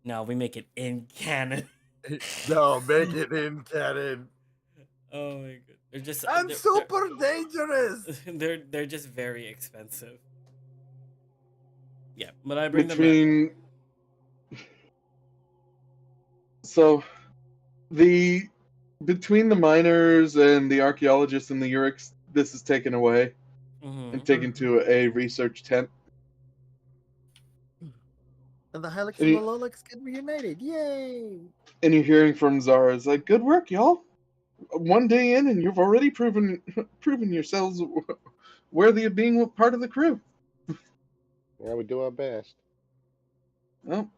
Speaker 2: No, we make it in canon.
Speaker 3: No, make it in canon.
Speaker 2: Oh my god, they're just
Speaker 3: I'm super dangerous.
Speaker 2: they're just very expensive. Yeah, but I bring them
Speaker 1: Between. So, between the miners and the archaeologists and the Urix, this is taken away
Speaker 2: back.
Speaker 1: and taken to a research tent.
Speaker 3: And the Helix
Speaker 1: and the
Speaker 3: Lolix get reunited. Yay!
Speaker 1: And you're hearing from Zara, it's like, good work, y'all. One day in, and you've already proven yourselves worthy of being part of the crew.
Speaker 4: Yeah, we do our best.
Speaker 1: Well,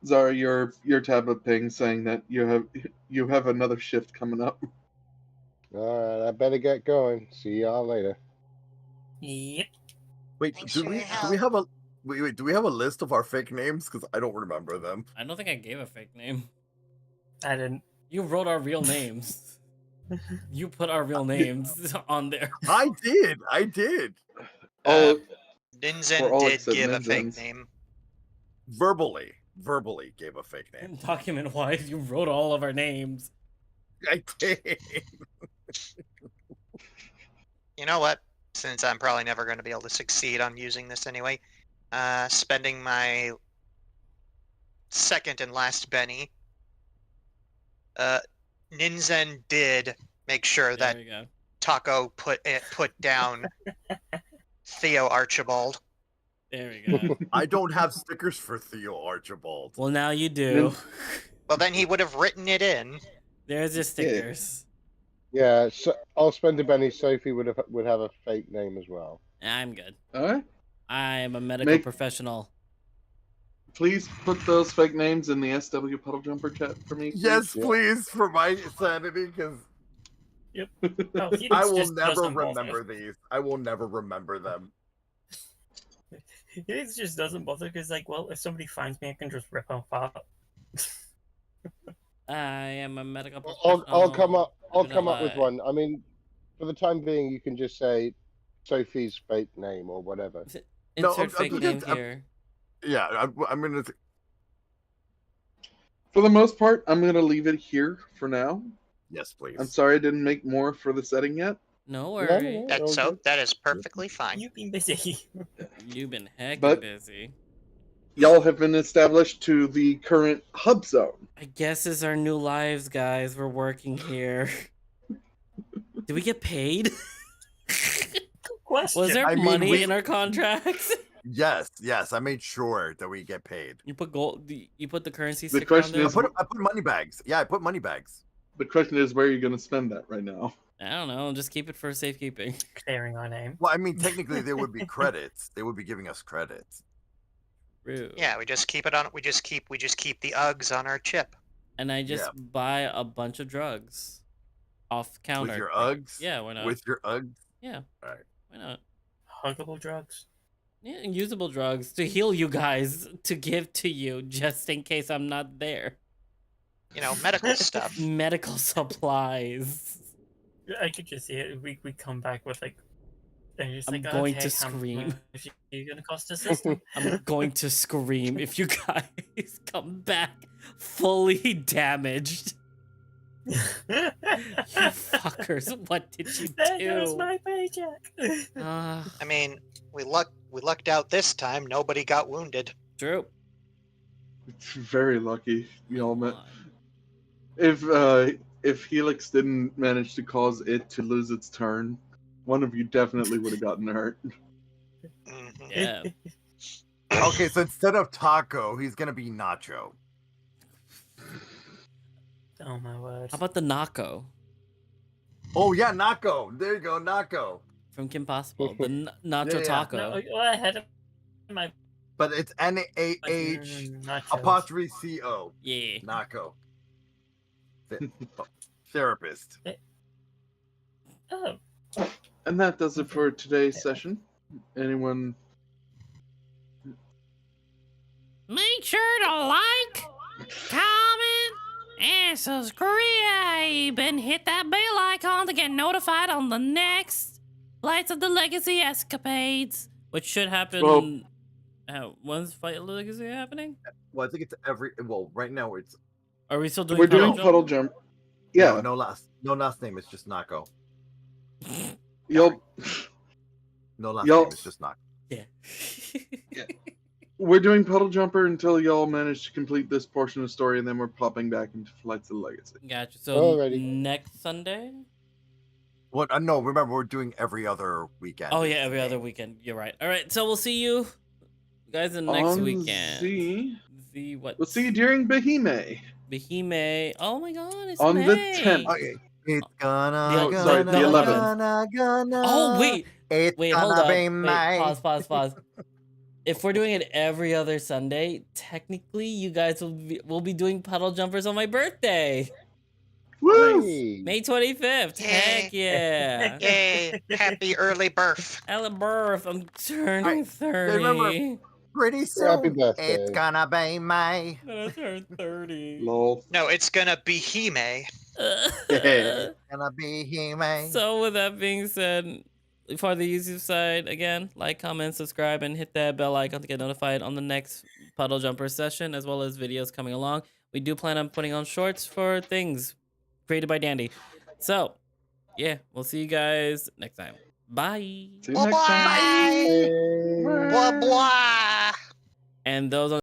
Speaker 1: Zara, your tablet ping saying that you have another shift coming up.
Speaker 4: All right, I better get going. See y'all later.
Speaker 7: Yep.
Speaker 3: Wait,
Speaker 5: Thanks
Speaker 3: do
Speaker 5: for
Speaker 3: we
Speaker 5: your
Speaker 3: do we have a wait? Do we have a list of our fake names? Because I don't remember them.
Speaker 2: I don't think I gave a fake name.
Speaker 7: I didn't.
Speaker 2: You wrote our real names. You put our real names on there.
Speaker 3: I did.
Speaker 1: Oh,
Speaker 6: Ninzen
Speaker 1: For all
Speaker 6: did
Speaker 1: except
Speaker 6: give a fake
Speaker 1: Ninzen's.
Speaker 6: name.
Speaker 3: Verbally gave a fake name.
Speaker 2: Document wise, you wrote all of our names.
Speaker 3: I did.
Speaker 6: You know what? Since I'm probably never going to be able to succeed on using this anyway, spending my second and last Benny, Ninzen did make sure
Speaker 2: There
Speaker 6: that
Speaker 2: we go.
Speaker 6: Taco put down Theo Archibald.
Speaker 2: There we go.
Speaker 3: I don't have stickers for Theo Archibald.
Speaker 2: Well, now you do.
Speaker 6: Well, then he would have written it in.
Speaker 2: There's your stickers.
Speaker 4: Yeah, so I'll spend a Benny. Sophie would have a fake name as well.
Speaker 2: I'm good.
Speaker 1: all right.
Speaker 2: I'm a medical
Speaker 1: Make-
Speaker 2: professional.
Speaker 1: Please put those fake names in the SW Puddle Jumper chat for me. Please.
Speaker 3: Yes,
Speaker 4: Yeah.
Speaker 3: please, for my sanity, because
Speaker 7: Oh, Helix
Speaker 3: I will
Speaker 7: just
Speaker 3: never
Speaker 7: doesn't bother.
Speaker 3: remember these. I will never remember them.
Speaker 7: Helix just doesn't bother because, like, well, if somebody finds me, I can just rip them apart.
Speaker 2: I am a medical professional.
Speaker 4: I'll come up. I'll
Speaker 2: Gonna
Speaker 4: come up with
Speaker 2: lie.
Speaker 4: one. I mean, for the time being, you can just say Sophie's fake name or whatever.
Speaker 3: No,
Speaker 2: Insert fake name
Speaker 3: I'm-
Speaker 2: here.
Speaker 3: Yeah, I'm gonna.
Speaker 1: For the most part, I'm gonna leave it here for now.
Speaker 3: Yes, please.
Speaker 1: I'm sorry I didn't make more for the setting yet.
Speaker 2: No
Speaker 4: No,
Speaker 2: worries.
Speaker 4: no, all good.
Speaker 6: That is perfectly fine.
Speaker 7: You've been busy.
Speaker 2: You've been heckin'
Speaker 1: But-
Speaker 2: busy.
Speaker 1: Y'all have been established to the current hub zone.
Speaker 2: I guess it's our new lives, guys. We're working here. Did we get paid?
Speaker 7: Good question.
Speaker 2: Was there
Speaker 3: I mean,
Speaker 2: money in our contracts?
Speaker 3: Yes. I made sure that we get paid.
Speaker 2: You put gold. You put the currency
Speaker 1: The
Speaker 2: sticker on
Speaker 1: question
Speaker 2: there.
Speaker 1: is-
Speaker 3: I put money bags. Yeah, I put money bags.
Speaker 1: The question is, where are you gonna spend that right now?
Speaker 2: I don't know. Just keep it for safekeeping.
Speaker 7: Clearing our name.
Speaker 3: Well, I mean, technically, there would be credits. They would be giving us credits.
Speaker 2: Rude.
Speaker 6: Yeah, we just keep it on. We just keep the Uggs on our chip.
Speaker 2: And I just buy a bunch of drugs off counter.
Speaker 3: With your Uggs?
Speaker 2: Yeah, why not?
Speaker 3: With your Uggs?
Speaker 2: Yeah.
Speaker 3: All right.
Speaker 2: Why not?
Speaker 7: Huggable drugs.
Speaker 2: Yeah, and usable drugs to heal you guys, to give to you just in case I'm not there.
Speaker 6: You know, medical stuff.
Speaker 2: Medical supplies.
Speaker 7: I could just see it. We come back with like. And it's
Speaker 2: I'm
Speaker 7: like,
Speaker 2: going
Speaker 7: okay,
Speaker 2: to
Speaker 7: how
Speaker 2: scream.
Speaker 7: much are you gonna cost us this time?
Speaker 2: I'm going to scream if you guys come back fully damaged. You fuckers, what did you
Speaker 7: There
Speaker 2: do?
Speaker 7: goes my paycheck.
Speaker 2: Ah,
Speaker 6: I mean, we lucked out this time. Nobody got wounded.
Speaker 2: true.
Speaker 1: It's very lucky. Y'all met.
Speaker 2: Come
Speaker 1: If Helix didn't manage to cause it to lose its turn, one of you definitely would have gotten hurt.
Speaker 6: Mhm.
Speaker 2: Yeah.
Speaker 3: Okay, so instead of Taco, he's gonna be Nacho.
Speaker 7: Oh my word.
Speaker 2: How about the Nako
Speaker 3: Oh yeah, Nako. There you go, Nako.
Speaker 2: from Kim Possible? The Nacho
Speaker 3: Yeah.
Speaker 2: Taco.
Speaker 7: No, I had my
Speaker 3: But it's NAH apostrophe CO.
Speaker 2: Yeah.
Speaker 3: Nako. Therapist.
Speaker 7: Oh,
Speaker 1: And that does it for today's session. Anyone?
Speaker 2: Make sure to like, comment, and subscribe, and hit that bell icon to get notified on the next Flights of the Legacy escapades, which should happen. When's Flight of the Legacy happening?
Speaker 3: Well, I think it's right now it's
Speaker 2: Are we still doing?
Speaker 1: We're doing
Speaker 2: Puddle
Speaker 1: Puddle
Speaker 2: Jump?
Speaker 1: Jump. Yeah.
Speaker 3: no last name. It's just Nako.
Speaker 1: You'll.
Speaker 3: No last
Speaker 1: Y'all-
Speaker 3: name. It's just Nako.
Speaker 2: Yeah.
Speaker 1: We're doing Puddle Jumper until y'all manage to complete this portion of the story, and then we're popping back into Flights of the Legacy.
Speaker 2: Gotcha. So
Speaker 4: Alrighty.
Speaker 2: next Sunday.
Speaker 3: What? No, remember we're doing every other weekend.
Speaker 2: Oh yeah, every other weekend. You're right. All right. So we'll see you guys in next
Speaker 1: On
Speaker 2: weekend.
Speaker 1: the
Speaker 2: what?
Speaker 1: We'll see you during Bahime.
Speaker 2: Bahime. Oh my God! It's
Speaker 1: On the
Speaker 2: May.
Speaker 1: 10th.
Speaker 3: Okay. It's gonna,
Speaker 2: No,
Speaker 3: gonna,
Speaker 2: sorry, the
Speaker 1: 11th.
Speaker 3: gonna.
Speaker 2: Oh wait.
Speaker 3: It's
Speaker 2: Wait,
Speaker 3: gonna
Speaker 2: hold up.
Speaker 3: be
Speaker 2: Wait,
Speaker 3: May.
Speaker 2: pause. If we're doing it every other Sunday, technically you guys will be doing Puddle Jumpers on my birthday,
Speaker 1: Woo!
Speaker 4: Hey.
Speaker 2: May 25th. Heck yeah!
Speaker 6: Yay! Happy early birth.
Speaker 2: Ella birth. I'm turning
Speaker 3: Alright,
Speaker 2: 30.
Speaker 3: remember- Pretty soon.
Speaker 4: Happy birthday.
Speaker 3: It's gonna be May.
Speaker 2: I'm gonna turn 30.
Speaker 1: Lol.
Speaker 6: No, it's gonna be Hime.
Speaker 3: Gonna be May.
Speaker 2: So with that being said, for the YouTube side, again, like, comment, subscribe, and hit that bell icon to get notified on the next Puddle Jumper session, as well as videos coming along. We do plan on putting on shorts for things created by Dandy. So, yeah, we'll see you guys next time. Bye.
Speaker 1: See you next time.
Speaker 6: Bye. Blah blah.
Speaker 2: And those on